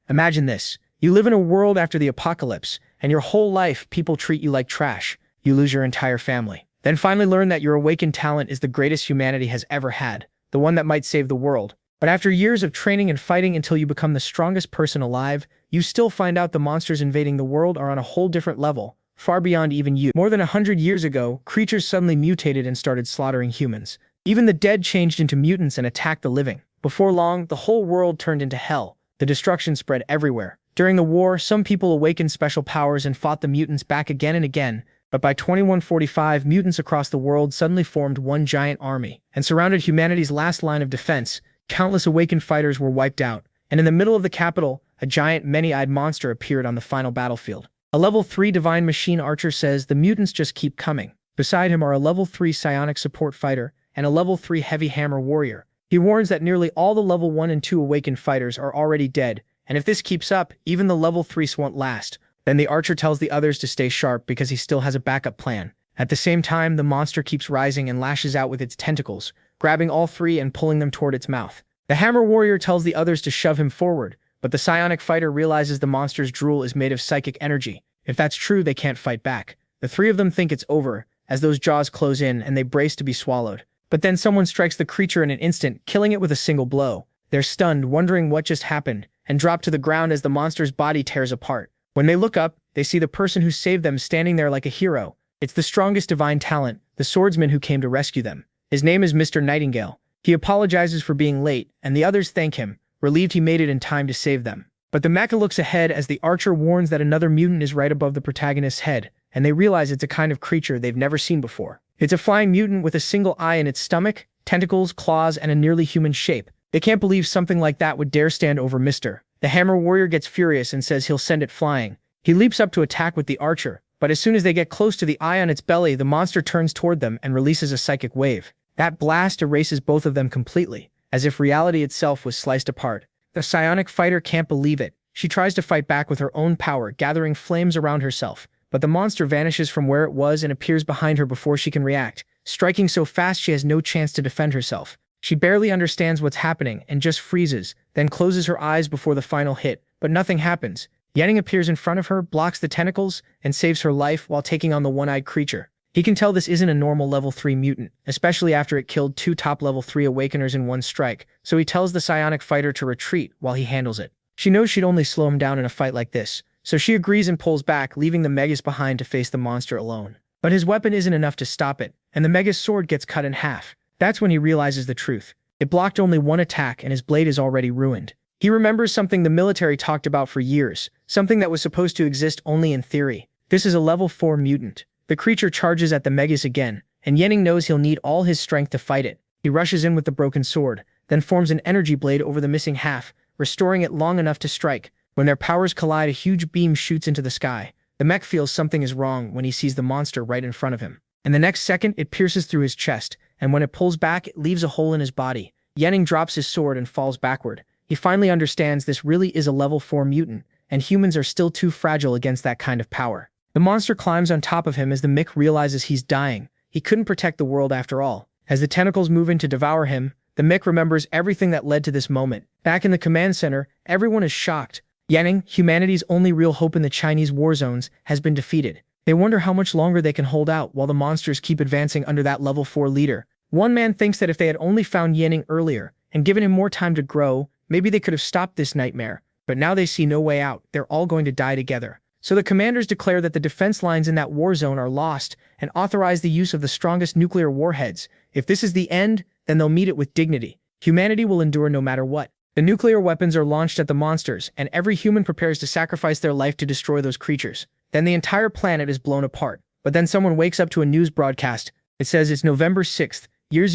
Imagine this. You live in a world after the apocalypse, and your whole life people treat you like trash. You lose your entire family. Then finally learn that your awakened talent is the greatest humanity has ever had, the one that might save the world. But after years of training and fighting until you become the strongest person alive, you still find out the monsters invading the world are on a whole different level, far beyond even you. More than 100 years ago, creatures suddenly mutated and started slaughtering humans. Even the dead changed into mutants and attacked the living. Before long, the whole world turned into hell. The destruction spread everywhere. During the war, some people awakened special powers and fought the mutants back again and again, but by 2145, mutants across the world suddenly formed one giant army and surrounded humanity's last line of defense. Countless awakened fighters were wiped out, and in the middle of the capital, a giant many-eyed monster appeared on the final battlefield. A level 3 divine machine archer says the mutants just keep coming. Beside him are a level 3 psionic support fighter and a level 3 heavy hammer warrior. He warns that nearly all the level 1 and 2 awakened fighters are already dead, and if this keeps up, even the level 3s won't last. Then the archer tells the others to stay sharp because he still has a backup plan. At the same time, the monster keeps rising and lashes out with its tentacles, grabbing all three and pulling them toward its mouth. The hammer warrior tells the others to shove him forward, but the psionic fighter realizes the monster's drool is made of psychic energy. If that's true, they can't fight back. The three of them think it's over, as those jaws close in and they brace to be swallowed. But then someone strikes the creature in an instant, killing it with a single blow. They're stunned, wondering what just happened, and drop to the ground as the monster's body tears apart. When they look up, they see the person who saved them standing there like a hero. It's the strongest divine talent, the swordsman who came to rescue them. His name is Mr. Nightingale. He apologizes for being late, and the others thank him, relieved he made it in time to save them. But the mecha looks ahead as the archer warns that another mutant is right above the protagonist's head, and they realize it's a kind of creature they've never seen before. It's a flying mutant with a single eye in its stomach, tentacles, claws, and a nearly human shape. They can't believe something like that would dare stand over Mr. The hammer warrior gets furious and says he'll send it flying. He leaps up to attack with the archer, but as soon as they get close to the eye on its belly, the monster turns toward them and releases a psychic wave. That blast erases both of them completely, as if reality itself was sliced apart. The psionic fighter can't believe it. She tries to fight back with her own power, gathering flames around herself, but the monster vanishes from where it was and appears behind her before she can react, striking so fast she has no chance to defend herself. She barely understands what's happening and just freezes, then closes her eyes before the final hit, but nothing happens. Yanning appears in front of her, blocks the tentacles, and saves her life while taking on the one-eyed creature. He can tell this isn't a normal level 3 mutant, especially after it killed 2 top level 3 awakeners in one strike, so he tells the psionic fighter to retreat while he handles it. She knows she'd only slow him down in a fight like this, so she agrees and pulls back, leaving the Megas behind to face the monster alone. But his weapon isn't enough to stop it, and the Mega's sword gets cut in half. That's when he realizes the truth. It blocked only one attack and his blade is already ruined. He remembers something the military talked about for years, something that was supposed to exist only in theory. This is a level 4 mutant. The creature charges at the Megas again, and Yenning knows he'll need all his strength to fight it. He rushes in with the broken sword, then forms an energy blade over the missing half, restoring it long enough to strike. When their powers collide, a huge beam shoots into the sky. The mech feels something is wrong when he sees the monster right in front of him. In the next second, it pierces through his chest, and when it pulls back, it leaves a hole in his body. Yenning drops his sword and falls backward. He finally understands this really is a level 4 mutant, and humans are still too fragile against that kind of power. The monster climbs on top of him as the mech realizes he's dying. He couldn't protect the world after all. As the tentacles move in to devour him, the mech remembers everything that led to this moment. Back in the command center, everyone is shocked. Yenning, humanity's only real hope in the Chinese war zones, has been defeated. They wonder how much longer they can hold out while the monsters keep advancing under that level 4 leader. One man thinks that if they had only found Yenning earlier and given him more time to grow, maybe they could have stopped this nightmare. But now they see no way out. They're all going to die together. So the commanders declare that the defense lines in that war zone are lost and authorize the use of the strongest nuclear warheads. If this is the end, then they'll meet it with dignity. Humanity will endure no matter what. The nuclear weapons are launched at the monsters, and every human prepares to sacrifice their life to destroy those creatures. Then the entire planet is blown apart. But then someone wakes up to a news broadcast. It says it's November 6th, year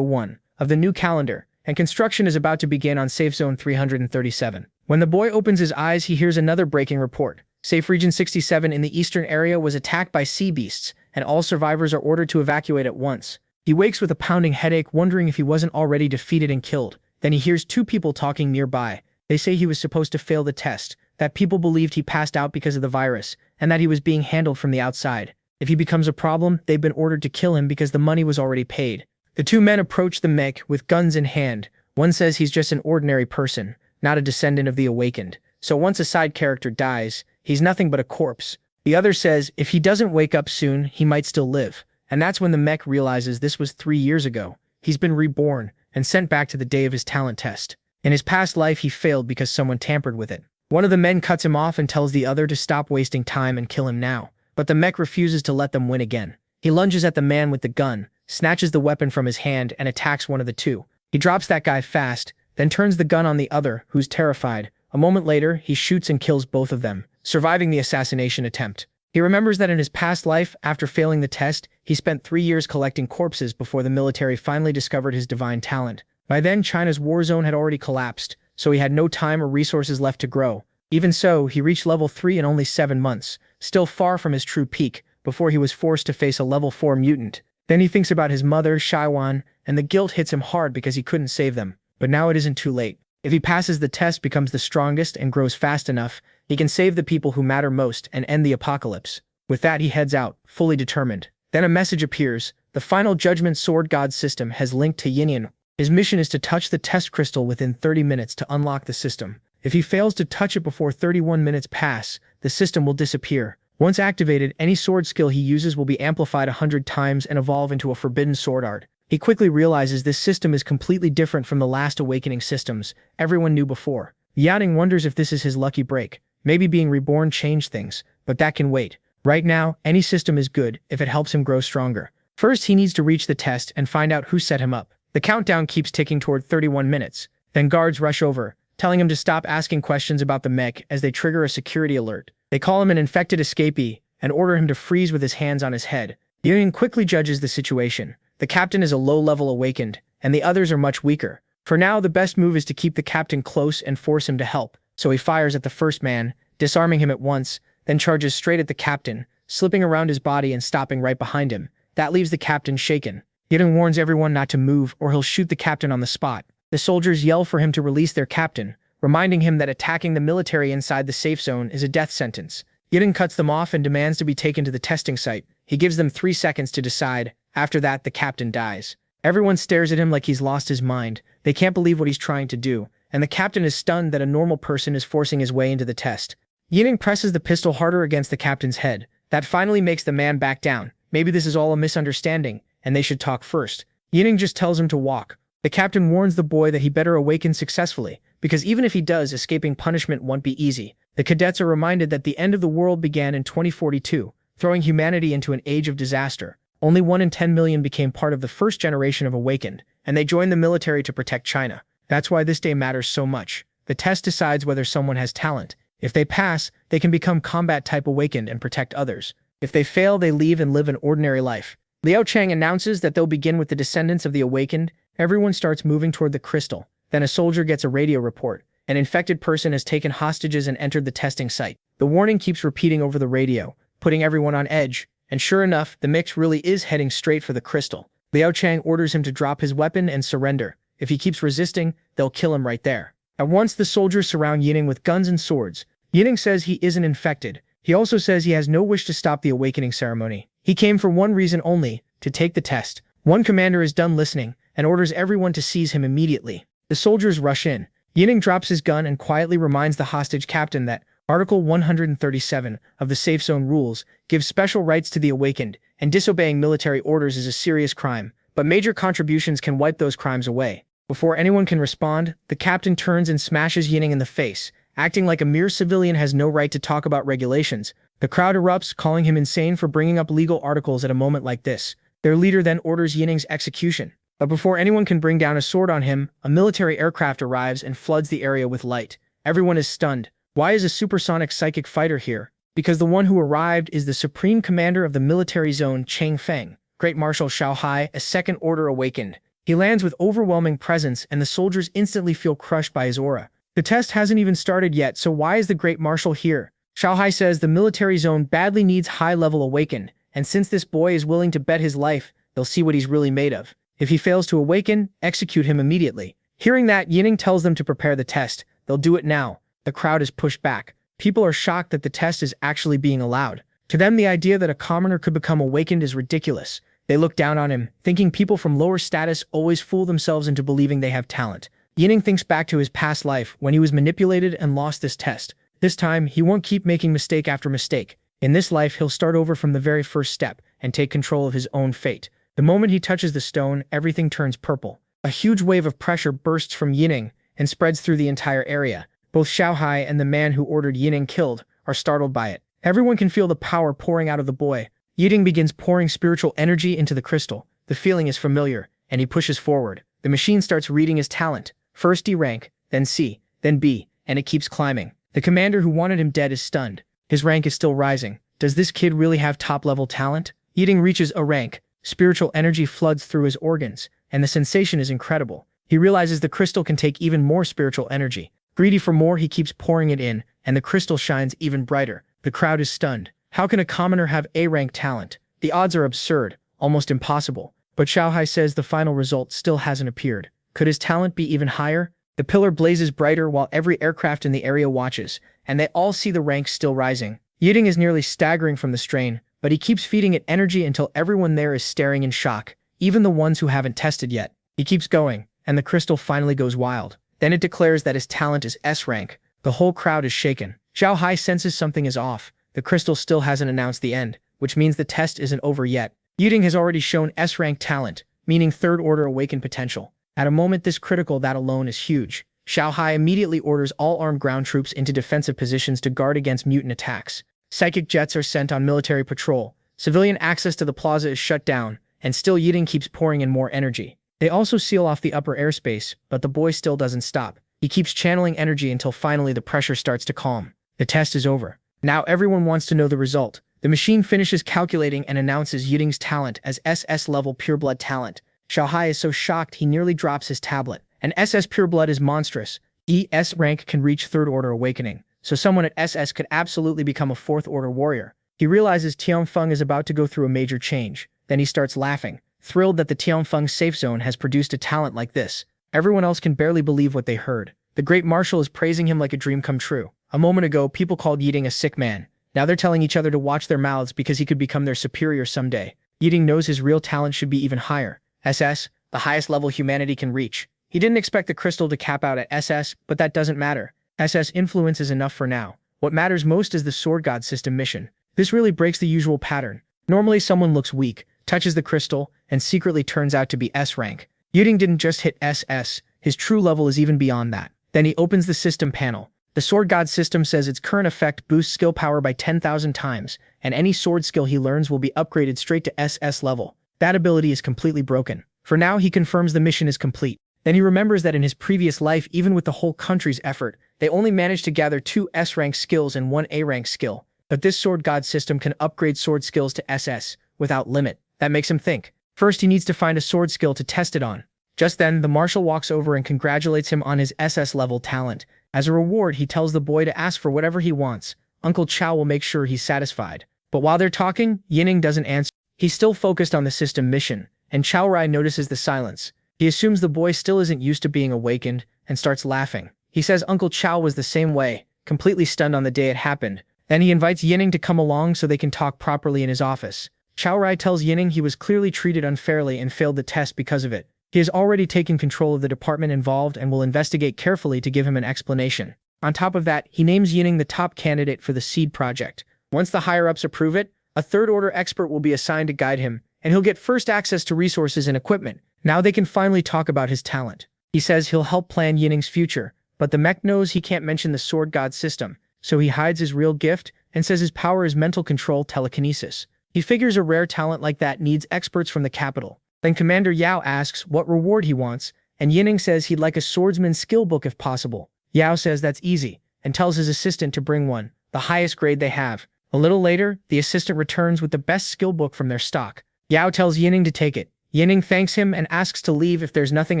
001, of the new calendar, and construction is about to begin on Safe Zone 337. When the boy opens his eyes, he hears another breaking report. Safe Region 67 in the eastern area was attacked by sea beasts, and all survivors are ordered to evacuate at once. He wakes with a pounding headache, wondering if he wasn't already defeated and killed. Then he hears 2 people talking nearby. They say he was supposed to fail the test, that people believed he passed out because of the virus, and that he was being handled from the outside. If he becomes a problem, they've been ordered to kill him because the money was already paid. The 2 men approach the mech with guns in hand. One says he's just an ordinary person, not a descendant of the awakened. so once a side character dies, he's nothing but a corpse. The other says if he doesn't wake up soon, he might still live. And that's when the mech realizes this was 3 years ago. He's been reborn and sent back to the day of his talent test. In his past life, he failed because someone tampered with it. One of the men cuts him off and tells the other to stop wasting time and kill him now. But the mech refuses to let them win again. He lunges at the man with the gun, snatches the weapon from his hand, and attacks one of the two. He drops that guy fast, then turns the gun on the other, who's terrified. A moment later, he shoots and kills both of them, surviving the assassination attempt. He remembers that in his past life, after failing the test, he spent 3 years collecting corpses before the military finally discovered his divine talent. By then, China's war zone had already collapsed, so he had no time or resources left to grow. Even so, he reached level 3 in only 7 months, still far from his true peak, before he was forced to face a level 4 mutant. Then he thinks about his mother, Shaiwan, and the guilt hits him hard because he couldn't save them. But now it isn't too late. If he passes the test, becomes the strongest, and grows fast enough, he can save the people who matter most and end the apocalypse. With that, he heads out, fully determined. Then a message appears. The final Judgment Sword God system has linked to Yinyan. His mission is to touch the test crystal within 30 minutes to unlock the system. If he fails to touch it before 31 minutes pass, the system will disappear. Once activated, any sword skill he uses will be amplified 100 times and evolve into a forbidden sword art. He quickly realizes this system is completely different from the last awakening systems everyone knew before. Yaning wonders if this is his lucky break. Maybe being reborn changed things, but that can wait. Right now, any system is good if it helps him grow stronger. First, he needs to reach the test and find out who set him up. The countdown keeps ticking toward 31 minutes. Then guards rush over, telling him to stop asking questions about the mech as they trigger a security alert. They call him an infected escapee and order him to freeze with his hands on his head. Yaning quickly judges the situation. The captain is a low-level awakened, and the others are much weaker. For now, the best move is to keep the captain close and force him to help. So he fires at the first man, disarming him at once, then charges straight at the captain, slipping around his body and stopping right behind him. That leaves the captain shaken. Yaning warns everyone not to move or he'll shoot the captain on the spot. The soldiers yell for him to release their captain, reminding him that attacking the military inside the safe zone is a death sentence. Yaning cuts them off and demands to be taken to the testing site. He gives them 3 seconds to decide. After that, the captain dies. Everyone stares at him like he's lost his mind. They can't believe what he's trying to do, and the captain is stunned that a normal person is forcing his way into the test. Yaning presses the pistol harder against the captain's head. That finally makes the man back down. Maybe this is all a misunderstanding, and they should talk first. Yaning just tells him to walk. The captain warns the boy that he better awaken successfully, because even if he does, escaping punishment won't be easy. The cadets are reminded that the end of the world began in 2042, throwing humanity into an age of disaster. Only 1 in 10 million became part of the first generation of Awakened, and they joined the military to protect China. That's why this day matters so much. The test decides whether someone has talent. If they pass, they can become combat-type Awakened and protect others. If they fail, they leave and live an ordinary life. Liao Chang announces that they'll begin with the descendants of the Awakened. Everyone starts moving toward the crystal. Then a soldier gets a radio report. An infected person has taken hostages and entered the testing site. The warning keeps repeating over the radio, putting everyone on edge. And sure enough, the mix really is heading straight for the crystal. Liao Chang orders him to drop his weapon and surrender. If he keeps resisting, they'll kill him right there. At once, the soldiers surround Yaning with guns and swords. Yaning says he isn't infected. He also says he has no wish to stop the awakening ceremony. He came for one reason only, to take the test. One commander is done listening and orders everyone to seize him immediately. The soldiers rush in. Yaning drops his gun and quietly reminds the hostage captain that Article 137 of the Safe Zone rules gives special rights to the awakened, and disobeying military orders is a serious crime, but major contributions can wipe those crimes away. Before anyone can respond, the captain turns and smashes Yaning in the face, acting like a mere civilian has no right to talk about regulations. The crowd erupts, calling him insane for bringing up legal articles at a moment like this. Their leader then orders Yaning's execution. But before anyone can bring down a sword on him, a military aircraft arrives and floods the area with light. Everyone is stunned. Why is a supersonic psychic fighter here? Because the one who arrived is the supreme commander of the military zone, Chang Feng, Great Marshal Xiao Hai, a second order awakened. He lands with overwhelming presence and the soldiers instantly feel crushed by his aura. The test hasn't even started yet, so why is the Great Marshal here? Xiao Hai says the military zone badly needs high-level awakened, and since this boy is willing to bet his life, they'll see what he's really made of. If he fails to awaken, execute him immediately. Hearing that, Yaning tells them to prepare the test. They'll do it now. The crowd is pushed back. People are shocked that the test is actually being allowed. To them, the idea that a commoner could become awakened is ridiculous. They look down on him, thinking people from lower status always fool themselves into believing they have talent. Yining thinks back to his past life when he was manipulated and lost this test. This time, he won't keep making mistake after mistake. In this life, he'll start over from the very first step and take control of his own fate. The moment he touches the stone, everything turns purple. A huge wave of pressure bursts from Yining and spreads through the entire area. Both Xiaohai and the man who ordered Yining killed are startled by it. Everyone can feel the power pouring out of the boy. Yining begins pouring spiritual energy into the crystal. The feeling is familiar, and he pushes forward. The machine starts reading his talent. First D rank, then C, then B, and it keeps climbing. The commander who wanted him dead is stunned. His rank is still rising. Does this kid really have top-level talent? Yining reaches a rank. Spiritual energy floods through his organs, and the sensation is incredible. He realizes the crystal can take even more spiritual energy. Greedy for more, he keeps pouring it in, and the crystal shines even brighter. The crowd is stunned. How can a commoner have A-rank talent? The odds are absurd, almost impossible. But Xiaohai says the final result still hasn't appeared. Could his talent be even higher? The pillar blazes brighter while every aircraft in the area watches, and they all see the ranks still rising. Yining is nearly staggering from the strain, but he keeps feeding it energy until everyone there is staring in shock, even the ones who haven't tested yet. He keeps going, and the crystal finally goes wild. Then it declares that his talent is S rank. The whole crowd is shaken. Xiaohai senses something is off. The crystal still hasn't announced the end, which means the test isn't over yet. Yining has already shown S rank talent, meaning third order awakened potential. At a moment this critical, that alone is huge. Xiaohai immediately orders all armed ground troops into defensive positions to guard against mutant attacks. Psychic jets are sent on military patrol. Civilian access to the plaza is shut down, and still Yining keeps pouring in more energy. They also seal off the upper airspace, but the boy still doesn't stop. He keeps channeling energy until finally the pressure starts to calm. The test is over. Now everyone wants to know the result. The machine finishes calculating and announces Yining's talent as SS level pureblood talent. Xiaohai is so shocked he nearly drops his tablet. An SS pureblood is monstrous. ES rank can reach third order awakening, so someone at SS could absolutely become a fourth order warrior. He realizes Tianfeng is about to go through a major change. Then he starts laughing, thrilled that the Tianfeng safe zone has produced a talent like this. Everyone else can barely believe what they heard. The great marshal is praising him like a dream come true. A moment ago, people called Yining a sick man. Now they're telling each other to watch their mouths because he could become their superior someday. Yining knows his real talent should be even higher. SS, the highest level humanity can reach. He didn't expect the crystal to cap out at SS, but that doesn't matter. SS influence is enough for now. What matters most is the Sword God system mission. This really breaks the usual pattern. Normally someone looks weak, touches the crystal, and secretly turns out to be S rank. Yining didn't just hit SS, his true level is even beyond that. Then he opens the system panel. The Sword God system says its current effect boosts skill power by 10,000 times, and any sword skill he learns will be upgraded straight to SS level. That ability is completely broken. For now, he confirms the mission is complete. Then he remembers that in his previous life, even with the whole country's effort, they only managed to gather 2 S-rank skills and 1 A-rank skill. But this Sword God system can upgrade sword skills to SS, without limit. That makes him think. First, he needs to find a sword skill to test it on. Just then, the marshal walks over and congratulates him on his SS-level talent. As a reward, he tells the boy to ask for whatever he wants. Uncle Chow will make sure he's satisfied. But while they're talking, Yining doesn't answer. He's still focused on the system mission, and Chow Rai notices the silence. He assumes the boy still isn't used to being awakened, and starts laughing. He says Uncle Chow was the same way, completely stunned on the day it happened. Then he invites Yining to come along so they can talk properly in his office. Chow Rai tells Yining he was clearly treated unfairly and failed the test because of it. He has already taken control of the department involved and will investigate carefully to give him an explanation. On top of that, he names Yining the top candidate for the SEED project. Once the higher-ups approve it, a third-order expert will be assigned to guide him, and he'll get first access to resources and equipment. Now they can finally talk about his talent. He says he'll help plan Yining's future, but the mech knows he can't mention the Sword God system, so he hides his real gift and says his power is mental control telekinesis. He figures a rare talent like that needs experts from the capital. Then Commander Yao asks what reward he wants, and Yining says he'd like a swordsman's skill book if possible. Yao says that's easy, and tells his assistant to bring one, the highest grade they have. A little later, the assistant returns with the best skill book from their stock. Yao tells Yining to take it. Yining thanks him and asks to leave if there's nothing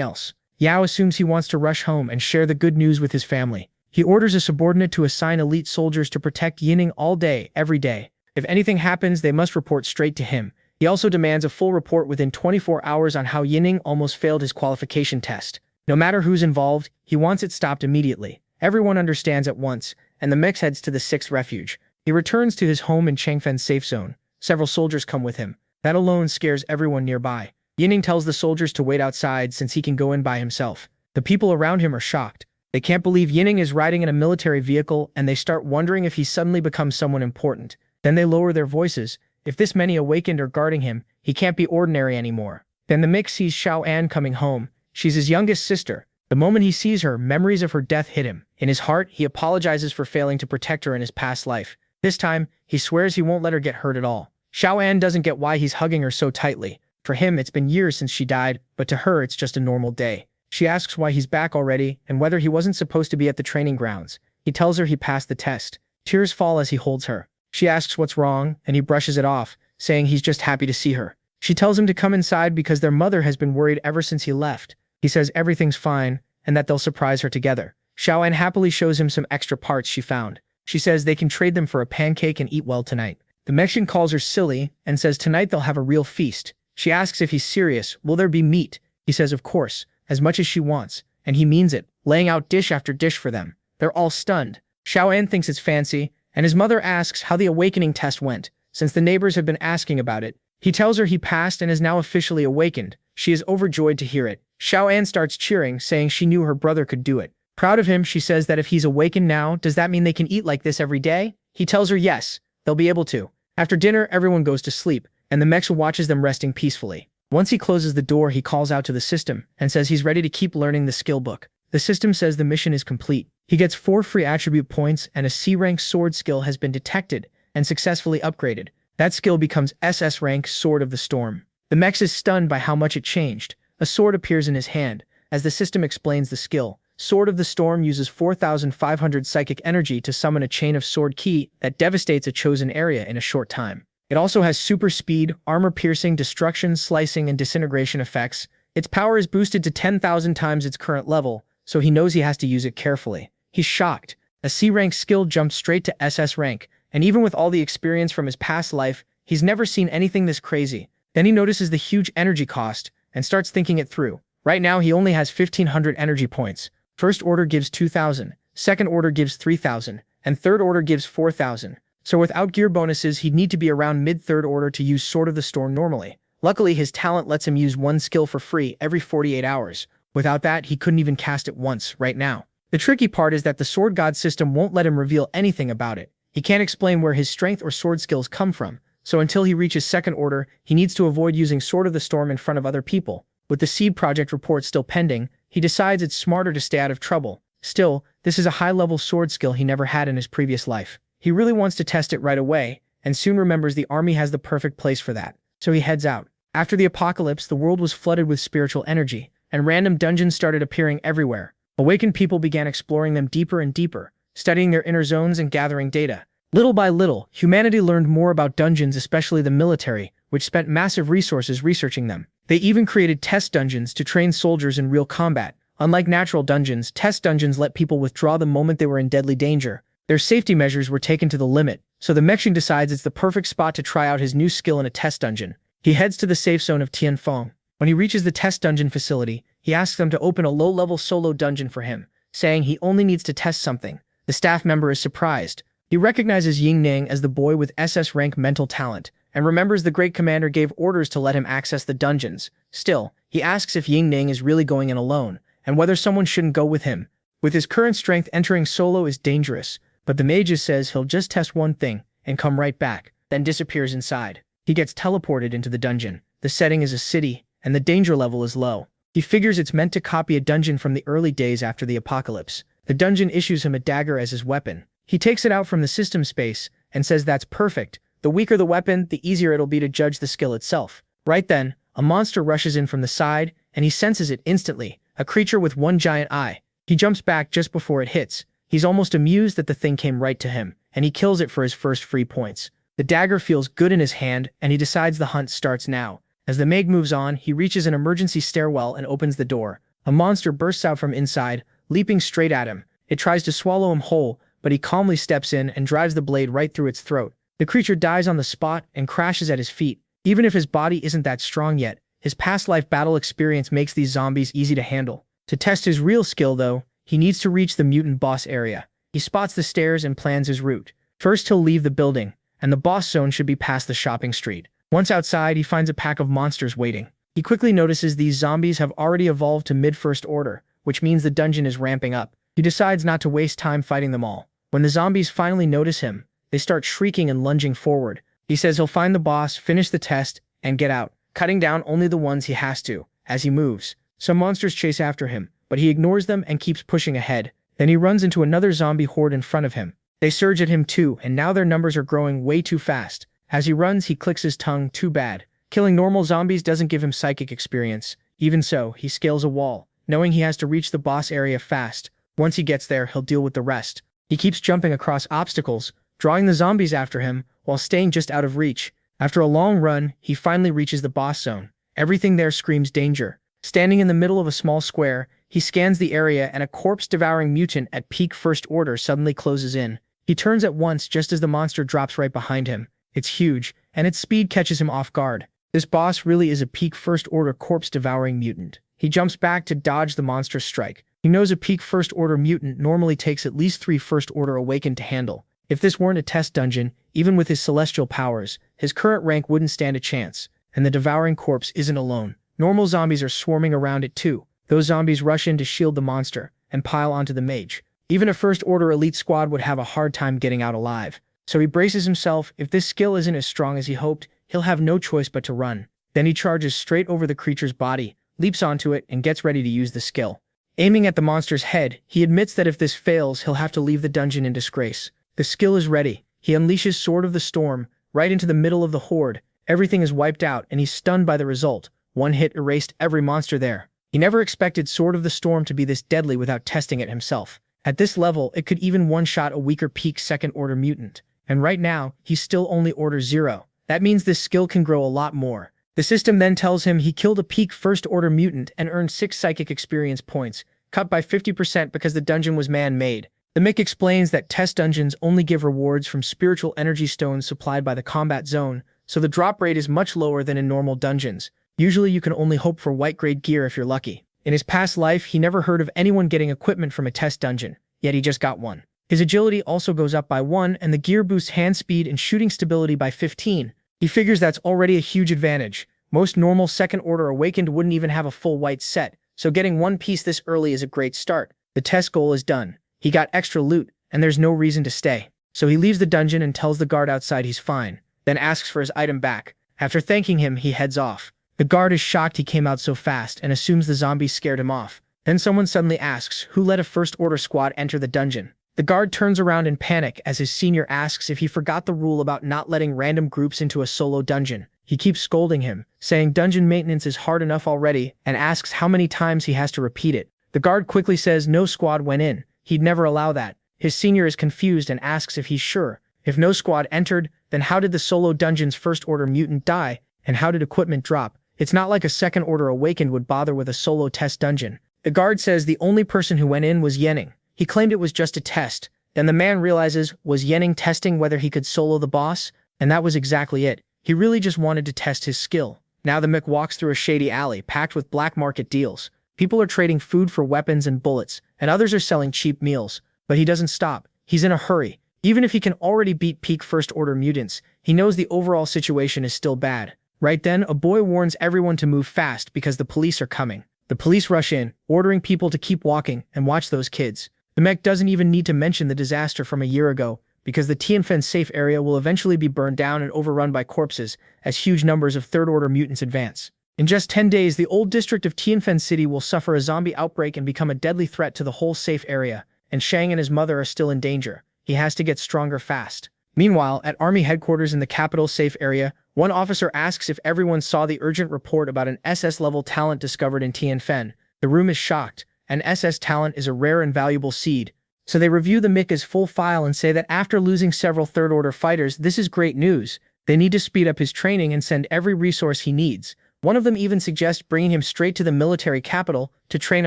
else. Yao assumes he wants to rush home and share the good news with his family. He orders a subordinate to assign elite soldiers to protect Yining all day, every day. If anything happens, they must report straight to him. He also demands a full report within 24 hours on how Yining almost failed his qualification test. No matter who's involved, he wants it stopped immediately. Everyone understands at once, and the mech heads to the 6th refuge. He returns to his home in Changfen's safe zone. Several soldiers come with him. That alone scares everyone nearby. Yining tells the soldiers to wait outside since he can go in by himself. The people around him are shocked. They can't believe Yinning is riding in a military vehicle, and they start wondering if he's suddenly become someone important. Then they lower their voices. If this many awakened are guarding him, he can't be ordinary anymore. Then the mix sees Xiao An coming home. She's his youngest sister. The moment he sees her, memories of her death hit him. In his heart, he apologizes for failing to protect her in his past life. This time, he swears he won't let her get hurt at all. Xiao An doesn't get why he's hugging her so tightly. For him, it's been years since she died, but to her, it's just a normal day. She asks why he's back already and whether he wasn't supposed to be at the training grounds. He tells her he passed the test. Tears fall as he holds her. She asks what's wrong, and he brushes it off, saying he's just happy to see her. She tells him to come inside because their mother has been worried ever since he left. He says everything's fine, and that they'll surprise her together. Xiao An happily shows him some extra parts she found. She says they can trade them for a pancake and eat well tonight. The Mexican calls her silly and says tonight they'll have a real feast. She asks if he's serious. Will there be meat? He says of course, as much as she wants, and he means it, laying out dish after dish for them. They're all stunned. Xiao An thinks it's fancy, and his mother asks how the awakening test went, since the neighbors have been asking about it. He tells her he passed and is now officially awakened. She is overjoyed to hear it. Xiao An starts cheering, saying she knew her brother could do it. Proud of him, she says that if he's awakened now, does that mean they can eat like this every day? He tells her yes, they'll be able to. After dinner, everyone goes to sleep, and the Mexa watches them resting peacefully. Once he closes the door, he calls out to the system and says he's ready to keep learning the skill book. The system says the mission is complete. He gets 4 free attribute points, and a C-rank sword skill has been detected and successfully upgraded. That skill becomes SS rank Sword of the Storm. The Mex is stunned by how much it changed. A sword appears in his hand. As the system explains the skill, Sword of the Storm uses 4,500 psychic energy to summon a chain of sword ki that devastates a chosen area in a short time. It also has super speed, armor-piercing, destruction, slicing, and disintegration effects. Its power is boosted to 10,000 times its current level, so he knows he has to use it carefully. He's shocked. A C-rank skill jumps straight to SS rank, and even with all the experience from his past life, he's never seen anything this crazy. Then he notices the huge energy cost and starts thinking it through. Right now, he only has 1,500 energy points. First order gives 2,000, second order gives 3,000, and third order gives 4,000. So without gear bonuses, he'd need to be around mid-third order to use Sword of the Storm normally. Luckily, his talent lets him use one skill for free every 48 hours. Without that, he couldn't even cast it once right now. The tricky part is that the Sword God system won't let him reveal anything about it. He can't explain where his strength or sword skills come from, so until he reaches second order, he needs to avoid using Sword of the Storm in front of other people. With the Seed Project report still pending, he decides it's smarter to stay out of trouble. Still, this is a high-level sword skill he never had in his previous life. He really wants to test it right away, and soon remembers the army has the perfect place for that. So he heads out. After the apocalypse, the world was flooded with spiritual energy, and random dungeons started appearing everywhere. Awakened people began exploring them deeper and deeper, studying their inner zones and gathering data. Little by little, humanity learned more about dungeons, especially the military, which spent massive resources researching them. They even created test dungeons to train soldiers in real combat. Unlike natural dungeons, test dungeons let people withdraw the moment they were in deadly danger. Their safety measures were taken to the limit, so the Mexian decides it's the perfect spot to try out his new skill in a test dungeon. He heads to the safe zone of Tianfeng. When he reaches the test dungeon facility, he asks them to open a low-level solo dungeon for him, saying he only needs to test something. The staff member is surprised. He recognizes Ying Ning as the boy with SS rank mental talent, and remembers the great commander gave orders to let him access the dungeons. Still, he asks if Ying Ning is really going in alone, and whether someone shouldn't go with him. With his current strength, entering solo is dangerous, but the mage says he'll just test one thing, and come right back, then disappears inside. He gets teleported into the dungeon. The setting is a city, and the danger level is low. He figures it's meant to copy a dungeon from the early days after the apocalypse. The dungeon issues him a dagger as his weapon. He takes it out from the system space, and says that's perfect. The weaker the weapon, the easier it'll be to judge the skill itself. Right then, a monster rushes in from the side, and he senses it instantly, a creature with one giant eye. He jumps back just before it hits. He's almost amused that the thing came right to him, and he kills it for his first free points. The dagger feels good in his hand, and he decides the hunt starts now. As the Meg moves on, he reaches an emergency stairwell and opens the door. A monster bursts out from inside, leaping straight at him. It tries to swallow him whole, but he calmly steps in and drives the blade right through its throat. The creature dies on the spot and crashes at his feet. Even if his body isn't that strong yet, his past life battle experience makes these zombies easy to handle. To test his real skill, though, he needs to reach the mutant boss area. He spots the stairs and plans his route. First, he'll leave the building, and the boss zone should be past the shopping street. Once outside, he finds a pack of monsters waiting. He quickly notices these zombies have already evolved to mid-first order, which means the dungeon is ramping up. He decides not to waste time fighting them all. When the zombies finally notice him, they start shrieking and lunging forward. He says he'll find the boss, finish the test, and get out, cutting down only the ones he has to. As he moves, some monsters chase after him, but he ignores them and keeps pushing ahead. Then he runs into another zombie horde in front of him. They surge at him too, and now their numbers are growing way too fast. As he runs, he clicks his tongue too bad. Killing normal zombies doesn't give him psychic experience. Even so, he scales a wall, knowing he has to reach the boss area fast. Once he gets there, he'll deal with the rest. He keeps jumping across obstacles, drawing the zombies after him, while staying just out of reach. After a long run, he finally reaches the boss zone. Everything there screams danger. Standing in the middle of a small square, he scans the area and a corpse-devouring mutant at peak first order suddenly closes in. He turns at once just as the monster drops right behind him. It's huge, and its speed catches him off guard. This boss really is a peak first order corpse-devouring mutant. He jumps back to dodge the monster's strike. He knows a peak first order mutant normally takes at least 3 first order awakened to handle. If this weren't a test dungeon, even with his celestial powers, his current rank wouldn't stand a chance. And the devouring corpse isn't alone. Normal zombies are swarming around it too. Those zombies rush in to shield the monster and pile onto the mage. Even a first order elite squad would have a hard time getting out alive. So he braces himself. If this skill isn't as strong as he hoped, he'll have no choice but to run. Then he charges straight over the creature's body, leaps onto it, and gets ready to use the skill. Aiming at the monster's head, he admits that if this fails, he'll have to leave the dungeon in disgrace. The skill is ready. He unleashes Sword of the Storm right into the middle of the horde. Everything is wiped out, and he's stunned by the result. One hit erased every monster there. He never expected Sword of the Storm to be this deadly without testing it himself. At this level, it could even one-shot a weaker peak second-order mutant. And right now, he's still only Order 0. That means this skill can grow a lot more. The system then tells him he killed a peak first-order mutant and earned 6 psychic experience points, cut by 50% because the dungeon was man-made. The Mick explains that test dungeons only give rewards from spiritual energy stones supplied by the combat zone, so the drop rate is much lower than in normal dungeons. Usually you can only hope for white-grade gear if you're lucky. In his past life, he never heard of anyone getting equipment from a test dungeon, yet he just got one. His agility also goes up by 1, and the gear boosts hand speed and shooting stability by 15. He figures that's already a huge advantage. Most normal second-order awakened wouldn't even have a full white set, so getting one piece this early is a great start. The test goal is done. He got extra loot, and there's no reason to stay. So he leaves the dungeon and tells the guard outside he's fine, then asks for his item back. After thanking him, he heads off. The guard is shocked he came out so fast and assumes the zombies scared him off. Then someone suddenly asks who let a first-order squad enter the dungeon. The guard turns around in panic as his senior asks if he forgot the rule about not letting random groups into a solo dungeon. He keeps scolding him, saying dungeon maintenance is hard enough already, and asks how many times he has to repeat it. The guard quickly says no squad went in. He'd never allow that. His senior is confused and asks if he's sure. If no squad entered, then how did the solo dungeon's first-order mutant die, and how did equipment drop? It's not like a second-order awakened would bother with a solo test dungeon. The guard says the only person who went in was Yenning. He claimed it was just a test. Then the man realizes, was Yenning testing whether he could solo the boss? And that was exactly it. He really just wanted to test his skill. Now the Mick walks through a shady alley packed with black market deals. People are trading food for weapons and bullets, and others are selling cheap meals. But he doesn't stop. He's in a hurry. Even if he can already beat peak first-order mutants, he knows the overall situation is still bad. Right then, a boy warns everyone to move fast because the police are coming. The police rush in, ordering people to keep walking and watch those kids. The mech doesn't even need to mention the disaster from a year ago, because the Tianfen safe area will eventually be burned down and overrun by corpses as huge numbers of third-order mutants advance. In just 10 days, the old district of Tianfen City will suffer a zombie outbreak and become a deadly threat to the whole safe area, and Shang and his mother are still in danger. He has to get stronger fast. Meanwhile, at army headquarters in the capital safe area, one officer asks if everyone saw the urgent report about an SS-level talent discovered in Tianfen. The room is shocked. An SS talent is a rare and valuable seed. So they review the Mick's full file and say that after losing several third-order fighters, this is great news. They need to speed up his training and send every resource he needs. One of them even suggests bringing him straight to the military capital to train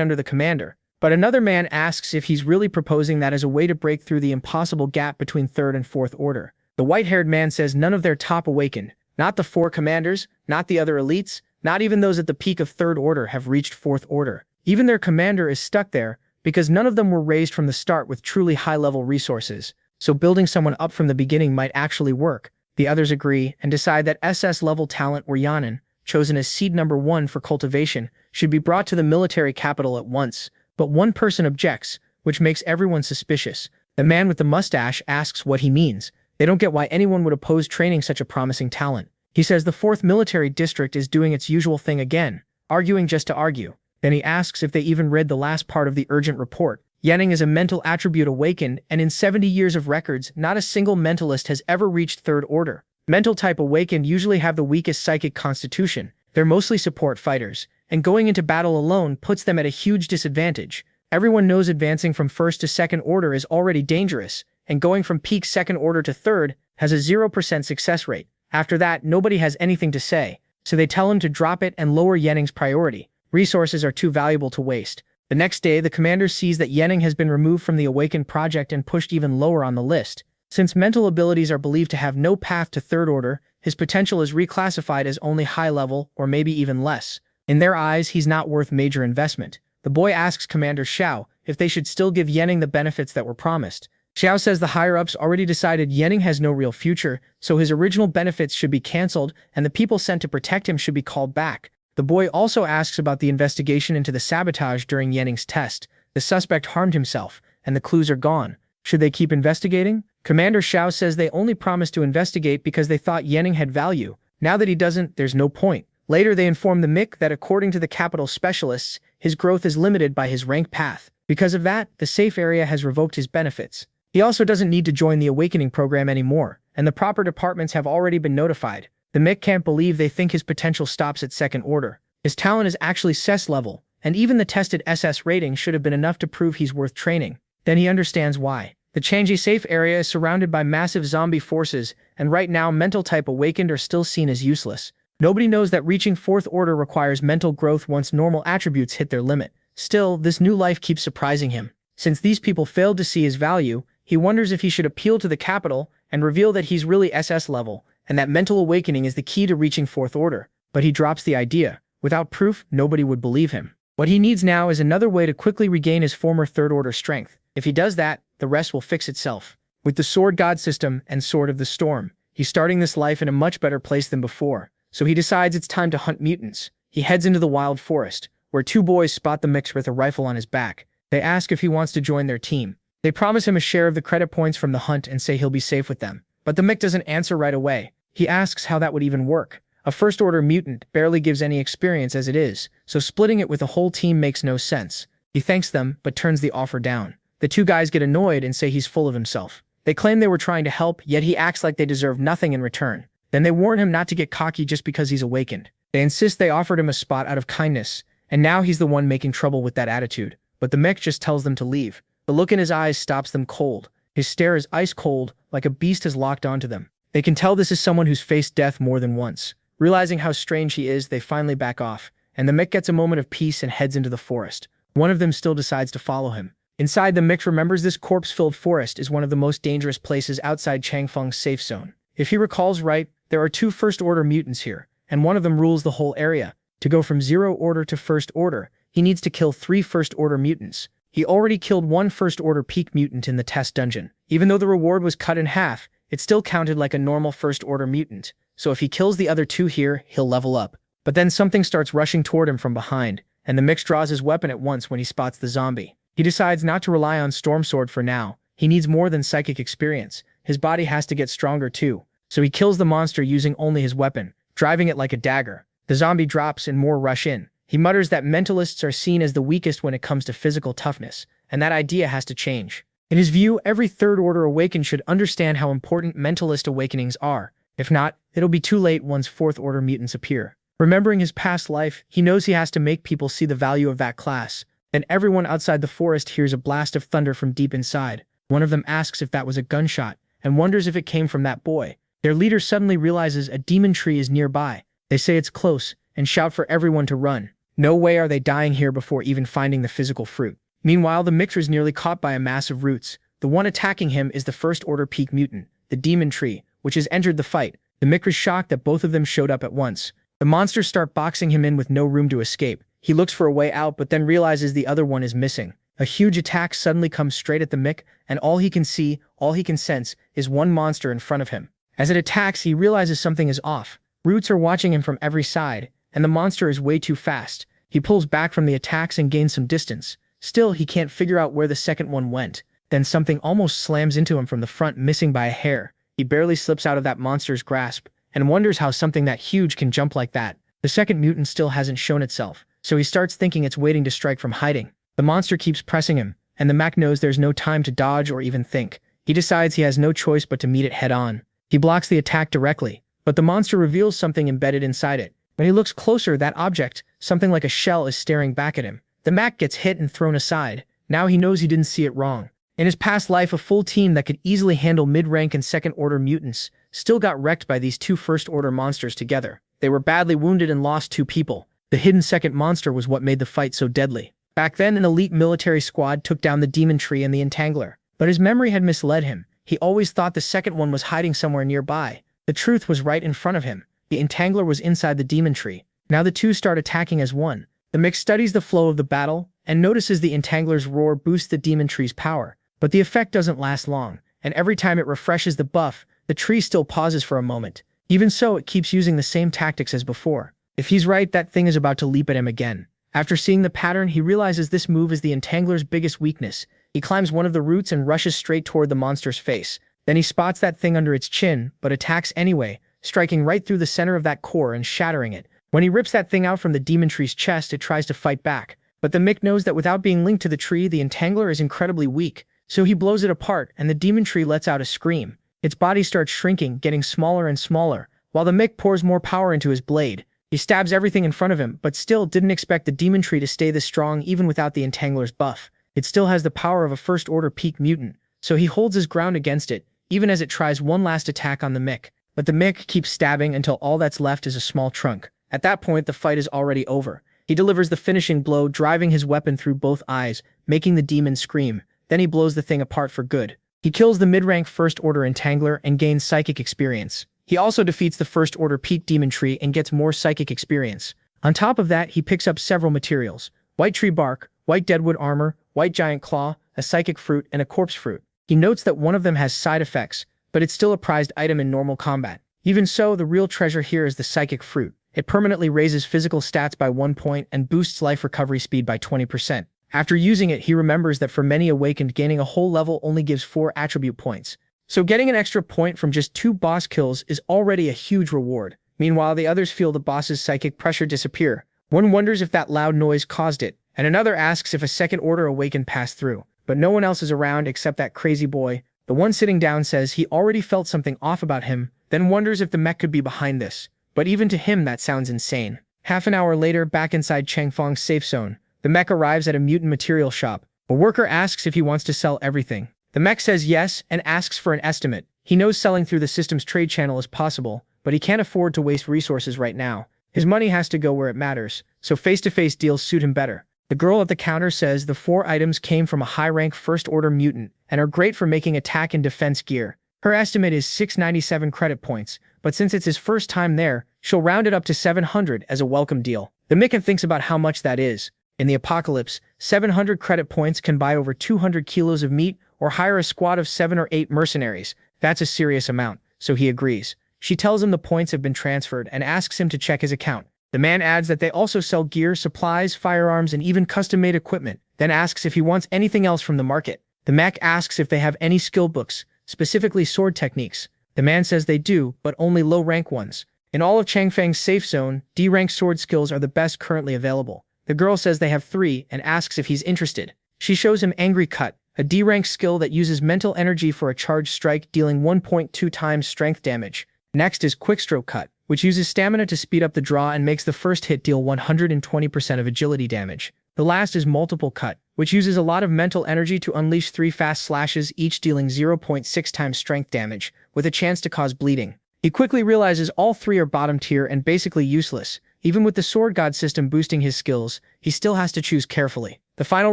under the commander. But another man asks if he's really proposing that as a way to break through the impossible gap between third and fourth order. The white-haired man says none of their top awakened, not the 4 commanders, not the other elites, not even those at the peak of third order have reached fourth order. Even their commander is stuck there, because none of them were raised from the start with truly high-level resources, so building someone up from the beginning might actually work. The others agree and decide that SS-level talent or Yanin, chosen as seed number 1 for cultivation, should be brought to the military capital at once. but one person objects, which makes everyone suspicious. The man with the mustache asks what he means. They don't get why anyone would oppose training such a promising talent. He says the 4th Military District is doing its usual thing again, arguing just to argue. Then he asks if they even read the last part of the urgent report. Yanning is a mental attribute awakened, and in 70 years of records, not a single mentalist has ever reached 3rd order. Mental type awakened usually have the weakest psychic constitution. They're mostly support fighters, and going into battle alone puts them at a huge disadvantage. Everyone knows advancing from 1st to 2nd order is already dangerous, and going from peak 2nd order to 3rd has a 0% success rate. After that, nobody has anything to say, so they tell him to drop it and lower Yanning's priority. Resources are too valuable to waste. The next day, the commander sees that Yanning has been removed from the Awakened project and pushed even lower on the list. Since mental abilities are believed to have no path to 3rd order, his potential is reclassified as only high level, or maybe even less. In their eyes, he's not worth major investment. The boy asks Commander Xiao if they should still give Yanning the benefits that were promised. Xiao says the higher-ups already decided Yanning has no real future, so his original benefits should be cancelled and the people sent to protect him should be called back. The boy also asks about the investigation into the sabotage during Yanning's test. The suspect harmed himself, and the clues are gone. Should they keep investigating? Commander Xiao says they only promised to investigate because they thought Yanning had value. Now that he doesn't, there's no point. Later they inform the Mick that according to the capital specialists, his growth is limited by his rank path. Because of that, the safe area has revoked his benefits. He also doesn't need to join the Awakening program anymore, and the proper departments have already been notified. The Mick can't believe they think his potential stops at 2nd order. His talent is actually CES level, and even the tested SS rating should have been enough to prove he's worth training. Then he understands why. The Changji safe area is surrounded by massive zombie forces, and right now mental type awakened are still seen as useless. Nobody knows that reaching 4th order requires mental growth once normal attributes hit their limit. Still, this new life keeps surprising him. Since these people failed to see his value, he wonders if he should appeal to the capital and reveal that he's really SS level, and that mental awakening is the key to reaching 4th order. But he drops the idea. Without proof, nobody would believe him. What he needs now is another way to quickly regain his former 3rd order strength. If he does that, the rest will fix itself. With the Sword God system and Sword of the Storm, he's starting this life in a much better place than before. So he decides it's time to hunt mutants. He heads into the wild forest, where 2 boys spot the Mix with a rifle on his back. They ask if he wants to join their team. They promise him a share of the credit points from the hunt and say he'll be safe with them. But the Mick doesn't answer right away. He asks how that would even work. A 1st order mutant barely gives any experience as it is, so splitting it with a whole team makes no sense. He thanks them, but turns the offer down. The 2 guys get annoyed and say he's full of himself. They claim they were trying to help, yet he acts like they deserve nothing in return. Then they warn him not to get cocky just because he's awakened. They insist they offered him a spot out of kindness, and now he's the one making trouble with that attitude. But the mech just tells them to leave. The look in his eyes stops them cold. His stare is ice cold, like a beast has locked onto them. They can tell this is someone who's faced death more than once. Realizing how strange he is, they finally back off, and the mech gets a moment of peace and heads into the forest. One of them still decides to follow him. Inside, the mech remembers this corpse-filled forest is one of the most dangerous places outside Changfeng's safe zone. If he recalls right, there are 2 first-order mutants here, and one of them rules the whole area. To go from 0 order to 1st order, he needs to kill 3 first-order mutants. He already killed 1 first-order peak mutant in the test dungeon. Even though the reward was cut in half, it still counted like a normal first-order mutant. So if he kills the other 2 here, he'll level up. But then something starts rushing toward him from behind, and the mix draws his weapon at once when he spots the zombie. He decides not to rely on Storm Sword for now. He needs more than psychic experience. His body has to get stronger too. So he kills the monster using only his weapon, driving it like a dagger. The zombie drops and more rush in. He mutters that mentalists are seen as the weakest when it comes to physical toughness, and that idea has to change. In his view, every third-order awakened should understand how important mentalist awakenings are. If not, it'll be too late once fourth-order mutants appear. Remembering his past life, he knows he has to make people see the value of that class. Then everyone outside the forest hears a blast of thunder from deep inside. One of them asks if that was a gunshot, and wonders if it came from that boy. Their leader suddenly realizes a demon tree is nearby. They say it's close, and shout for everyone to run. No way are they dying here before even finding the physical fruit. Meanwhile, the mixer is nearly caught by a mass of roots. The one attacking him is the first-order peak mutant, the demon tree, which has entered the fight. The mixer is shocked that both of them showed up at once. The monsters start boxing him in with no room to escape. He looks for a way out, but then realizes the other one is missing. A huge attack suddenly comes straight at the Mick, and all he can see, all he can sense, is one monster in front of him. As it attacks, he realizes something is off. Roots are watching him from every side, and the monster is way too fast. He pulls back from the attacks and gains some distance. Still, he can't figure out where the second one went. Then something almost slams into him from the front, missing by a hair. He barely slips out of that monster's grasp, and wonders how something that huge can jump like that. The second mutant still hasn't shown itself, so he starts thinking it's waiting to strike from hiding. The monster keeps pressing him, and the mech knows there's no time to dodge or even think. He decides he has no choice but to meet it head-on. He blocks the attack directly, but the monster reveals something embedded inside it. When he looks closer, that object, something like a shell, is staring back at him. The mech gets hit and thrown aside. Now he knows he didn't see it wrong. In his past life, a full team that could easily handle mid-rank and second-order mutants still got wrecked by these two first-order monsters together. They were badly wounded and lost 2 people. The hidden second monster was what made the fight so deadly. Back then, an elite military squad took down the demon tree and the entangler. But his memory had misled him. He always thought the second one was hiding somewhere nearby. The truth was right in front of him. The entangler was inside the demon tree. Now the two start attacking as one. The mech studies the flow of the battle and notices the entangler's roar boosts the demon tree's power. But the effect doesn't last long, and every time it refreshes the buff, the tree still pauses for a moment. Even so, it keeps using the same tactics as before. If he's right, that thing is about to leap at him again. After seeing the pattern, he realizes this move is the entangler's biggest weakness. He climbs one of the roots and rushes straight toward the monster's face. Then he spots that thing under its chin, but attacks anyway, striking right through the center of that core and shattering it. When he rips that thing out from the demon tree's chest, it tries to fight back. But the mech knows that without being linked to the tree, the entangler is incredibly weak. So he blows it apart, and the demon tree lets out a scream. Its body starts shrinking, getting smaller and smaller, while the mech pours more power into his blade. He stabs everything in front of him, but still didn't expect the demon tree to stay this strong even without the entangler's buff. It still has the power of a first-order peak mutant, so he holds his ground against it, even as it tries one last attack on the mech. But the mech keeps stabbing until all that's left is a small trunk. At that point, the fight is already over. He delivers the finishing blow, driving his weapon through both eyes, making the demon scream. Then he blows the thing apart for good. He kills the mid-rank first-order entangler and gains psychic experience. He also defeats the first-order peak demon tree and gets more psychic experience. On top of that, he picks up several materials: white tree bark, white deadwood armor, white giant claw, a psychic fruit, and a corpse fruit. He notes that one of them has side effects, but it's still a prized item in normal combat. Even so, the real treasure here is the psychic fruit. It permanently raises physical stats by 1 point and boosts life recovery speed by 20%. After using it, he remembers that for many awakened, gaining a whole level only gives 4 attribute points. So getting an extra point from just 2 boss kills is already a huge reward. Meanwhile, the others feel the boss's psychic pressure disappear. One wonders if that loud noise caused it, and another asks if a second-order awakened passed through. But no one else is around except that crazy boy. The one sitting down says he already felt something off about him, then wonders if the mech could be behind this. But even to him, that sounds insane. Half an hour later, back inside Changfeng's safe zone, the mech arrives at a mutant material shop. A worker asks if he wants to sell everything. The mech says yes and asks for an estimate. He knows selling through the system's trade channel is possible, but he can't afford to waste resources right now. His money has to go where it matters, so face-to-face deals suit him better. The girl at the counter says the 4 items came from a high-rank first-order mutant and are great for making attack and defense gear. Her estimate is 697 credit points, but since it's his first time there, she'll round it up to 700 as a welcome deal. The Mika thinks about how much that is. In the apocalypse, 700 credit points can buy over 200 kilos of meat or hire a squad of 7 or 8 mercenaries. That's a serious amount, so he agrees. She tells him the points have been transferred and asks him to check his account. The man adds that they also sell gear, supplies, firearms, and even custom-made equipment, then asks if he wants anything else from the market. The mech asks if they have any skill books, specifically sword techniques. The man says they do, but only low-rank ones. In all of Changfeng's safe zone, D-rank sword skills are the best currently available. The girl says they have 3 and asks if he's interested. She shows him Angry Cut, a D-rank skill that uses mental energy for a charged strike, dealing 1.2 times strength damage. Next is Quickstroke Cut, which uses stamina to speed up the draw and makes the first hit deal 120% of agility damage. The last is Multiple Cut, which uses a lot of mental energy to unleash 3 fast slashes, each dealing 0.6 times strength damage, with a chance to cause bleeding. He quickly realizes all 3 are bottom tier and basically useless. Even with the Sword God system boosting his skills, he still has to choose carefully. The final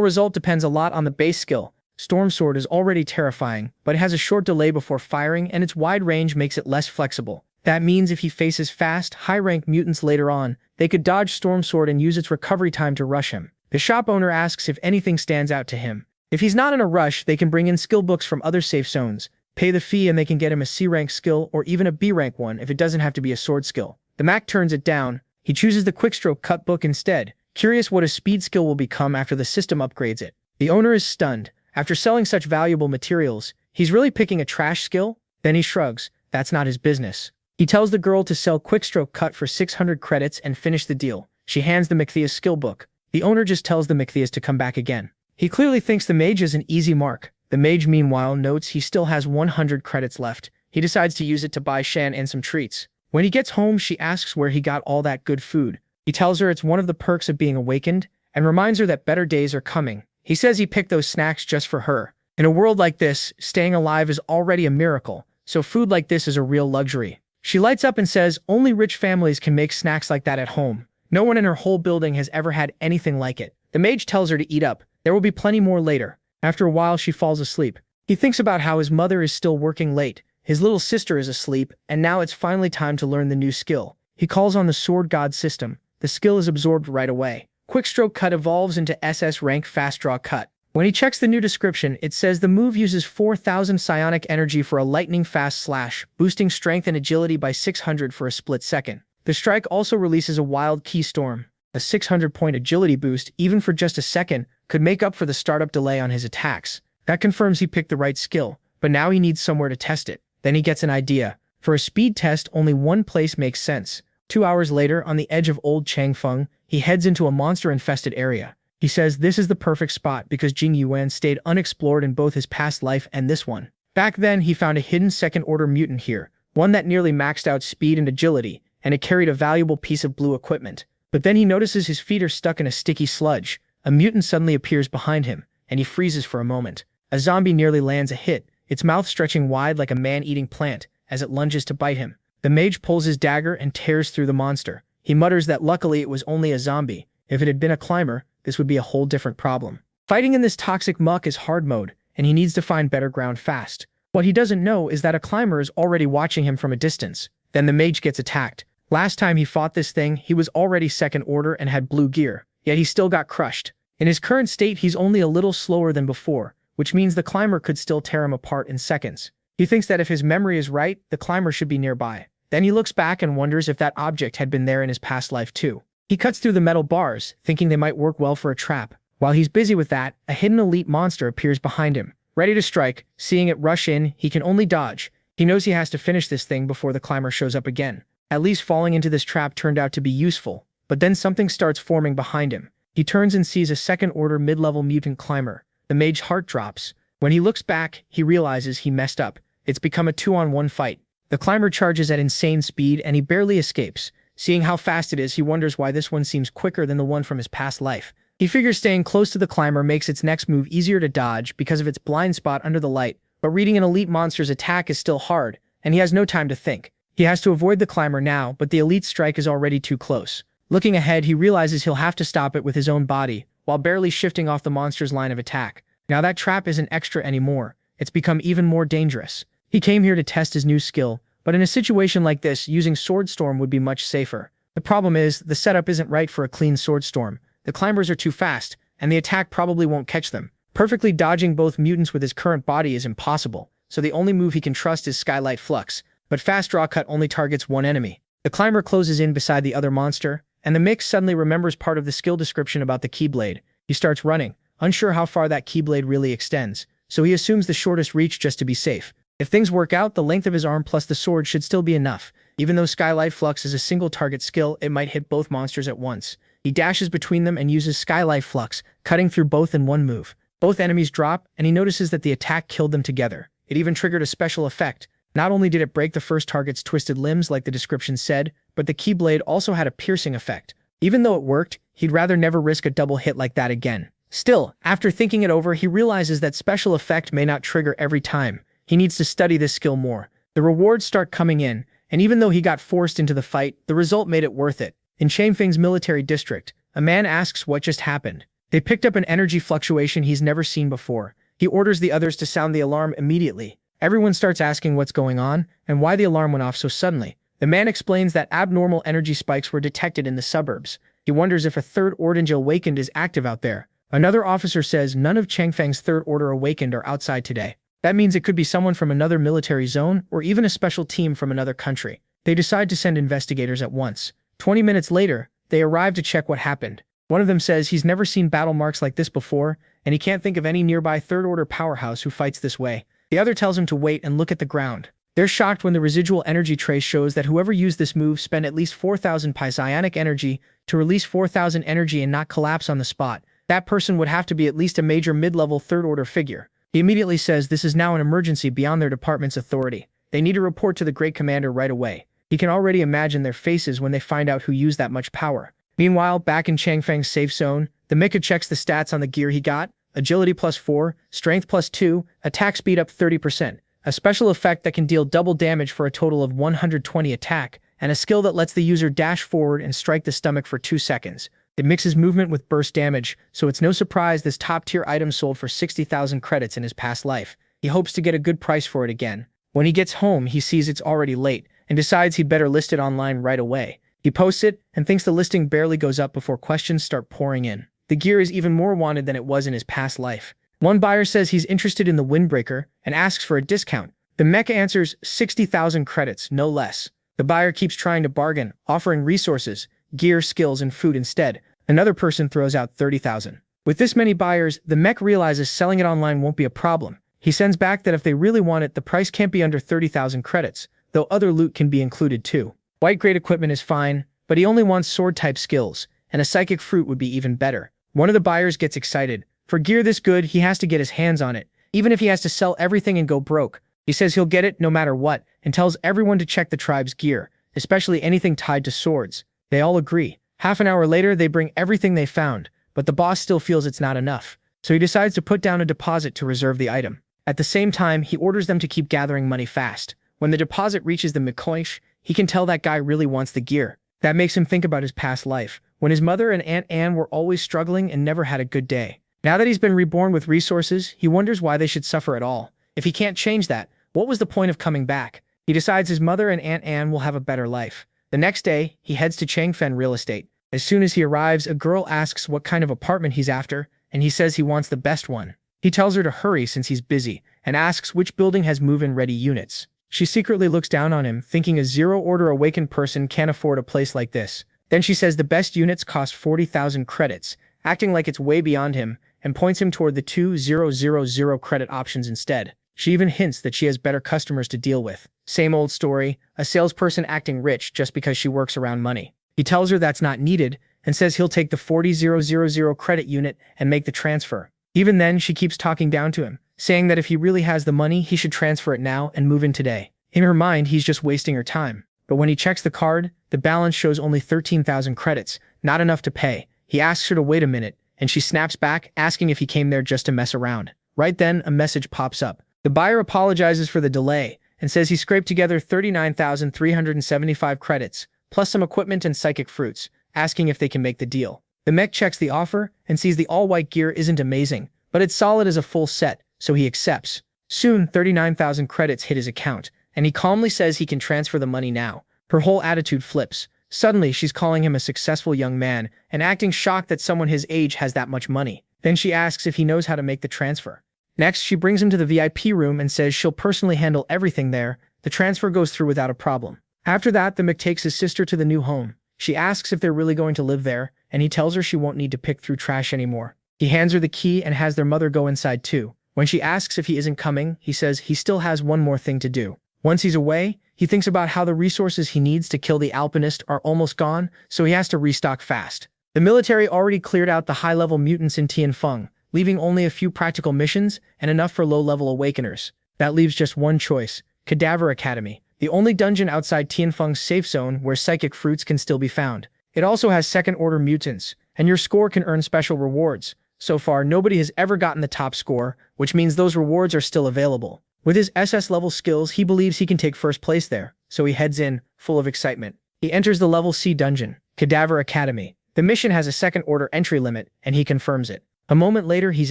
result depends a lot on the base skill. Storm Sword is already terrifying, but it has a short delay before firing and its wide range makes it less flexible. That means if he faces fast, high-rank mutants later on, they could dodge Storm Sword and use its recovery time to rush him. The shop owner asks if anything stands out to him. If he's not in a rush, they can bring in skill books from other safe zones, pay the fee, and they can get him a C-rank skill or even a B-rank one if it doesn't have to be a sword skill. The Mac turns it down. He chooses the Quickstroke Cut book instead, curious what a speed skill will become after the system upgrades it. The owner is stunned. After selling such valuable materials, he's really picking a trash skill? Then he shrugs. That's not his business. He tells the girl to sell Quickstroke Cut for 600 credits and finish the deal. She hands the Mcthias skill book. The owner just tells the Mcthias to come back again. He clearly thinks the mage is an easy mark. The mage meanwhile notes he still has 100 credits left. He decides to use it to buy Shan and some treats. When he gets home, she asks where he got all that good food. He tells her it's one of the perks of being awakened and reminds her that better days are coming. He says he picked those snacks just for her. In a world like this, staying alive is already a miracle, so food like this is a real luxury. She lights up and says only rich families can make snacks like that at home. No one in her whole building has ever had anything like it. The mage tells her to eat up. There will be plenty more later. After a while, she falls asleep. He thinks about how his mother is still working late. His little sister is asleep, and now it's finally time to learn the new skill. He calls on the Sword God system. The skill is absorbed right away. Quickstroke Cut evolves into SS rank Fast Draw Cut. When he checks the new description, it says the move uses 4,000 psionic energy for a lightning fast slash, boosting strength and agility by 600 for a split second. The strike also releases a wild key storm. A 600-point agility boost, even for just a second, could make up for the startup delay on his attacks. That confirms he picked the right skill, but now he needs somewhere to test it. Then he gets an idea. For a speed test, only one place makes sense. 2 hours later, on the edge of Old Changfeng, he heads into a monster-infested area. He says this is the perfect spot because Jing Yuan stayed unexplored in both his past life and this one. Back then, he found a hidden second-order mutant here, one that nearly maxed out speed and agility, and it carried a valuable piece of blue equipment. But then he notices his feet are stuck in a sticky sludge. A mutant suddenly appears behind him, and he freezes for a moment. A zombie nearly lands a hit, its mouth stretching wide like a man-eating plant as it lunges to bite him. The mage pulls his dagger and tears through the monster. He mutters that luckily it was only a zombie. If it had been a climber, this would be a whole different problem. Fighting in this toxic muck is hard mode, and he needs to find better ground fast. What he doesn't know is that a climber is already watching him from a distance. Then the mage gets attacked. Last time he fought this thing, he was already second order and had blue gear, yet he still got crushed. In his current state, he's only a little slower than before, which means the climber could still tear him apart in seconds. He thinks that if his memory is right, the climber should be nearby. Then he looks back and wonders if that object had been there in his past life too. He cuts through the metal bars, thinking they might work well for a trap. While he's busy with that, a hidden elite monster appears behind him, ready to strike. Seeing it rush in, he can only dodge. He knows he has to finish this thing before the climber shows up again. At least falling into this trap turned out to be useful, but then something starts forming behind him. He turns and sees a second-order mid-level mutant climber. The mage's heart drops. When he looks back, he realizes he messed up. It's become a 2-on-1 fight. The climber charges at insane speed and he barely escapes. Seeing how fast it is, he wonders why this one seems quicker than the one from his past life. He figures staying close to the climber makes its next move easier to dodge because of its blind spot under the light, but reading an elite monster's attack is still hard, and he has no time to think. He has to avoid the climber now, but the elite strike is already too close. Looking ahead, he realizes he'll have to stop it with his own body, while barely shifting off the monster's line of attack. Now that trap isn't extra anymore. It's become even more dangerous. He came here to test his new skill, but in a situation like this, using Sword Storm would be much safer. The problem is, the setup isn't right for a clean Sword Storm. The climbers are too fast, and the attack probably won't catch them. Perfectly dodging both mutants with his current body is impossible, so the only move he can trust is Skylight Flux. But Fast Draw Cut only targets one enemy. The climber closes in beside the other monster, and the mix suddenly remembers part of the skill description about the Keyblade. He starts running, unsure how far that Keyblade really extends, so he assumes the shortest reach just to be safe. If things work out, the length of his arm plus the sword should still be enough. Even though Skylight Flux is a single target skill, it might hit both monsters at once. He dashes between them and uses Skylight Flux, cutting through both in one move. Both enemies drop, and he notices that the attack killed them together. It even triggered a special effect. Not only did it break the first target's twisted limbs like the description said, but the Keyblade also had a piercing effect. Even though it worked, he'd rather never risk a double hit like that again. Still, after thinking it over, he realizes that special effect may not trigger every time. He needs to study this skill more. The rewards start coming in, and even though he got forced into the fight, the result made it worth it. In Changfeng's military district, a man asks what just happened. They picked up an energy fluctuation he's never seen before. He orders the others to sound the alarm immediately. Everyone starts asking what's going on and why the alarm went off so suddenly. The man explains that abnormal energy spikes were detected in the suburbs. He wonders if a third Ordinge Awakened is active out there. Another officer says none of Changfeng's third order Awakened are outside today. That means it could be someone from another military zone or even a special team from another country. They decide to send investigators at once. 20 minutes later, they arrive to check what happened. One of them says he's never seen battle marks like this before, and he can't think of any nearby third-order powerhouse who fights this way. The other tells him to wait and look at the ground. They're shocked when the residual energy trace shows that whoever used this move spent at least 4,000 psionic energy to release 4,000 energy and not collapse on the spot. That person would have to be at least a major mid-level third-order figure. He immediately says this is now an emergency beyond their department's authority. They need to report to the Great Commander right away. He can already imagine their faces when they find out who used that much power. Meanwhile, back in Changfeng's safe zone, the mecha checks the stats on the gear he got: agility +4, strength +2, attack speed up 30%, a special effect that can deal double damage for a total of 120 attack, and a skill that lets the user dash forward and strike the stomach for 2 seconds. It mixes movement with burst damage, so it's no surprise this top-tier item sold for 60,000 credits in his past life. He hopes to get a good price for it again. When he gets home, he sees it's already late, and decides he'd better list it online right away. He posts it, and thinks the listing barely goes up before questions start pouring in. The gear is even more wanted than it was in his past life. One buyer says he's interested in the Windbreaker, and asks for a discount. The mecha answers 60,000 credits, no less. The buyer keeps trying to bargain, offering resources, gear, skills, and food instead. Another person throws out 30,000. With this many buyers, the mech realizes selling it online won't be a problem. He sends back that if they really want it, the price can't be under 30,000 credits, though other loot can be included too. White-grade equipment is fine, but he only wants sword-type skills, and a psychic fruit would be even better. One of the buyers gets excited. For gear this good, he has to get his hands on it, even if he has to sell everything and go broke. He says he'll get it no matter what, and tells everyone to check the tribe's gear, especially anything tied to swords. They all agree. Half an hour later, they bring everything they found, but the boss still feels it's not enough, so he decides to put down a deposit to reserve the item. At the same time, he orders them to keep gathering money fast. When the deposit reaches the Mikoish, he can tell that guy really wants the gear. That makes him think about his past life, when his mother and Aunt Anne were always struggling and never had a good day. Now that he's been reborn with resources, he wonders why they should suffer at all. If he can't change that, what was the point of coming back? He decides his mother and Aunt Anne will have a better life. The next day, he heads to Changfen Real Estate. As soon as he arrives, a girl asks what kind of apartment he's after, and he says he wants the best one. He tells her to hurry since he's busy, and asks which building has move-in ready units. She secretly looks down on him, thinking a zero-order awakened person can't afford a place like this. Then she says the best units cost 40,000 credits, acting like it's way beyond him, and points him toward the 2,000 credit options instead. She even hints that she has better customers to deal with. Same old story, a salesperson acting rich just because she works around money. He tells her that's not needed, and says he'll take the 40,000 credit unit and make the transfer. Even then, she keeps talking down to him, saying that if he really has the money, he should transfer it now and move in today. In her mind, he's just wasting her time. But when he checks the card, the balance shows only 13,000 credits, not enough to pay. He asks her to wait a minute, and she snaps back, asking if he came there just to mess around. Right then, a message pops up. The buyer apologizes for the delay, and says he scraped together 39,375 credits, plus some equipment and psychic fruits, asking if they can make the deal. The mech checks the offer, and sees the all-white gear isn't amazing, but it's solid as a full set, so he accepts. Soon, 39,000 credits hit his account, and he calmly says he can transfer the money now. Her whole attitude flips. Suddenly, she's calling him a successful young man, and acting shocked that someone his age has that much money. Then she asks if he knows how to make the transfer. Next, she brings him to the VIP room and says she'll personally handle everything there. The transfer goes through without a problem. After that, the mech takes his sister to the new home. She asks if they're really going to live there, and he tells her she won't need to pick through trash anymore. He hands her the key and has their mother go inside too. When she asks if he isn't coming, he says he still has one more thing to do. Once he's away, he thinks about how the resources he needs to kill the alpinist are almost gone, so he has to restock fast. The military already cleared out the high-level mutants in Tianfeng, leaving only a few practical missions and enough for low-level awakeners. That leaves just one choice: Cadaver Academy, the only dungeon outside Tianfeng's safe zone where psychic fruits can still be found. It also has second-order mutants, and your score can earn special rewards. So far, nobody has ever gotten the top score, which means those rewards are still available. With his SS-level skills, he believes he can take first place there, so he heads in, full of excitement. He enters the level C dungeon, Cadaver Academy. The mission has a second-order entry limit, and he confirms it. A moment later, he's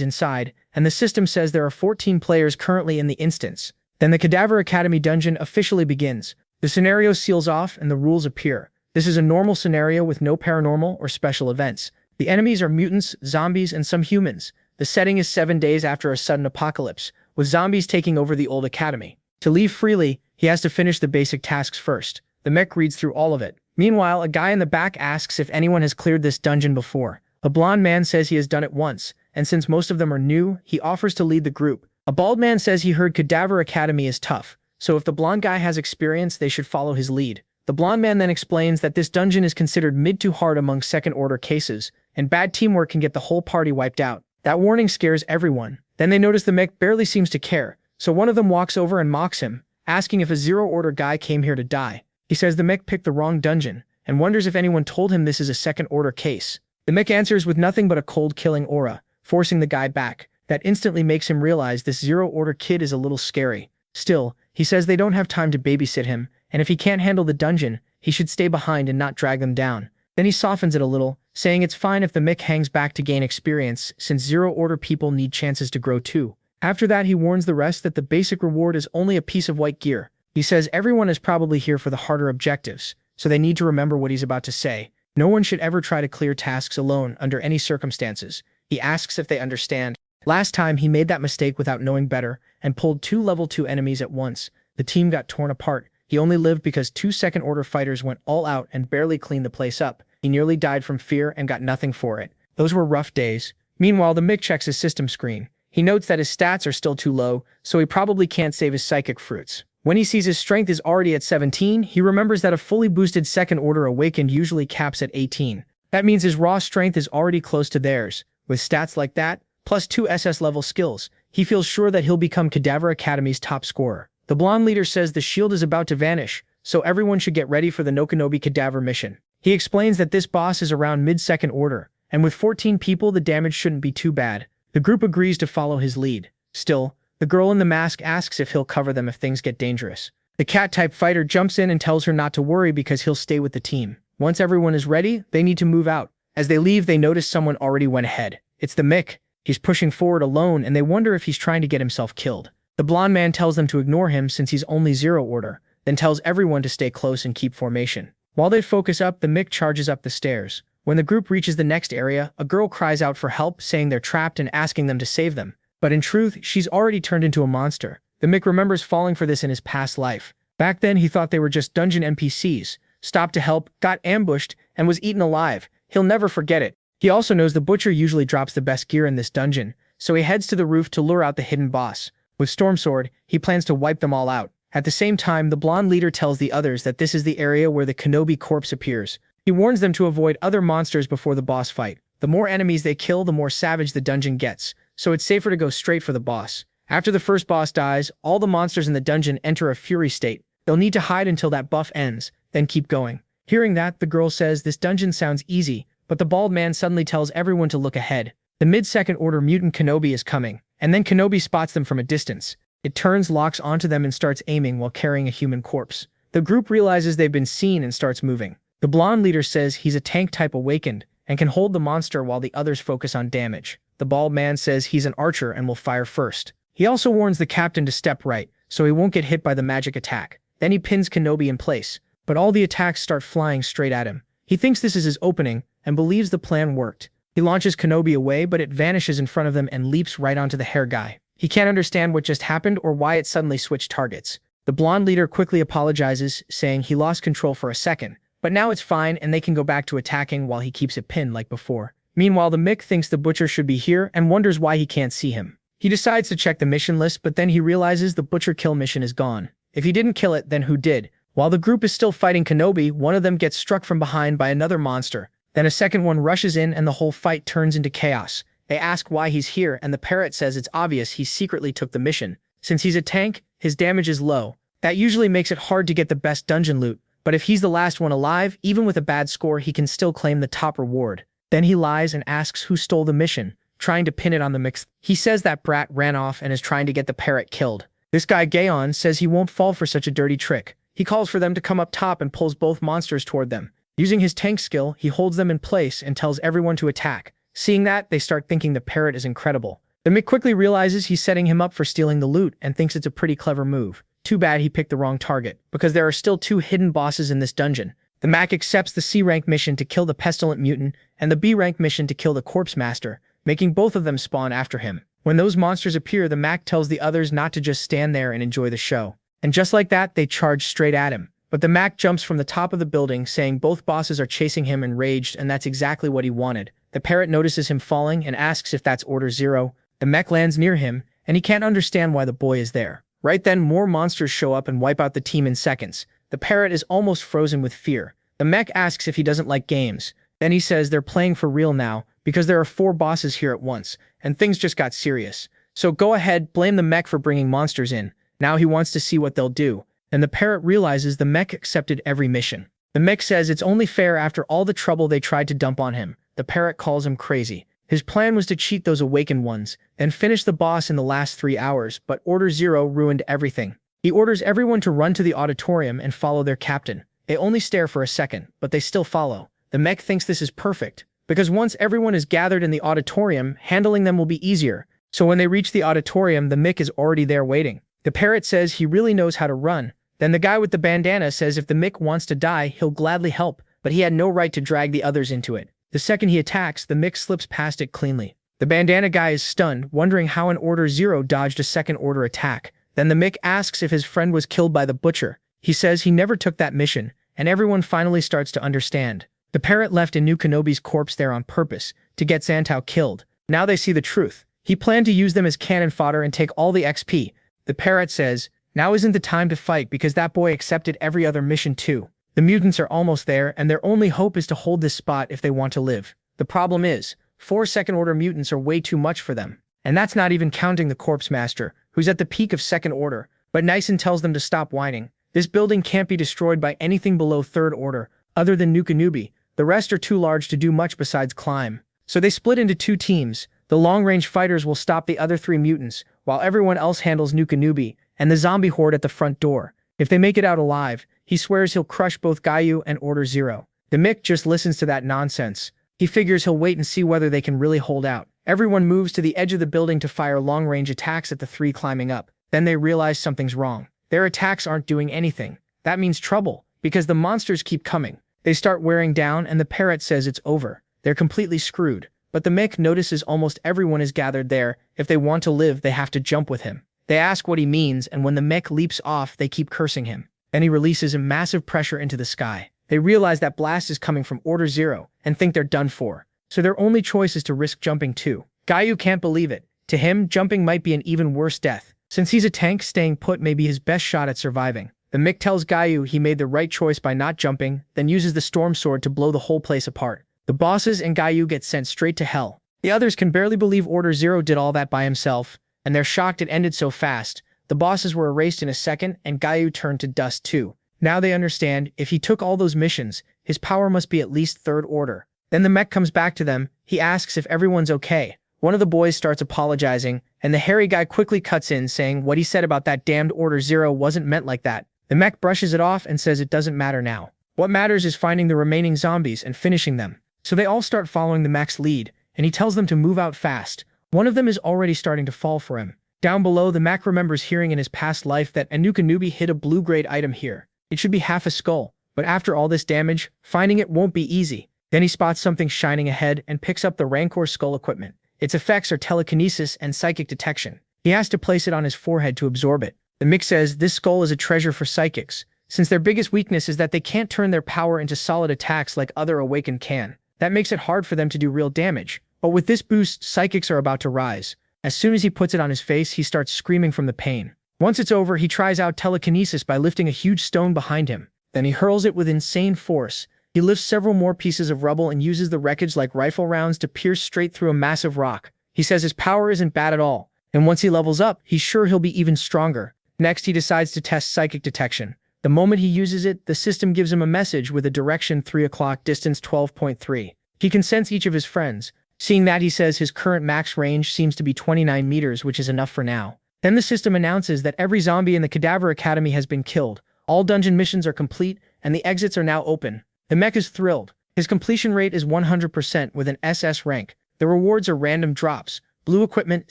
inside, and the system says there are 14 players currently in the instance. Then the Cadaver Academy dungeon officially begins. The scenario seals off, and the rules appear. This is a normal scenario with no paranormal or special events. The enemies are mutants, zombies, and some humans. The setting is 7 days after a sudden apocalypse, with zombies taking over the old academy. To leave freely, he has to finish the basic tasks first. The mech reads through all of it. Meanwhile, a guy in the back asks if anyone has cleared this dungeon before. A blonde man says he has done it once, and since most of them are new, he offers to lead the group. A bald man says he heard Cadaver Academy is tough, so if the blonde guy has experience, they should follow his lead. The blonde man then explains that this dungeon is considered mid to hard among second-order cases, and bad teamwork can get the whole party wiped out. That warning scares everyone. Then they notice the mech barely seems to care, so one of them walks over and mocks him, asking if a zero-order guy came here to die. He says the mech picked the wrong dungeon, and wonders if anyone told him this is a second-order case. The mech answers with nothing but a cold killing aura, forcing the guy back. That instantly makes him realize this zero-order kid is a little scary. Still, he says they don't have time to babysit him, and if he can't handle the dungeon, he should stay behind and not drag them down. Then he softens it a little, saying it's fine if the mech hangs back to gain experience, since zero-order people need chances to grow too. After that, he warns the rest that the basic reward is only a piece of white gear. He says everyone is probably here for the harder objectives, so they need to remember what he's about to say. No one should ever try to clear tasks alone under any circumstances. He asks if they understand. Last time, he made that mistake without knowing better and pulled 2 level 2 enemies at once. The team got torn apart. He only lived because 2 second-order fighters went all out and barely cleaned the place up. He nearly died from fear and got nothing for it. Those were rough days. Meanwhile, the Mick checks his system screen. He notes that his stats are still too low, so he probably can't save his psychic fruits. When he sees his strength is already at 17, he remembers that a fully boosted second-order awakened usually caps at 18. That means his raw strength is already close to theirs. With stats like that, plus 2 SS-level skills, he feels sure that he'll become Cadaver Academy's top scorer. The blonde leader says the shield is about to vanish, so everyone should get ready for the Nokanobi Cadaver mission. He explains that this boss is around mid-second order, and with 14 people the damage shouldn't be too bad. The group agrees to follow his lead. Still, the girl in the mask asks if he'll cover them if things get dangerous. The cat-type fighter jumps in and tells her not to worry because he'll stay with the team. Once everyone is ready, they need to move out. As they leave, they notice someone already went ahead. It's the Mick. He's pushing forward alone, and they wonder if he's trying to get himself killed. The blonde man tells them to ignore him since he's only zero-order, then tells everyone to stay close and keep formation. While they focus up, the Mick charges up the stairs. When the group reaches the next area, a girl cries out for help, saying they're trapped and asking them to save them. But in truth, she's already turned into a monster. The Mick remembers falling for this in his past life. Back then, he thought they were just dungeon NPCs, stopped to help, got ambushed, and was eaten alive. He'll never forget it. He also knows the butcher usually drops the best gear in this dungeon, so he heads to the roof to lure out the hidden boss. With Stormsword, he plans to wipe them all out. At the same time, the blonde leader tells the others that this is the area where the Kenobi corpse appears. He warns them to avoid other monsters before the boss fight. The more enemies they kill, the more savage the dungeon gets, so it's safer to go straight for the boss. After the first boss dies, all the monsters in the dungeon enter a fury state. They'll need to hide until that buff ends, then keep going. Hearing that, the girl says this dungeon sounds easy, but the bald man suddenly tells everyone to look ahead. The mid-second order mutant Kenobi is coming, and then Kenobi spots them from a distance. It turns, locks onto them and starts aiming while carrying a human corpse. The group realizes they've been seen and starts moving. The blonde leader says he's a tank type awakened and can hold the monster while the others focus on damage. The bald man says he's an archer and will fire first. He also warns the captain to step right, so he won't get hit by the magic attack. Then he pins Kenobi in place, but all the attacks start flying straight at him. He thinks this is his opening, and believes the plan worked. He launches Kenobi away, but it vanishes in front of them and leaps right onto the hair guy. He can't understand what just happened or why it suddenly switched targets. The blonde leader quickly apologizes, saying he lost control for a second, but now it's fine and they can go back to attacking while he keeps it pinned like before. Meanwhile, the Mick thinks the butcher should be here and wonders why he can't see him. He decides to check the mission list, but then he realizes the butcher kill mission is gone. If he didn't kill it, then who did? While the group is still fighting Kenobi, one of them gets struck from behind by another monster. Then a second one rushes in and the whole fight turns into chaos. They ask why he's here, and the parrot says it's obvious he secretly took the mission. Since he's a tank, his damage is low. That usually makes it hard to get the best dungeon loot, but if he's the last one alive, even with a bad score, he can still claim the top reward. Then he lies and asks who stole the mission, trying to pin it on the mix. He says that brat ran off and is trying to get the parrot killed. This guy Gaon says he won't fall for such a dirty trick. He calls for them to come up top and pulls both monsters toward them. Using his tank skill, he holds them in place and tells everyone to attack. Seeing that, they start thinking the parrot is incredible. The Mick quickly realizes he's setting him up for stealing the loot and thinks it's a pretty clever move. Too bad he picked the wrong target, because there are still 2 hidden bosses in this dungeon. The Mac accepts the C-rank mission to kill the pestilent mutant and the B-rank mission to kill the corpse master, making both of them spawn after him. When those monsters appear, the Mac tells the others not to just stand there and enjoy the show. And just like that, they charge straight at him. But the Mac jumps from the top of the building, saying both bosses are chasing him enraged, and that's exactly what he wanted. The parrot notices him falling and asks if that's Order Zero. The mech lands near him, and he can't understand why the boy is there. Right then, more monsters show up and wipe out the team in seconds. The parrot is almost frozen with fear. The mech asks if he doesn't like games. Then he says they're playing for real now, because there are 4 bosses here at once, and things just got serious. So go ahead, blame the mech for bringing monsters in. Now he wants to see what they'll do. And the parrot realizes the mech accepted every mission. The mech says it's only fair after all the trouble they tried to dump on him. The parrot calls him crazy. His plan was to cheat those awakened ones, and finish the boss in the last 3 hours, but Order Zero ruined everything. He orders everyone to run to the auditorium and follow their captain. They only stare for a second, but they still follow. The mech thinks this is perfect, because once everyone is gathered in the auditorium, handling them will be easier. So when they reach the auditorium, the mech is already there waiting. The parrot says he really knows how to run. Then the guy with the bandana says if the mech wants to die, he'll gladly help, but he had no right to drag the others into it. The second he attacks, the mech slips past it cleanly. The bandana guy is stunned, wondering how an Order Zero dodged a second order attack. Then the mech asks if his friend was killed by the butcher. He says he never took that mission, and everyone finally starts to understand. The parrot left Inu Kenobi's corpse there on purpose, to get Xantao killed. Now they see the truth. He planned to use them as cannon fodder and take all the XP. The parrot says, now isn't the time to fight because that boy accepted every other mission too. The mutants are almost there, and their only hope is to hold this spot if they want to live. The problem is, 4 second-order mutants are way too much for them. And that's not even counting the Corpse Master, who's at the peak of second order, but Nyson tells them to stop whining. This building can't be destroyed by anything below third order, other than Nukanubi. The rest are too large to do much besides climb. So they split into 2 teams. The long-range fighters will stop the other 3 mutants, while everyone else handles Nukanubi and the zombie horde at the front door. If they make it out alive, he swears he'll crush both Gayu and Order Zero. The mech just listens to that nonsense. He figures he'll wait and see whether they can really hold out. Everyone moves to the edge of the building to fire long-range attacks at the 3 climbing up. Then they realize something's wrong. Their attacks aren't doing anything. That means trouble, because the monsters keep coming. They start wearing down, and the parrot says it's over. They're completely screwed. But the mech notices almost everyone is gathered there. If they want to live, they have to jump with him. They ask what he means, and when the mech leaps off, they keep cursing him. Then he releases a massive pressure into the sky. They realize that blast is coming from Order Zero, and think they're done for. So their only choice is to risk jumping too. Gayu can't believe it. To him, jumping might be an even worse death. Since he's a tank, staying put may be his best shot at surviving. The mech tells Gayu he made the right choice by not jumping, then uses the storm sword to blow the whole place apart. The bosses and Gayu get sent straight to hell. The others can barely believe Order Zero did all that by himself, and they're shocked it ended so fast. The bosses were erased in a second, and Gayu turned to dust too. Now they understand, if he took all those missions, his power must be at least third order. Then the mech comes back to them. He asks if everyone's okay. One of the boys starts apologizing, and the hairy guy quickly cuts in, saying what he said about that damned Order Zero wasn't meant like that. The mech brushes it off and says it doesn't matter now. What matters is finding the remaining zombies and finishing them. So they all start following the mech's lead, and he tells them to move out fast. One of them is already starting to fall for him. Down below, the mech remembers hearing in his past life that Anukanubi hid a blue-grade item here. It should be half a skull, but after all this damage, finding it won't be easy. Then he spots something shining ahead and picks up the Rancor skull equipment. Its effects are telekinesis and psychic detection. He has to place it on his forehead to absorb it. The mech says this skull is a treasure for psychics, since their biggest weakness is that they can't turn their power into solid attacks like other awakened can. That makes it hard for them to do real damage. But with this boost, psychics are about to rise. As soon as he puts it on his face, he starts screaming from the pain. Once it's over, he tries out telekinesis by lifting a huge stone behind him. Then he hurls it with insane force. He lifts several more pieces of rubble and uses the wreckage like rifle rounds to pierce straight through a massive rock. He says his power isn't bad at all, and once he levels up, he's sure he'll be even stronger. Next, he decides to test psychic detection. The moment he uses it, the system gives him a message with a direction 3 o'clock, distance 12.3. He can sense each of his friends. Seeing that, he says his current max range seems to be 29 meters, which is enough for now. Then the system announces that every zombie in the Cadaver Academy has been killed. All dungeon missions are complete, and the exits are now open. The mech is thrilled. His completion rate is 100% with an SS rank. The rewards are random drops, blue equipment,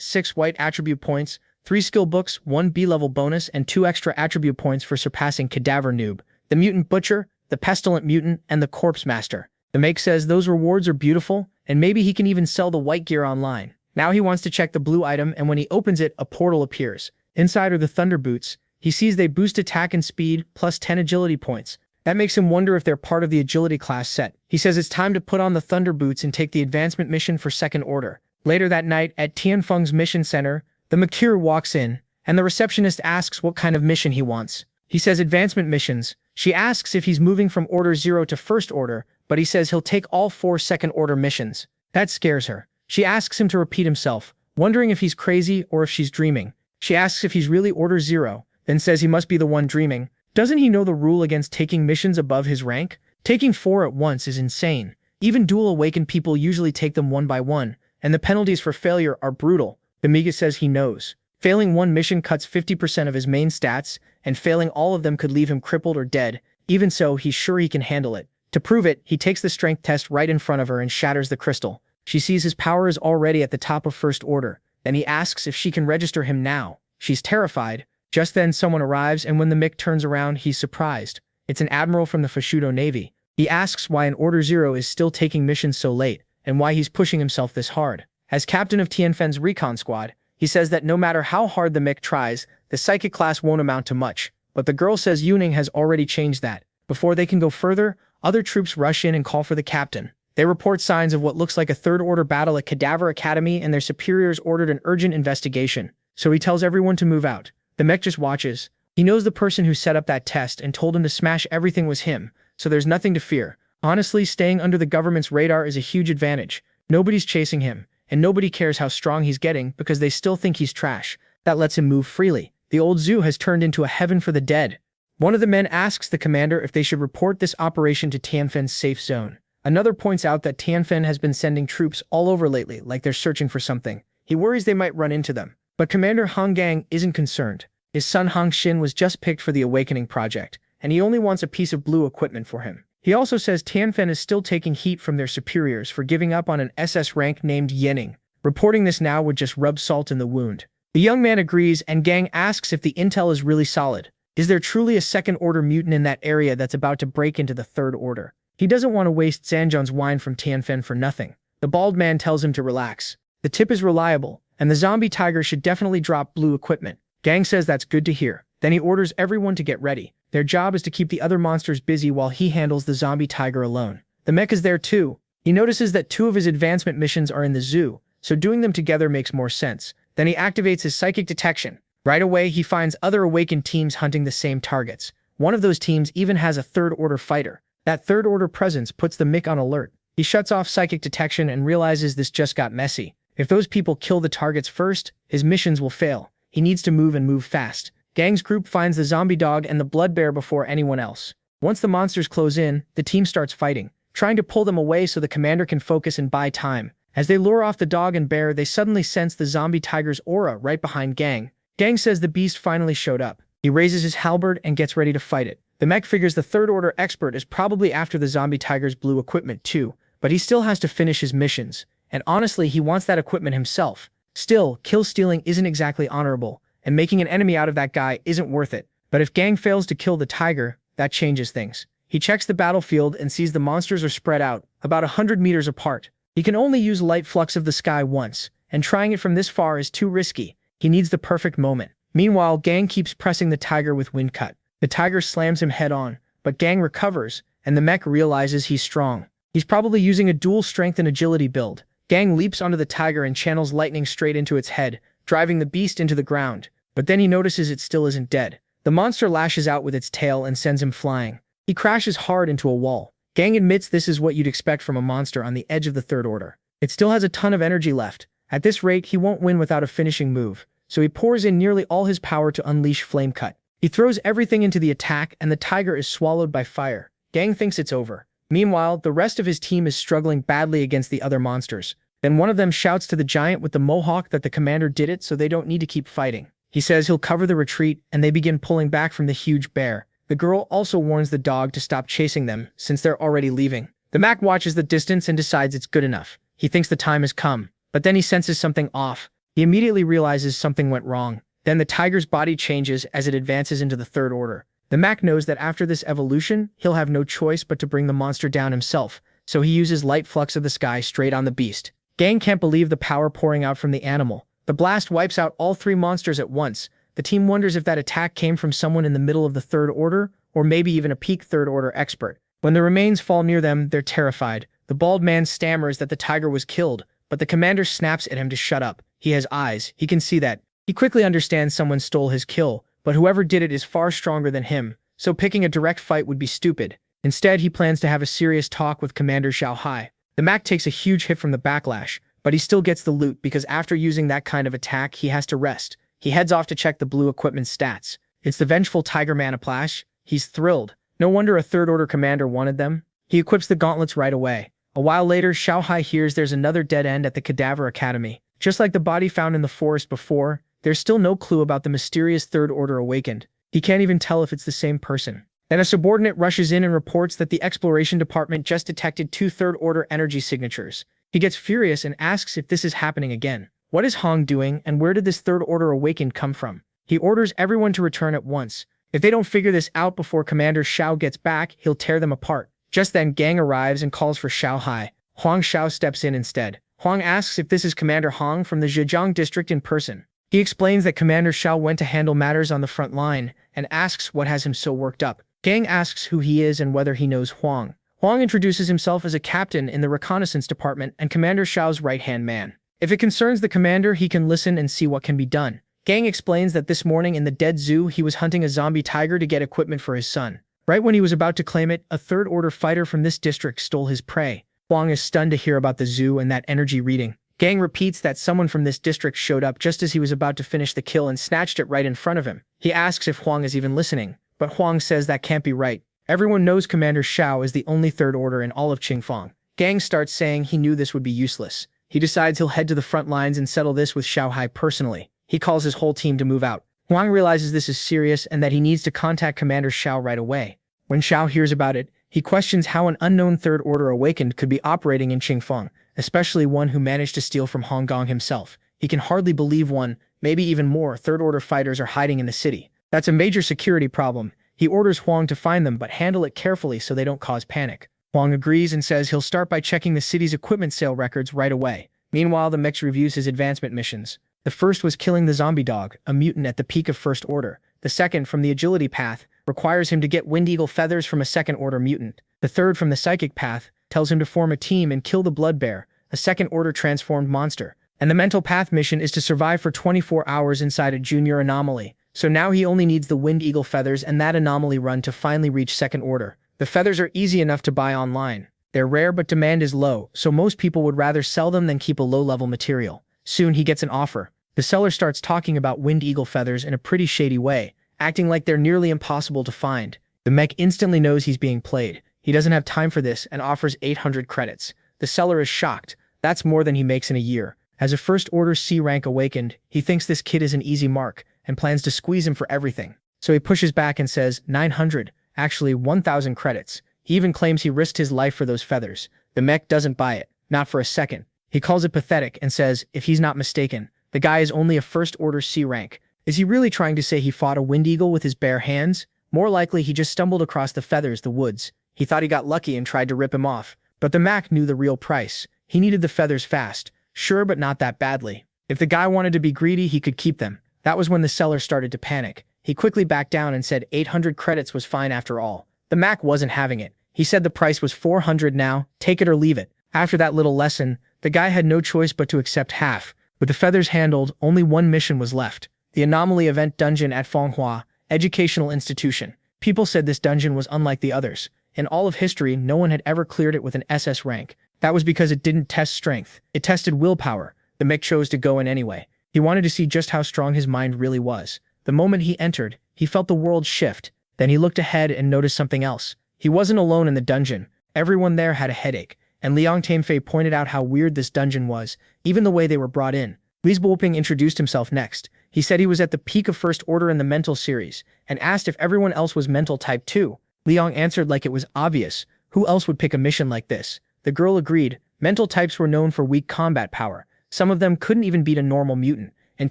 6 white attribute points, 3 skill books, 1 B-level bonus, and 2 extra attribute points for surpassing Cadaver Noob, the Mutant Butcher, the Pestilent Mutant, and the Corpse Master. The mech says those rewards are beautiful, and maybe he can even sell the white gear online. Now he wants to check the blue item, and when he opens it, a portal appears. Inside are the Thunder Boots. He sees they boost attack and speed, plus 10 agility points. That makes him wonder if they're part of the agility class set. He says it's time to put on the thunder boots and take the advancement mission for second order. Later that night, at Tianfeng's mission center, the Makir walks in, and the receptionist asks what kind of mission he wants. He says advancement missions. She asks if he's moving from Order 0 to First Order, but he says he'll take all 4 second-order missions. That scares her. She asks him to repeat himself, wondering if he's crazy or if she's dreaming. She asks if he's really Order 0, then says he must be the one dreaming. Doesn't he know the rule against taking missions above his rank? Taking 4 at once is insane. Even dual-awakened people usually take them one by one, and the penalties for failure are brutal. Amiga says he knows. Failing one mission cuts 50% of his main stats, and failing all of them could leave him crippled or dead. Even so, he's sure he can handle it. To prove it, he takes the strength test right in front of her and shatters the crystal. She sees his power is already at the top of First Order. Then he asks if she can register him now. She's terrified. Just then someone arrives, and when the Mick turns around, he's surprised. It's an admiral from the Fashudo Navy. He asks why an Order 0 is still taking missions so late, and why he's pushing himself this hard. As captain of Tianfen's recon squad, he says that no matter how hard the Mick tries, the psychic class won't amount to much. But the girl says Yuning has already changed that. Before they can go further, other troops rush in and call for the captain. They report signs of what looks like a third-order battle at Cadaver Academy, and their superiors ordered an urgent investigation. So he tells everyone to move out. The mech just watches. He knows the person who set up that test and told him to smash everything was him, so there's nothing to fear. Honestly, staying under the government's radar is a huge advantage. Nobody's chasing him, and nobody cares how strong he's getting because they still think he's trash. That lets him move freely. The old zoo has turned into a heaven for the dead. One of the men asks the commander if they should report this operation to Tianfen's safe zone. Another points out that Tianfen has been sending troops all over lately, like they're searching for something. He worries they might run into them. But Commander Hong Gang isn't concerned. His son Hong Xin was just picked for the Awakening Project, and he only wants a piece of blue equipment for him. He also says Tianfen is still taking heat from their superiors for giving up on an SS rank named Yening. Reporting this now would just rub salt in the wound. The young man agrees, and Gang asks if the intel is really solid. Is there truly a second-order mutant in that area that's about to break into the third order? He doesn't want to waste Zanjon's wine from Tianfen for nothing. The bald man tells him to relax. The tip is reliable, and the zombie tiger should definitely drop blue equipment. Gang says that's good to hear. Then he orders everyone to get ready. Their job is to keep the other monsters busy while he handles the zombie tiger alone. The mech is there too. He notices that 2 of his advancement missions are in the zoo, so doing them together makes more sense. Then he activates his psychic detection. Right away, he finds other awakened teams hunting the same targets. One of those teams even has a third-order fighter. That third-order presence puts the Mick on alert. He shuts off psychic detection and realizes this just got messy. If those people kill the targets first, his missions will fail. He needs to move and move fast. Gang's group finds the zombie dog and the blood bear before anyone else. Once the monsters close in, the team starts fighting, trying to pull them away so the commander can focus and buy time. As they lure off the dog and bear, they suddenly sense the zombie tiger's aura right behind Gang. Gang says the beast finally showed up. He raises his halberd and gets ready to fight it. The mech figures the third-order expert is probably after the zombie tiger's blue equipment too, but he still has to finish his missions. And honestly, he wants that equipment himself. Still, kill stealing isn't exactly honorable, and making an enemy out of that guy isn't worth it. But if Gang fails to kill the tiger, that changes things. He checks the battlefield and sees the monsters are spread out, about 100 meters apart. He can only use light flux of the sky once, and trying it from this far is too risky. He needs the perfect moment. Meanwhile, Gang keeps pressing the tiger with wind cut. The tiger slams him head on, but Gang recovers, and the mech realizes he's strong. He's probably using a dual strength and agility build. Gang leaps onto the tiger and channels lightning straight into its head, driving the beast into the ground. But then he notices it still isn't dead. The monster lashes out with its tail and sends him flying. He crashes hard into a wall. Gang admits this is what you'd expect from a monster on the edge of the third order. It still has a ton of energy left. At this rate, he won't win without a finishing move, so he pours in nearly all his power to unleash Flame Cut. He throws everything into the attack, and the tiger is swallowed by fire. Gang thinks it's over. Meanwhile, the rest of his team is struggling badly against the other monsters. Then one of them shouts to the giant with the mohawk that the commander did it so they don't need to keep fighting. He says he'll cover the retreat, and they begin pulling back from the huge bear. The girl also warns the dog to stop chasing them, since they're already leaving. The Mac watches the distance and decides it's good enough. He thinks the time has come, but then he senses something off. He immediately realizes something went wrong. Then the tiger's body changes as it advances into the third order. The Mac knows that after this evolution, he'll have no choice but to bring the monster down himself, so he uses light flux of the sky straight on the beast. Gang can't believe the power pouring out from the animal. The blast wipes out all 3 monsters at once. The team wonders if that attack came from someone in the middle of the third order, or maybe even a peak third-order expert. When the remains fall near them, they're terrified. The bald man stammers that the tiger was killed, but the commander snaps at him to shut up. He has eyes. He can see that. He quickly understands someone stole his kill, but whoever did it is far stronger than him, so picking a direct fight would be stupid. Instead, he plans to have a serious talk with Commander Xiao Hai. The Mac takes a huge hit from the backlash, but he still gets the loot because after using that kind of attack, he has to rest. He heads off to check the blue equipment stats. It's the vengeful Tiger Maniplash. He's thrilled. No wonder a third-order commander wanted them. He equips the gauntlets right away. A while later, Xiao Hai hears there's another dead end at the Cadaver Academy. Just like the body found in the forest before, there's still no clue about the mysterious third-order awakened. He can't even tell if it's the same person. Then a subordinate rushes in and reports that the exploration department just detected 2 third-order energy signatures. He gets furious and asks if this is happening again. What is Hong doing, and where did this third-order awakened come from? He orders everyone to return at once. If they don't figure this out before Commander Xiao gets back, he'll tear them apart. Just then, Gang arrives and calls for Xiao Hai. Huang Xiao steps in instead. Huang asks if this is Commander Hong from the Zhejiang district in person. He explains that Commander Xiao went to handle matters on the front line and asks what has him so worked up. Gang asks who he is and whether he knows Huang. Huang introduces himself as a captain in the reconnaissance department and Commander Xiao's right-hand man. If it concerns the commander, he can listen and see what can be done. Gang explains that this morning in the dead zoo, he was hunting a zombie tiger to get equipment for his son. Right when he was about to claim it, a third-order fighter from this district stole his prey. Huang is stunned to hear about the zoo and that energy reading. Gang repeats that someone from this district showed up just as he was about to finish the kill and snatched it right in front of him. He asks if Huang is even listening, but Huang says that can't be right. Everyone knows Commander Xiao is the only third order in all of Qingfang. Gang starts saying he knew this would be useless. He decides he'll head to the front lines and settle this with Xiao Hai personally. He calls his whole team to move out. Huang realizes this is serious and that he needs to contact Commander Xiao right away. When Xiao hears about it, he questions how an unknown third order awakened could be operating in Qingfang, especially one who managed to steal from Hong Kong himself. He can hardly believe one, maybe even more, third order fighters are hiding in the city. That's a major security problem. He orders Huang to find them but handle it carefully so they don't cause panic. Huang agrees and says he'll start by checking the city's equipment sale records right away. Meanwhile, the mech reviews his advancement missions. The first was killing the zombie dog, a mutant at the peak of First Order. The second, from the agility path, requires him to get wind eagle feathers from a second-order mutant. The third, from the psychic path, tells him to form a team and kill the blood bear, a second-order transformed monster. And the mental path mission is to survive for 24 hours inside a junior anomaly. So now he only needs the wind eagle feathers and that anomaly run to finally reach second order. The feathers are easy enough to buy online. They're rare but demand is low, so most people would rather sell them than keep a low-level material. Soon he gets an offer. The seller starts talking about wind eagle feathers in a pretty shady way, acting like they're nearly impossible to find. The mech instantly knows he's being played. He doesn't have time for this and offers 800 credits. The seller is shocked. That's more than he makes in a year. As a first-order C rank awakened, he thinks this kid is an easy mark and plans to squeeze him for everything. So he pushes back and says 900, actually 1,000 credits. He even claims he risked his life for those feathers. The mech doesn't buy it, not for a second. He calls it pathetic and says, if he's not mistaken, the guy is only a first-order C rank. Is he really trying to say he fought a wind eagle with his bare hands? More likely he just stumbled across the feathers, the woods. He thought he got lucky and tried to rip him off. But the Mac knew the real price. He needed the feathers fast. Sure, but not that badly. If the guy wanted to be greedy, he could keep them. That was when the seller started to panic. He quickly backed down and said 800 credits was fine after all. The Mac wasn't having it. He said the price was 400 now, take it or leave it. After that little lesson, the guy had no choice but to accept half. With the feathers handled, only one mission was left. The Anomaly Event Dungeon at Manhwa, Educational Institution. People said this dungeon was unlike the others. In all of history, no one had ever cleared it with an SS rank. That was because it didn't test strength. It tested willpower. The mech chose to go in anyway. He wanted to see just how strong his mind really was. The moment he entered, he felt the world shift. Then he looked ahead and noticed something else. He wasn't alone in the dungeon. Everyone there had a headache. And Liang Tamefei pointed out how weird this dungeon was, even the way they were brought in. Li Zbolping introduced himself next. He said he was at the peak of First Order in the mental series, and asked if everyone else was mental type 2. Liang answered like it was obvious. Who else would pick a mission like this? The girl agreed. Mental types were known for weak combat power. Some of them couldn't even beat a normal mutant, and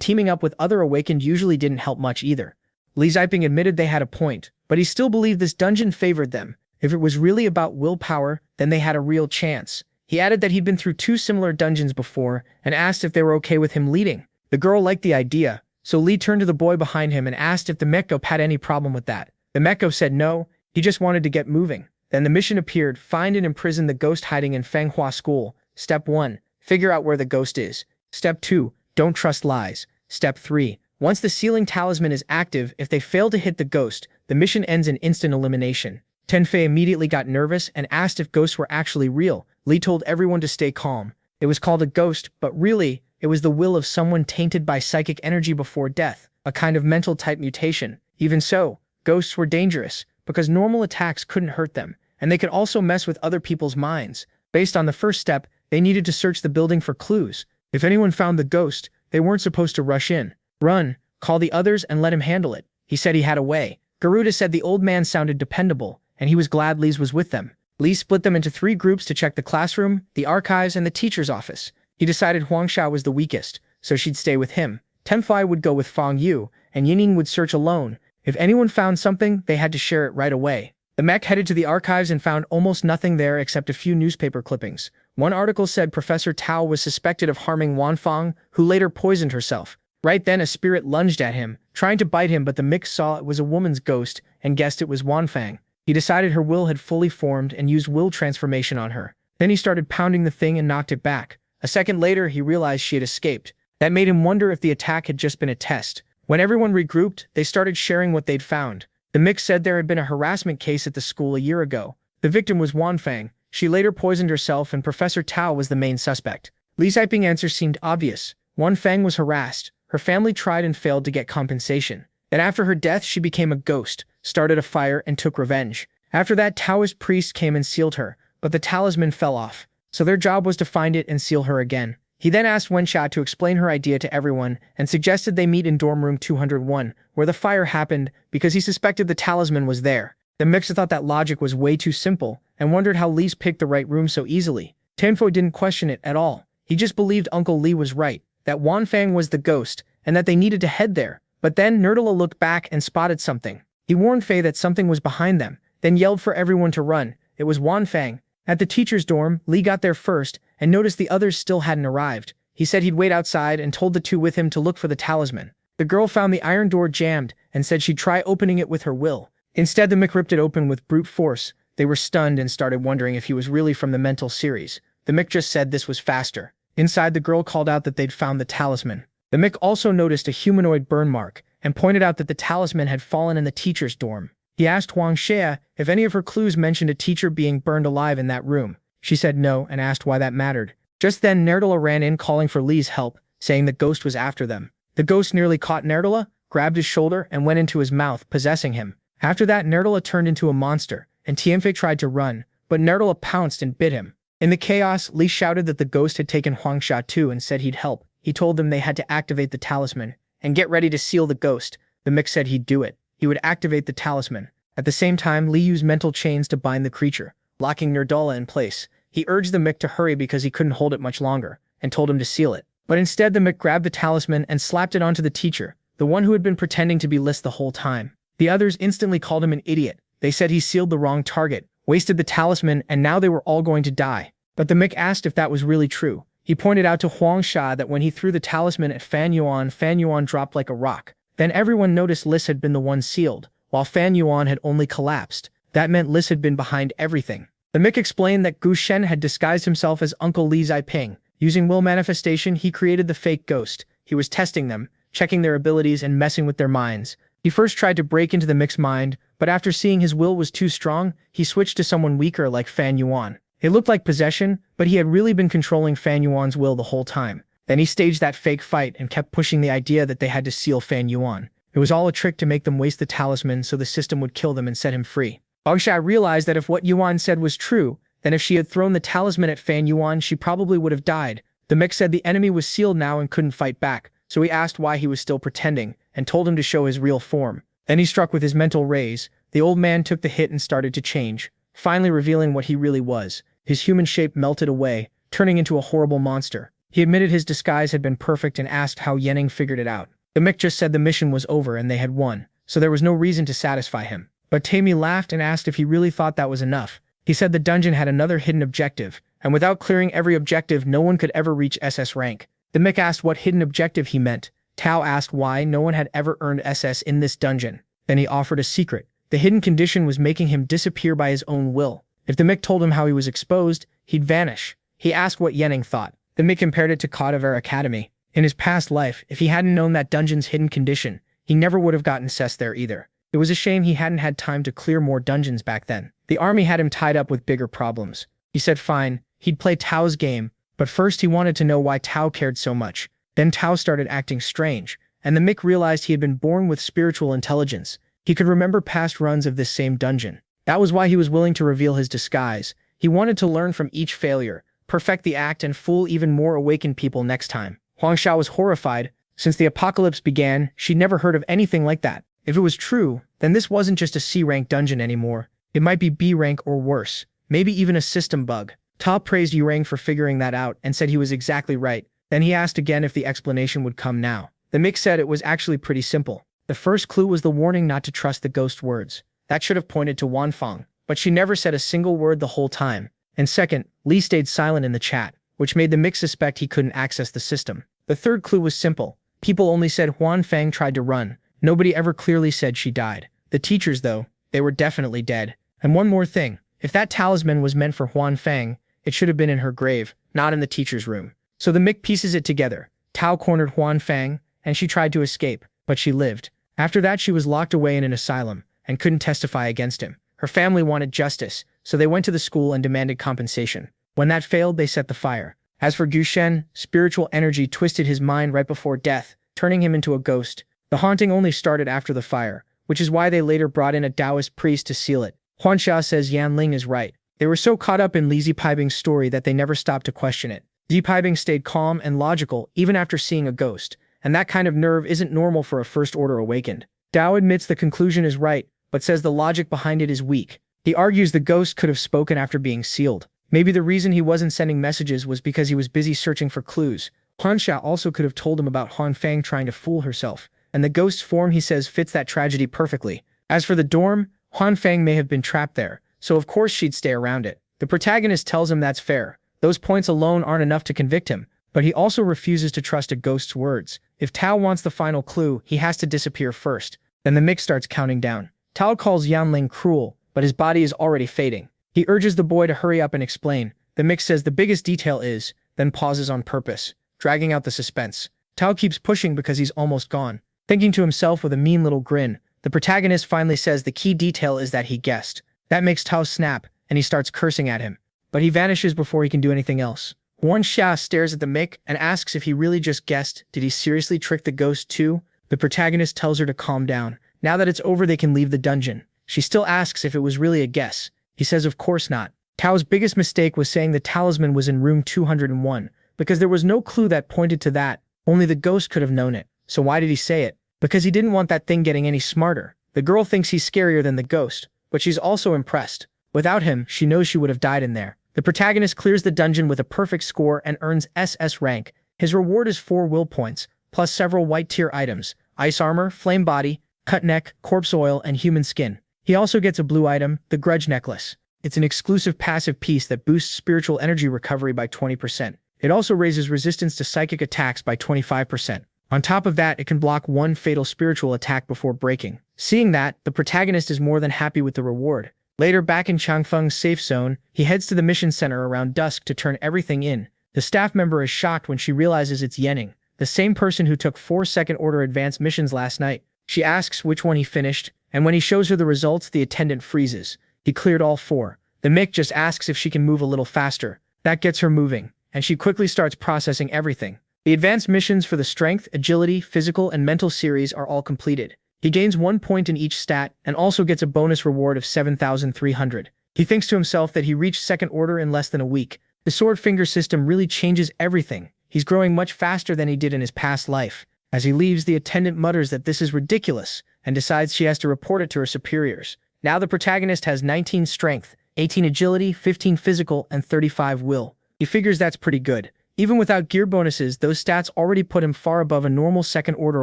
teaming up with other awakened usually didn't help much either. Li Ziping admitted they had a point, but he still believed this dungeon favored them. If it was really about willpower, then they had a real chance. He added that he'd been through 2 similar dungeons before, and asked if they were okay with him leading. The girl liked the idea, so Li turned to the boy behind him and asked if the Mechgo had any problem with that. The Mechgo said no, He just wanted to get moving. Then the mission appeared: find and imprison the ghost hiding in Fanghua School. Step 1. Figure out where the ghost is. Step 2. Don't trust lies. Step 3. Once the sealing talisman is active, if they fail to hit the ghost, the mission ends in instant elimination. Tenfei immediately got nervous and asked if ghosts were actually real. Li told everyone to stay calm. It was called a ghost, but really, it was the will of someone tainted by psychic energy before death, a kind of mental type mutation. Even so, ghosts were dangerous, because normal attacks couldn't hurt them, and they could also mess with other people's minds. Based on the first step, they needed to search the building for clues. If anyone found the ghost, they weren't supposed to rush in. Run, call the others and let him handle it. He said he had a way. Garuda said the old man sounded dependable, and he was glad Li was with them. Li split them into 3 groups to check the classroom, the archives, and the teacher's office. He decided Huangsha was the weakest, so she'd stay with him. Tenfei would go with Fang Yu, and Yining would search alone. If anyone found something, they had to share it right away. The mech headed to the archives and found almost nothing there except a few newspaper clippings. One article said Professor Tao was suspected of harming Wanfang, who later poisoned herself. Right then, a spirit lunged at him, trying to bite him, but the mech saw it was a woman's ghost and guessed it was Wanfang. He decided her will had fully formed and used will transformation on her. Then he started pounding the thing and knocked it back. A second later, he realized she had escaped. That made him wonder if the attack had just been a test. When everyone regrouped, they started sharing what they'd found. The mix said there had been a harassment case at the school a year ago. The victim was Wanfang. She later poisoned herself, and Professor Tao was the main suspect. Li's typing answer seemed obvious. Wanfang was harassed. Her family tried and failed to get compensation. Then after her death, she became a ghost, started a fire, and took revenge. After that, Taoist priest came and sealed her, but the talisman fell off. So their job was to find it and seal her again. He then asked Wenxia to explain her idea to everyone and suggested they meet in dorm room 201, where the fire happened, because he suspected the talisman was there. The mixer thought that logic was way too simple and wondered how Li's picked the right room so easily. Tenfo didn't question it at all. He just believed Uncle Li was right, that Wanfang was the ghost, and that they needed to head there. But then Nerdala looked back and spotted something. He warned Fei that something was behind them, then yelled for everyone to run. It was Wanfang. At the teacher's dorm, Li got there first and noticed the others still hadn't arrived. He said he'd wait outside and told the 2 with him to look for the talisman. The girl found the iron door jammed and said she'd try opening it with her will. Instead, the Mick ripped it open with brute force. They were stunned and started wondering if he was really from the mental series. The Mick just said this was faster. Inside, the girl called out that they'd found the talisman. The Mick also noticed a humanoid burn mark and pointed out that the talisman had fallen in the teacher's dorm. He asked Huang Xie if any of her clues mentioned a teacher being burned alive in that room. She said no and asked why that mattered. Just then, Nerdala ran in calling for Li's help, saying the ghost was after them. The ghost nearly caught Nerdala, grabbed his shoulder, and went into his mouth, possessing him. After that, Nerdala turned into a monster, and Tianfei tried to run, but Nerdala pounced and bit him. In the chaos, Li shouted that the ghost had taken Huangsha too and said he'd help. He told them they had to activate the talisman and get ready to seal the ghost. The Mick said he'd do it. He would activate the talisman. At the same time, Li used mental chains to bind the creature, locking Nerdala in place. He urged the Mick to hurry because he couldn't hold it much longer, and told him to seal it. But instead, the Mick grabbed the talisman and slapped it onto the teacher, the one who had been pretending to be Lis the whole time. The others instantly called him an idiot. They said he sealed the wrong target, wasted the talisman, and now they were all going to die. But the Mick asked if that was really true. He pointed out to Huangsha that when he threw the talisman at Fan Yuan dropped like a rock. Then everyone noticed Lis had been the one sealed, while Fan Yuan had only collapsed. That meant Lis had been behind everything. The Mick explained that Gu Shen had disguised himself as Uncle Li Ziping. Using will manifestation, he created the fake ghost. He was testing them, checking their abilities and messing with their minds. He first tried to break into the Mick's mind, but after seeing his will was too strong, he switched to someone weaker like Fan Yuan. It looked like possession, but he had really been controlling Fan Yuan's will the whole time. Then he staged that fake fight and kept pushing the idea that they had to seal Fan Yuan. It was all a trick to make them waste the talisman so the system would kill them and set him free. Bagsha realized that if what Yuan said was true, then if she had thrown the talisman at Fan Yuan, she probably would have died. The Mick said the enemy was sealed now and couldn't fight back, so he asked why he was still pretending, and told him to show his real form. Then he struck with his mental rays. The old man took the hit and started to change, finally revealing what he really was. His human shape melted away, turning into a horrible monster. He admitted his disguise had been perfect and asked how Yenning figured it out. The Mick just said the mission was over and they had won, so there was no reason to satisfy him. But Tammy laughed and asked if he really thought that was enough. He said the dungeon had another hidden objective, and without clearing every objective, no one could ever reach SS rank. The Mick asked what hidden objective he meant. Tao asked why no one had ever earned SS in this dungeon. Then he offered a secret. The hidden condition was making him disappear by his own will. If the Mick told him how he was exposed, he'd vanish. He asked what Yenning thought. The Mick compared it to Cadaver Academy. In his past life, if he hadn't known that dungeon's hidden condition, he never would have gotten cessed there either. It was a shame he hadn't had time to clear more dungeons back then. The army had him tied up with bigger problems. He said fine, he'd play Tao's game, but first he wanted to know why Tao cared so much. Then Tao started acting strange, and the Mick realized he had been born with spiritual intelligence. He could remember past runs of this same dungeon. That was why he was willing to reveal his disguise. He wanted to learn from each failure, perfect the act, and fool even more awakened people next time. Huangxia was horrified. Since the apocalypse began, she'd never heard of anything like that. If it was true, then this wasn't just a C-rank dungeon anymore. It might be B-rank or worse, maybe even a system bug. Ta praised Yurang for figuring that out and said he was exactly right. Then he asked again if the explanation would come now. The Mick said it was actually pretty simple. The first clue was the warning not to trust the ghost words. That should have pointed to Wanfang, but she never said a single word the whole time. And second, Li stayed silent in the chat, which made the Mick suspect he couldn't access the system. The third clue was simple. People only said Huanfang tried to run. Nobody ever clearly said she died. The teachers, though, they were definitely dead. And one more thing. If that talisman was meant for Huanfang, it should have been in her grave, not in the teacher's room. So the Mick pieces it together. Tao cornered Huanfang, and she tried to escape, but she lived. After that, she was locked away in an asylum and couldn't testify against him. Her family wanted justice, so they went to the school and demanded compensation. When that failed, they set the fire. As for Gushen, spiritual energy twisted his mind right before death, turning him into a ghost. The haunting only started after the fire, which is why they later brought in a Taoist priest to seal it. Huanxia says Yan Ling is right. They were so caught up in Li Zipibing's story that they never stopped to question it. Zipibing stayed calm and logical even after seeing a ghost, and that kind of nerve isn't normal for a First Order awakened. Tao admits the conclusion is right, but says the logic behind it is weak. He argues the ghost could have spoken after being sealed. Maybe the reason he wasn't sending messages was because he was busy searching for clues. Huanxia also could have told him about Huanfang trying to fool herself, and the ghost's form he says fits that tragedy perfectly. As for the dorm, Huanfang may have been trapped there, so of course she'd stay around it. The protagonist tells him that's fair. Those points alone aren't enough to convict him, but he also refuses to trust a ghost's words. If Tao wants the final clue, he has to disappear first. Then the Mick starts counting down. Tao calls Yanling cruel, but his body is already fading. He urges the boy to hurry up and explain. The Mick says the biggest detail is, then pauses on purpose, dragging out the suspense. Tao keeps pushing because he's almost gone. Thinking to himself with a mean little grin, the protagonist finally says the key detail is that he guessed. That makes Tao snap, and he starts cursing at him. But he vanishes before he can do anything else. Huanxia stares at the Mick and asks if he really just guessed. Did he seriously trick the ghost too? The protagonist tells her to calm down. Now that it's over, they can leave the dungeon. She still asks if it was really a guess. He says of course not. Tao's biggest mistake was saying the talisman was in room 201, because there was no clue that pointed to that. Only the ghost could have known it. So why did he say it? Because he didn't want that thing getting any smarter. The girl thinks he's scarier than the ghost, but she's also impressed. Without him, she knows she would have died in there. The protagonist clears the dungeon with a perfect score and earns SS rank. His reward is 4 will points, plus several white tier items: ice armor, flame body, cut neck, corpse oil, and human skin. He also gets a blue item, the grudge necklace. It's an exclusive passive piece that boosts spiritual energy recovery by 20%. It also raises resistance to psychic attacks by 25%. On top of that, it can block 1 fatal spiritual attack before breaking. Seeing that, the protagonist is more than happy with the reward. Later, back in Changfeng's safe zone, he heads to the mission center around dusk to turn everything in. The staff member is shocked when she realizes it's Yenning, the same person who took 4 second-order advanced missions last night. She asks which one he finished, and when he shows her the results, the attendant freezes. He cleared all 4. The Mick just asks if she can move a little faster. That gets her moving, and she quickly starts processing everything. The advanced missions for the strength, agility, physical, and mental series are all completed. He gains 1 point in each stat and also gets a bonus reward of 7,300. He thinks to himself that he reached second order in less than a week. The sword finger system really changes everything. He's growing much faster than he did in his past life. As he leaves, the attendant mutters that this is ridiculous and decides she has to report it to her superiors. Now the protagonist has 19 strength, 18 agility, 15 physical, and 35 will. He figures that's pretty good. Even without gear bonuses, those stats already put him far above a normal second order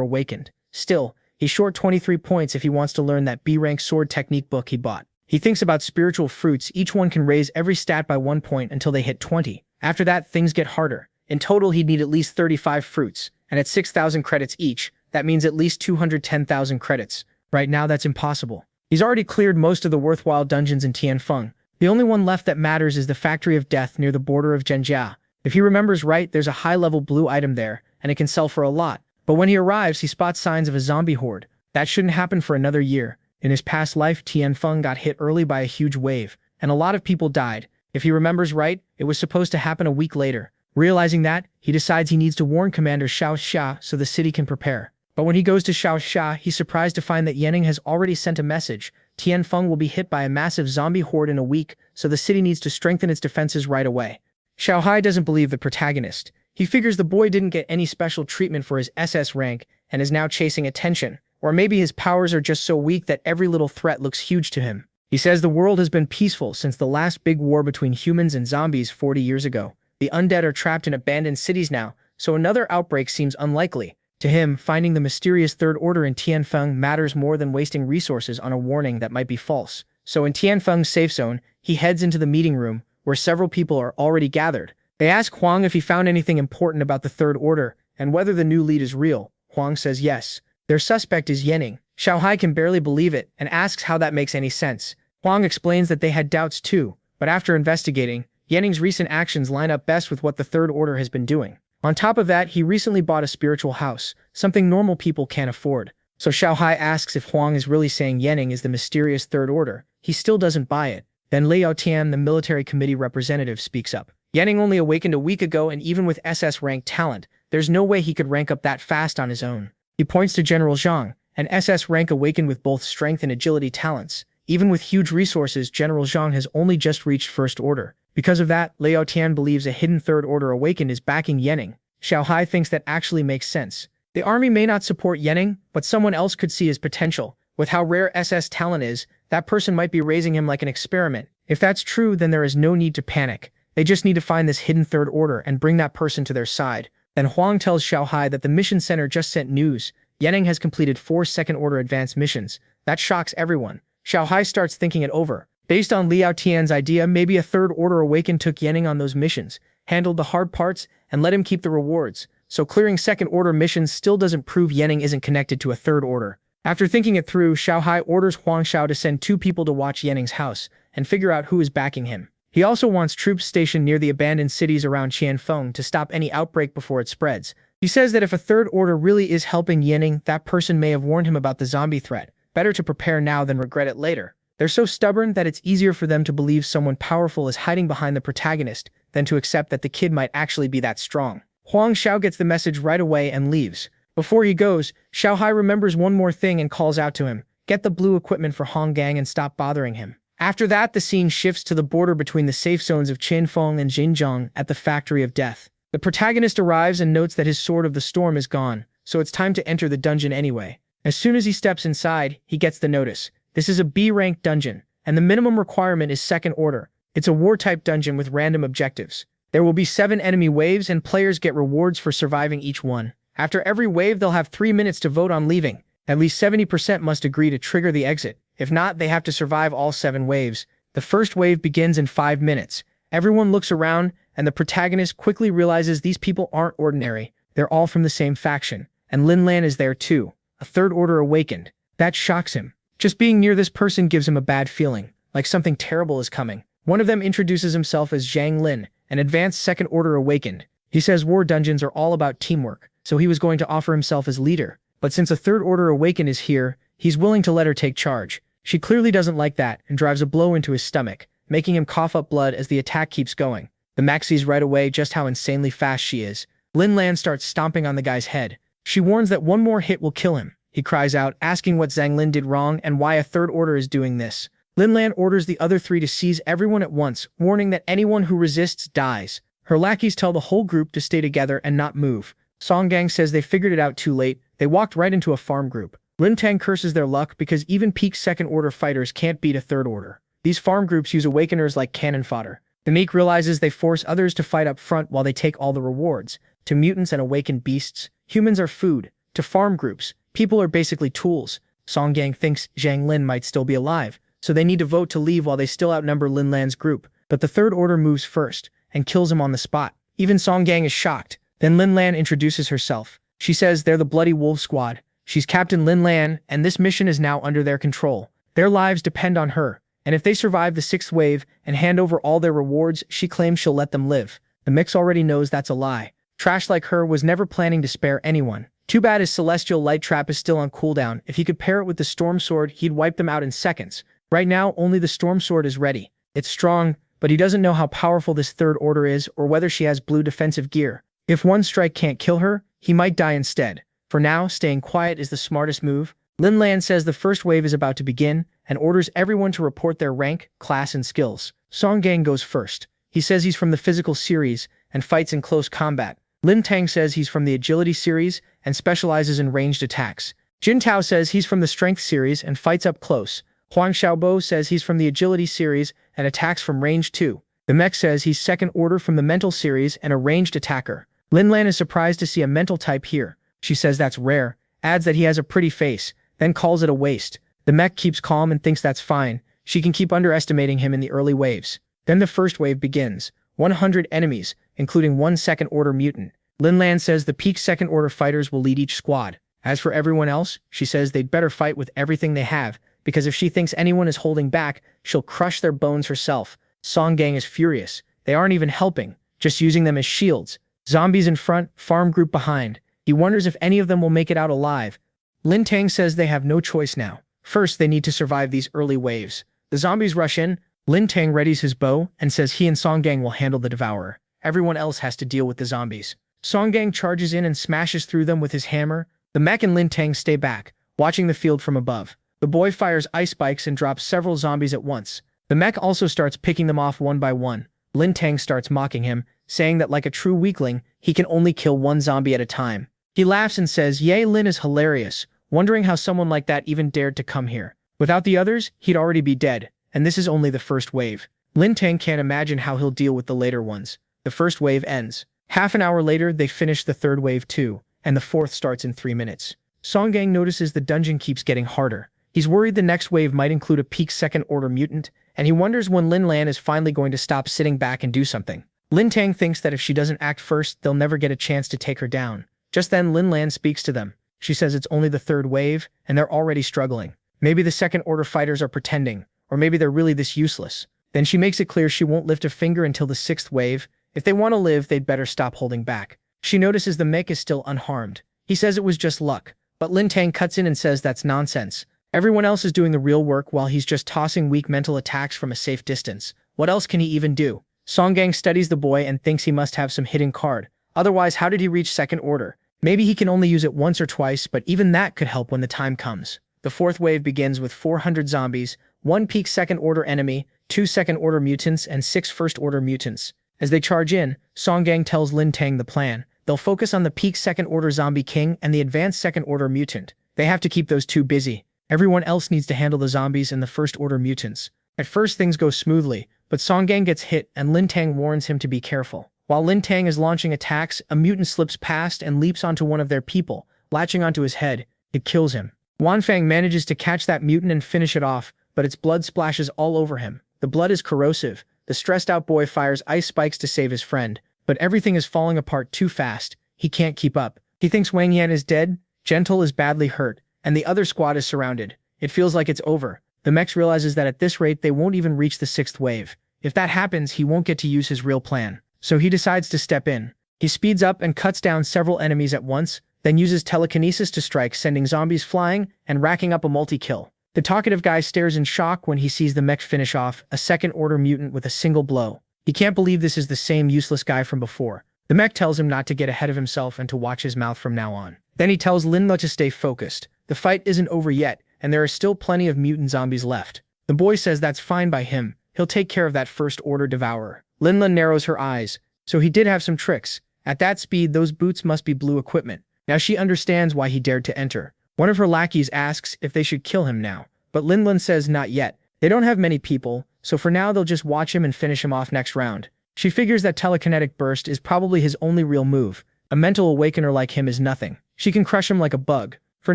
awakened. Still, he's short 23 points if he wants to learn that B-rank sword technique book he bought. He thinks about spiritual fruits. Each one can raise every stat by 1 point until they hit 20. After that, things get harder. In total, he'd need at least 35 fruits, and at 6,000 credits each, that means at least 210,000 credits. Right now, that's impossible. He's already cleared most of the worthwhile dungeons in Tianfeng. The only one left that matters is the Factory of Death near the border of Zhenjia. If he remembers right, there's a high-level blue item there, and it can sell for a lot. But when he arrives, he spots signs of a zombie horde. That shouldn't happen for another year. In his past life, Tianfeng got hit early by a huge wave, and a lot of people died. If he remembers right, it was supposed to happen a week later. Realizing that, he decides he needs to warn Commander Xiaoxia so the city can prepare. But when he goes to Xiaoxia, he's surprised to find that Yanning has already sent a message. Tianfeng will be hit by a massive zombie horde in a week, so the city needs to strengthen its defenses right away. Xiaohai doesn't believe the protagonist. He figures the boy didn't get any special treatment for his SS rank and is now chasing attention. Or maybe his powers are just so weak that every little threat looks huge to him. He says the world has been peaceful since the last big war between humans and zombies 40 years ago. The undead are trapped in abandoned cities now, so another outbreak seems unlikely. To him, finding the mysterious Third Order in Tianfeng matters more than wasting resources on a warning that might be false. So in Tianfeng's safe zone, he heads into the meeting room, where several people are already gathered. They ask Huang if he found anything important about the Third Order, and whether the new lead is real. Huang says yes. Their suspect is Yanning. Xiaohai can barely believe it, and asks how that makes any sense. Huang explains that they had doubts too, but after investigating, Yanning's recent actions line up best with what the Third Order has been doing. On top of that, he recently bought a spiritual house, something normal people can't afford. So Xiaohai asks if Huang is really saying Yanning is the mysterious Third Order. He still doesn't buy it. Then Liao Tian, the military committee representative, speaks up. Yanning only awakened a week ago, and even with SS rank talent, there's no way he could rank up that fast on his own. He points to General Zhang, an SS rank awakened with both strength and agility talents. Even with huge resources, General Zhang has only just reached First Order. Because of that, Liao Tian believes a hidden Third Order awakened is backing Yanning. Xiaohai thinks that actually makes sense. The army may not support Yanning, but someone else could see his potential. With how rare SS talent is, that person might be raising him like an experiment. If that's true, then there is no need to panic. They just need to find this hidden Third Order and bring that person to their side. Then Huang tells Xiaohai that the mission center just sent news. Yanning has completed 4 second-order advanced missions. That shocks everyone. Xiaohai starts thinking it over. Based on Liao Tian's idea, maybe a Third Order awakened took Yanning on those missions, handled the hard parts, and let him keep the rewards. So clearing second-order missions still doesn't prove Yanning isn't connected to a Third Order. After thinking it through, Xiaohai orders Huang Xiao to send 2 people to watch Yanning's house and figure out who is backing him. He also wants troops stationed near the abandoned cities around Tianfeng to stop any outbreak before it spreads. He says that if a Third Order really is helping Yanning, that person may have warned him about the zombie threat. Better to prepare now than regret it later. They're so stubborn that it's easier for them to believe someone powerful is hiding behind the protagonist than to accept that the kid might actually be that strong. Huang Xiao gets the message right away and leaves. Before he goes, Xiaohai remembers one more thing and calls out to him, "Get the blue equipment for Hong Gang and stop bothering him." After that, the scene shifts to the border between the safe zones of Tianfeng and Xinjiang at the Factory of Death. The protagonist arrives and notes that his Sword of the Storm is gone, so it's time to enter the dungeon anyway. As soon as he steps inside, he gets the notice. This is a B-ranked dungeon, and the minimum requirement is Second Order. It's a war-type dungeon with random objectives. There will be 7 enemy waves, and players get rewards for surviving each one. After every wave, they'll have 3 minutes to vote on leaving. At least 70% must agree to trigger the exit. If not, they have to survive all 7 waves. The first wave begins in 5 minutes. Everyone looks around, and the protagonist quickly realizes these people aren't ordinary. They're all from the same faction. And Lin Lan is there too, a Third Order awakened. That shocks him. Just being near this person gives him a bad feeling, like something terrible is coming. One of them introduces himself as Zhang Lin, an advanced Second Order awakened. He says war dungeons are all about teamwork, so he was going to offer himself as leader. But since a Third Order awakened is here, he's willing to let her take charge. She clearly doesn't like that and drives a blow into his stomach, making him cough up blood as the attack keeps going. The Mac sees right away just how insanely fast she is. Lin Lan starts stomping on the guy's head. She warns that one more hit will kill him. He cries out, asking what Zhang Lin did wrong and why a Third Order is doing this. Lin Lan orders the other 3 to seize everyone at once, warning that anyone who resists dies. Her lackeys tell the whole group to stay together and not move. Song Gang says they figured it out too late. They walked right into a farm group. Lin Tang curses their luck because even peak Second Order fighters can't beat a Third Order. These farm groups use awakeners like cannon fodder. The meek realizes they force others to fight up front while they take all the rewards. To mutants and awakened beasts, humans are food. To farm groups, people are basically tools. Song Gang thinks Zhang Lin might still be alive, so they need to vote to leave while they still outnumber Lin Lan's group. But the Third Order moves first and kills him on the spot. Even Song Gang is shocked. Then Lin Lan introduces herself. She says they're the Bloody Wolf Squad. She's Captain Lin Lan, and this mission is now under their control. Their lives depend on her, and if they survive the 6th wave and hand over all their rewards, she claims she'll let them live. The mix already knows that's a lie. Trash like her was never planning to spare anyone. Too bad his celestial light trap is still on cooldown. If he could pair it with the storm sword, he'd wipe them out in seconds. Right now, only the storm sword is ready. It's strong, but he doesn't know how powerful this 3rd order is or whether she has blue defensive gear. If one strike can't kill her, he might die instead. For now, staying quiet is the smartest move. Lin Lan says the first wave is about to begin and orders everyone to report their rank, class, and skills. Song Gang goes first. He says he's from the physical series and fights in close combat. Lin Tang says he's from the agility series and specializes in ranged attacks. Jin Tao says he's from the strength series and fights up close. Huang Xiaobo says he's from the agility series and attacks from range 2. The mech says he's 2nd order from the mental series and a ranged attacker. Lin Lan is surprised to see a mental type here. She says that's rare, adds that he has a pretty face, then calls it a waste. The mech keeps calm and thinks that's fine. She can keep underestimating him in the early waves. Then the first wave begins. 100 enemies, including 1 2nd order mutant. Lin Lan says the peak 2nd order fighters will lead each squad. As for everyone else, she says they'd better fight with everything they have, because if she thinks anyone is holding back, she'll crush their bones herself. Song Gang is furious. They aren't even helping, just using them as shields. Zombies in front, farm group behind. He wonders if any of them will make it out alive. Lin Tang says they have no choice now. First, they need to survive these early waves. The zombies rush in. Lin Tang readies his bow and says he and Song Gang will handle the devourer. Everyone else has to deal with the zombies. Song Gang charges in and smashes through them with his hammer. The mech and Lin Tang stay back, watching the field from above. The boy fires ice spikes and drops several zombies at once. The mech also starts picking them off one by one. Lin Tang starts mocking him, saying that like a true weakling, he can only kill 1 zombie at a time. He laughs and says, "Yay, Lin is hilarious," wondering how someone like that even dared to come here. Without the others, he'd already be dead, and this is only the first wave. Lin Tang can't imagine how he'll deal with the later ones. The first wave ends. Half an hour later, they finish the 3rd wave too, and the 4th starts in 3 minutes. Song Gang notices the dungeon keeps getting harder. He's worried the next wave might include a peak 2nd order mutant, and he wonders when Lin Lan is finally going to stop sitting back and do something. Lin Tang thinks that if she doesn't act first, they'll never get a chance to take her down. Just then, Lin Lan speaks to them. She says it's only the 3rd wave, and they're already struggling. Maybe the 2nd order fighters are pretending, or maybe they're really this useless. Then she makes it clear she won't lift a finger until the 6th wave. If they want to live, they'd better stop holding back. She notices the mech is still unharmed. He says it was just luck, but Lin Tang cuts in and says that's nonsense. Everyone else is doing the real work while he's just tossing weak mental attacks from a safe distance. What else can he even do? Song Gang studies the boy and thinks he must have some hidden card. Otherwise, how did he reach 2nd order? Maybe he can only use it once or twice, but even that could help when the time comes. The 4th wave begins with 400 zombies, 1 peak 2nd order enemy, 2 2nd order mutants, and 6 1st order mutants. As they charge in, Song Gang tells Lin Tang the plan. They'll focus on the peak 2nd order zombie king and the advanced 2nd order mutant. They have to keep those two busy. Everyone else needs to handle the zombies and the 1st order mutants. At first things go smoothly, but Song Gang gets hit and Lin Tang warns him to be careful. While Lin Tang is launching attacks, a mutant slips past and leaps onto one of their people, latching onto his head. It kills him. Wanfang manages to catch that mutant and finish it off, but its blood splashes all over him. The blood is corrosive. The stressed-out boy fires ice spikes to save his friend, but everything is falling apart too fast. He can't keep up. He thinks Wang Yan is dead, Gentle is badly hurt, and the other squad is surrounded. It feels like it's over. The mech realizes that at this rate they won't even reach the 6th wave. If that happens, he won't get to use his real plan. So he decides to step in. He speeds up and cuts down several enemies at once, then uses telekinesis to strike, sending zombies flying and racking up a multi-kill. The talkative guy stares in shock when he sees the mech finish off a 2nd order mutant with a single blow. He can't believe this is the same useless guy from before. The mech tells him not to get ahead of himself and to watch his mouth from now on. Then he tells Linla to stay focused. The fight isn't over yet, and there are still plenty of mutant zombies left. The boy says that's fine by him. He'll take care of that 1st order devourer. Linla narrows her eyes. So he did have some tricks. At that speed, those boots must be blue equipment. Now she understands why he dared to enter. One of her lackeys asks if they should kill him now, but Linlin says not yet. They don't have many people, so for now they'll just watch him and finish him off next round. She figures that telekinetic burst is probably his only real move. A mental awakener like him is nothing. She can crush him like a bug. For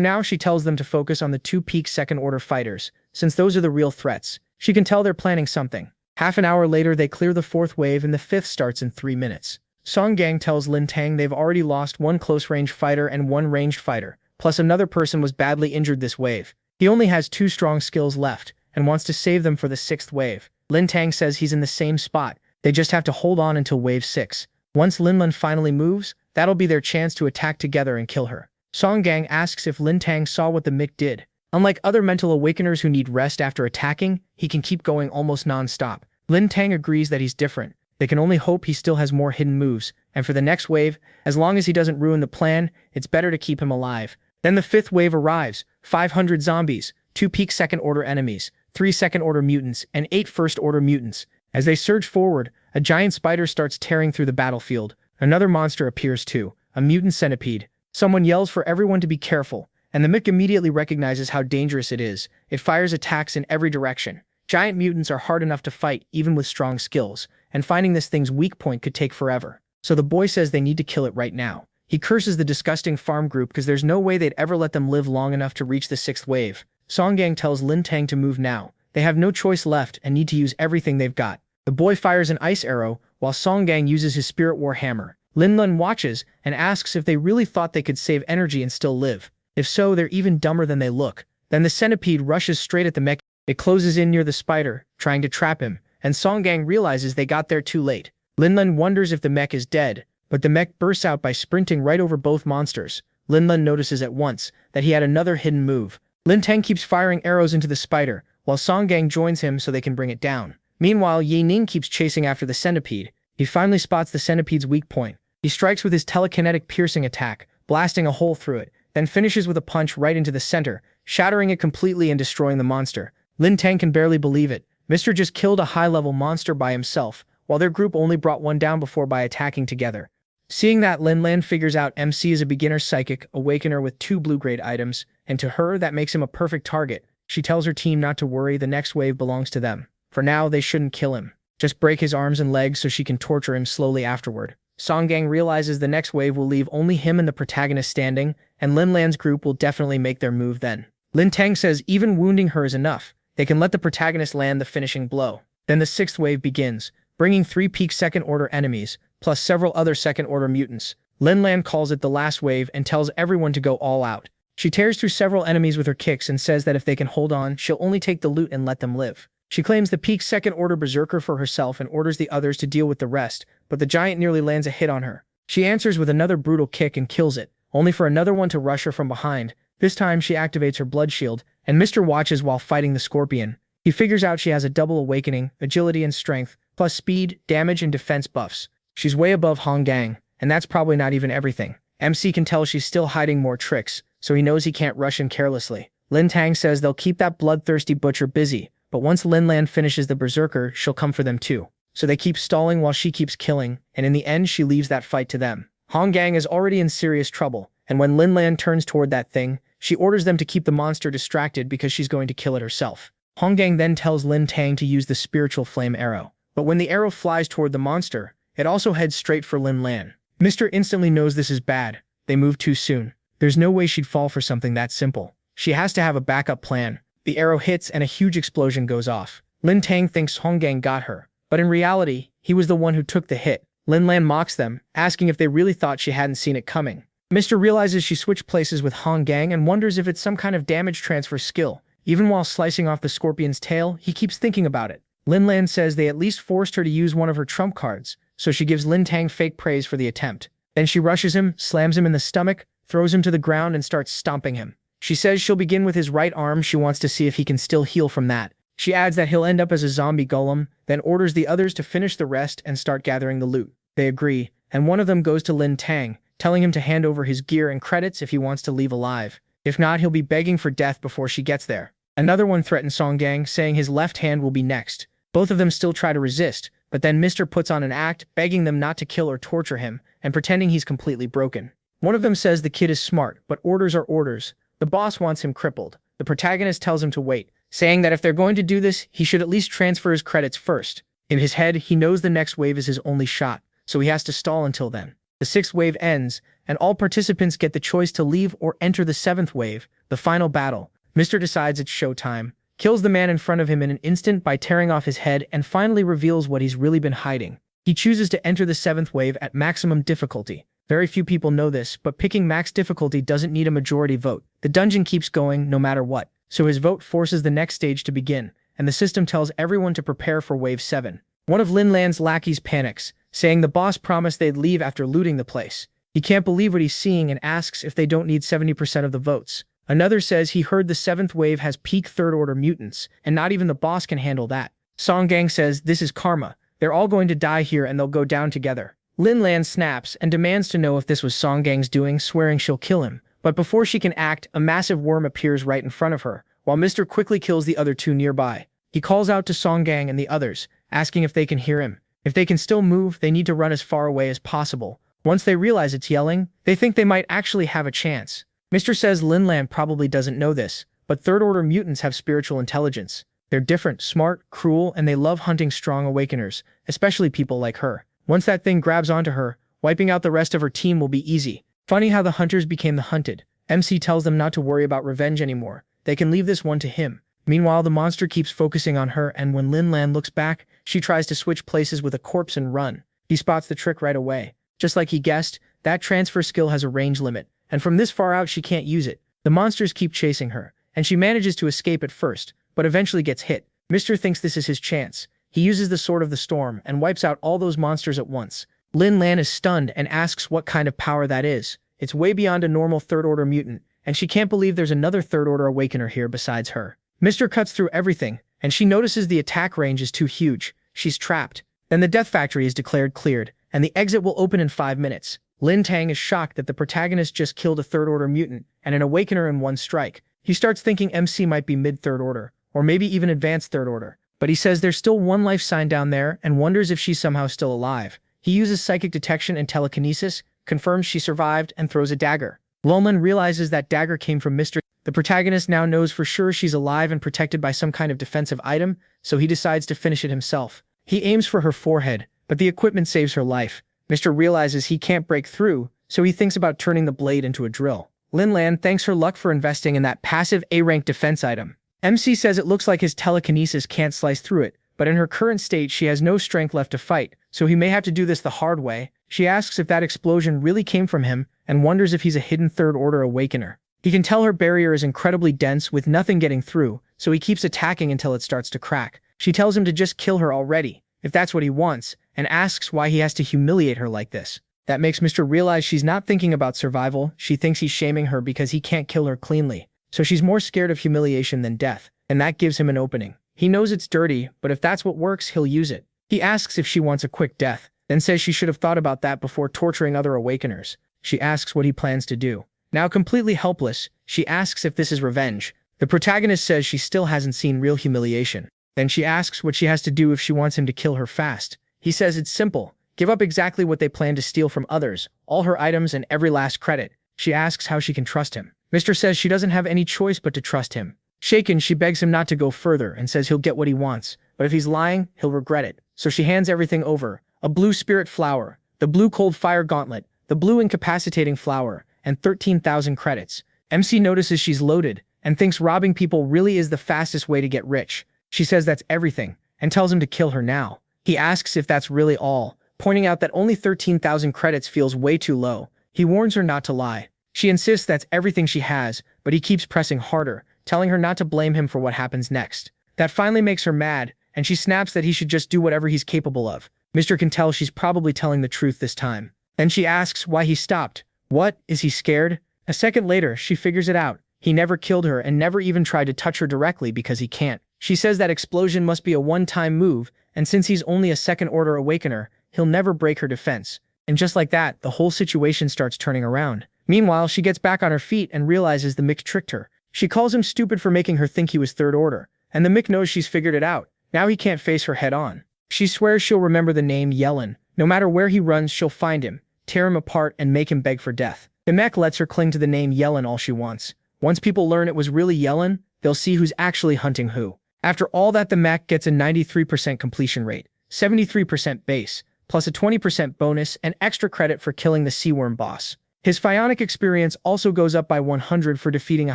now, she tells them to focus on the 2 peak 2nd order fighters, since those are the real threats. She can tell they're planning something. Half an hour later, they clear the 4th wave and the 5th starts in 3 minutes. Song Gang tells Lin Tang they've already lost 1 close-range fighter and 1 ranged fighter, plus another person was badly injured this wave. He only has 2 strong skills left, and wants to save them for the 6th wave. Lin Tang says he's in the same spot. They just have to hold on until wave 6. Once Linlun finally moves, that'll be their chance to attack together and kill her. Song Gang asks if Lin Tang saw what the Mick did. Unlike other mental awakeners who need rest after attacking, he can keep going almost non-stop. Lin Tang agrees that he's different. They can only hope he still has more hidden moves, and for the next wave, as long as he doesn't ruin the plan, it's better to keep him alive. Then the 5th wave arrives, 500 zombies, 2 peak 2nd order enemies, 3 2nd order mutants, and 8 1st order mutants. As they surge forward, a giant spider starts tearing through the battlefield. Another monster appears too, a mutant centipede. Someone yells for everyone to be careful, and the Mick immediately recognizes how dangerous it is. It fires attacks in every direction. Giant mutants are hard enough to fight even with strong skills, and finding this thing's weak point could take forever. So the boy says they need to kill it right now. He curses the disgusting farm group because there's no way they'd ever let them live long enough to reach the 6th wave. Song Gang tells Lin Tang to move now. They have no choice left and need to use everything they've got. The boy fires an ice arrow, while Song Gang uses his spirit war hammer. Lin Lun watches and asks if they really thought they could save energy and still live. If so, they're even dumber than they look. Then the centipede rushes straight at the mech. It closes in near the spider, trying to trap him, and Song Gang realizes they got there too late. Lin Lun wonders if the mech is dead, but the mech bursts out by sprinting right over both monsters. Lin Lun notices at once that he had another hidden move. Lin Tang keeps firing arrows into the spider, while Song Gang joins him so they can bring it down. Meanwhile, Yi Ning keeps chasing after the centipede. He finally spots the centipede's weak point. He strikes with his telekinetic piercing attack, blasting a hole through it, then finishes with a punch right into the center, shattering it completely and destroying the monster. Lin Tang can barely believe it. Mr. just killed a high-level monster by himself, while their group only brought one down before by attacking together. Seeing that, Lin Lan figures out MC is a beginner psychic awakener with 2 blue-grade items, and to her, that makes him a perfect target. She tells her team not to worry, the next wave belongs to them. For now, they shouldn't kill him. Just break his arms and legs so she can torture him slowly afterward. Song Gang realizes the next wave will leave only him and the protagonist standing, and Lin Lan's group will definitely make their move then. Lin Tang says even wounding her is enough. They can let the protagonist land the finishing blow. Then the 6th wave begins, bringing 3 peak 2nd order enemies, plus several other 2nd order mutants. Lin Lan calls it the last wave and tells everyone to go all out. She tears through several enemies with her kicks and says that if they can hold on, she'll only take the loot and let them live. She claims the peak 2nd order berserker for herself and orders the others to deal with the rest, but the giant nearly lands a hit on her. She answers with another brutal kick and kills it, only for another one to rush her from behind. This time she activates her blood shield, and Mr. watches while fighting the scorpion. He figures out she has a double awakening, agility and strength, plus speed, damage, and defense buffs. She's way above Hong Gang, and that's probably not even everything. MC can tell she's still hiding more tricks, so he knows he can't rush in carelessly. Lin Tang says they'll keep that bloodthirsty butcher busy, but once Lin Lan finishes the berserker, she'll come for them too. So they keep stalling while she keeps killing, and in the end she leaves that fight to them. Hong Gang is already in serious trouble, and when Lin Lan turns toward that thing, she orders them to keep the monster distracted because she's going to kill it herself. Hong Gang then tells Lin Tang to use the spiritual flame arrow. But when the arrow flies toward the monster, it also heads straight for Lin Lan. Mr. instantly knows this is bad. They move too soon. There's no way she'd fall for something that simple. She has to have a backup plan. The arrow hits and a huge explosion goes off. Lin Tang thinks Hong Gang got her, but in reality, he was the one who took the hit. Lin Lan mocks them, asking if they really thought she hadn't seen it coming. Mr. realizes she switched places with Hong Gang and wonders if it's some kind of damage transfer skill. Even while slicing off the scorpion's tail, he keeps thinking about it. Lin Lan says they at least forced her to use one of her trump cards, so she gives Lin Tang fake praise for the attempt. Then she rushes him, slams him in the stomach, throws him to the ground and starts stomping him. She says she'll begin with his right arm. She wants to see if he can still heal from that. She adds that he'll end up as a zombie golem, then orders the others to finish the rest and start gathering the loot. They agree, and one of them goes to Lin Tang, telling him to hand over his gear and credits if he wants to leave alive. If not, he'll be begging for death before she gets there. Another one threatens Song Gang, saying his left hand will be next. Both of them still try to resist, but then Mr. puts on an act, begging them not to kill or torture him, and pretending he's completely broken. One of them says the kid is smart, but orders are orders. The boss wants him crippled. The protagonist tells him to wait, saying that if they're going to do this, he should at least transfer his credits first. In his head, he knows the next wave is his only shot, so he has to stall until then. The 6th wave ends, and all participants get the choice to leave or enter the 7th wave, the final battle. Mr. decides it's showtime, kills the man in front of him in an instant by tearing off his head, and finally reveals what he's really been hiding. He chooses to enter the 7th wave at maximum difficulty. Very few people know this, but picking max difficulty doesn't need a majority vote. The dungeon keeps going no matter what, so his vote forces the next stage to begin, and the system tells everyone to prepare for Wave 7. One of Lin Lan's lackeys panics, saying the boss promised they'd leave after looting the place. He can't believe what he's seeing and asks if they don't need 70% of the votes. Another says he heard the 7th wave has peak third-order mutants, and not even the boss can handle that. Song Gang says this is karma. They're all going to die here and they'll go down together. Lin Lan snaps and demands to know if this was Song Gang's doing, swearing she'll kill him. But before she can act, a massive worm appears right in front of her, while Mr. quickly kills the other two nearby. He calls out to Song Gang and the others, asking if they can hear him. If they can still move, they need to run as far away as possible. Once they realize it's yelling, they think they might actually have a chance. Mr. says Lin Lan probably doesn't know this, but third-order mutants have spiritual intelligence. They're different, smart, cruel, and they love hunting strong awakeners, especially people like her. Once that thing grabs onto her, wiping out the rest of her team will be easy. Funny how the hunters became the hunted. MC tells them not to worry about revenge anymore. They can leave this one to him. Meanwhile, the monster keeps focusing on her, and when Lin Lan looks back, she tries to switch places with a corpse and run. He spots the trick right away. Just like he guessed, that transfer skill has a range limit, and from this far out she can't use it. The monsters keep chasing her, and she manages to escape at first, but eventually gets hit. Mr. thinks this is his chance. He uses the Sword of the Storm and wipes out all those monsters at once. Lin Lan is stunned and asks what kind of power that is. It's way beyond a normal third-order mutant, and she can't believe there's another third-order awakener here besides her. Mr. cuts through everything, and she notices the attack range is too huge. She's trapped. Then the Death Factory is declared cleared, and the exit will open in 5 minutes. Lin Tang is shocked that the protagonist just killed a third-order mutant and an awakener in one strike. He starts thinking MC might be mid-third order, or maybe even advanced third order. But he says there's still one life sign down there and wonders if she's somehow still alive. He uses psychic detection and telekinesis, confirms she survived, and throws a dagger. Lolman realizes that dagger came from Mr. The protagonist now knows for sure she's alive and protected by some kind of defensive item, so he decides to finish it himself. He aims for her forehead, but the equipment saves her life. Mr. realizes he can't break through, so he thinks about turning the blade into a drill. Lin Lan thanks her luck for investing in that passive A-rank defense item. MC says it looks like his telekinesis can't slice through it, but in her current state she has no strength left to fight, so he may have to do this the hard way. She asks if that explosion really came from him, and wonders if he's a hidden third-order awakener. He can tell her barrier is incredibly dense with nothing getting through, so he keeps attacking until it starts to crack. She tells him to just kill her already, if that's what he wants, and asks why he has to humiliate her like this. That makes Mr. realize she's not thinking about survival. She thinks he's shaming her because he can't kill her cleanly. So she's more scared of humiliation than death, and that gives him an opening. He knows it's dirty, but if that's what works, he'll use it. He asks if she wants a quick death, then says she should have thought about that before torturing other awakeners. She asks what he plans to do. Now completely helpless, she asks if this is revenge. The protagonist says she still hasn't seen real humiliation. Then she asks what she has to do if she wants him to kill her fast. He says it's simple. Give up exactly what they plan to steal from others, all her items and every last credit. She asks how she can trust him. Mr. says she doesn't have any choice but to trust him. Shaken, she begs him not to go further and says he'll get what he wants, but if he's lying, he'll regret it. So she hands everything over. A blue spirit flower, the blue cold fire gauntlet, the blue incapacitating flower, and 13,000 credits. MC notices she's loaded and thinks robbing people really is the fastest way to get rich. She says that's everything and tells him to kill her now. He asks if that's really all, pointing out that only 13,000 credits feels way too low. He warns her not to lie. She insists that's everything she has, but he keeps pressing harder, telling her not to blame him for what happens next. That finally makes her mad, and she snaps that he should just do whatever he's capable of. Mr. can tell she's probably telling the truth this time. Then she asks why he stopped. What? Is he scared? A second later, she figures it out. He never killed her and never even tried to touch her directly because he can't. She says that explosion must be a one-time move, and since he's only a second-order awakener, he'll never break her defense. And just like that, the whole situation starts turning around. Meanwhile, she gets back on her feet and realizes the Mick tricked her. She calls him stupid for making her think he was third order, and the Mick knows she's figured it out. Now he can't face her head on. She swears she'll remember the name Yellen. No matter where he runs, she'll find him, tear him apart, and make him beg for death. The mech lets her cling to the name Yellen all she wants. Once people learn it was really Yellen, they'll see who's actually hunting who. After all that, the mech gets a 93% completion rate, 73% base, plus a 20% bonus and extra credit for killing the Seaworm boss. His psionic experience also goes up by 100 for defeating a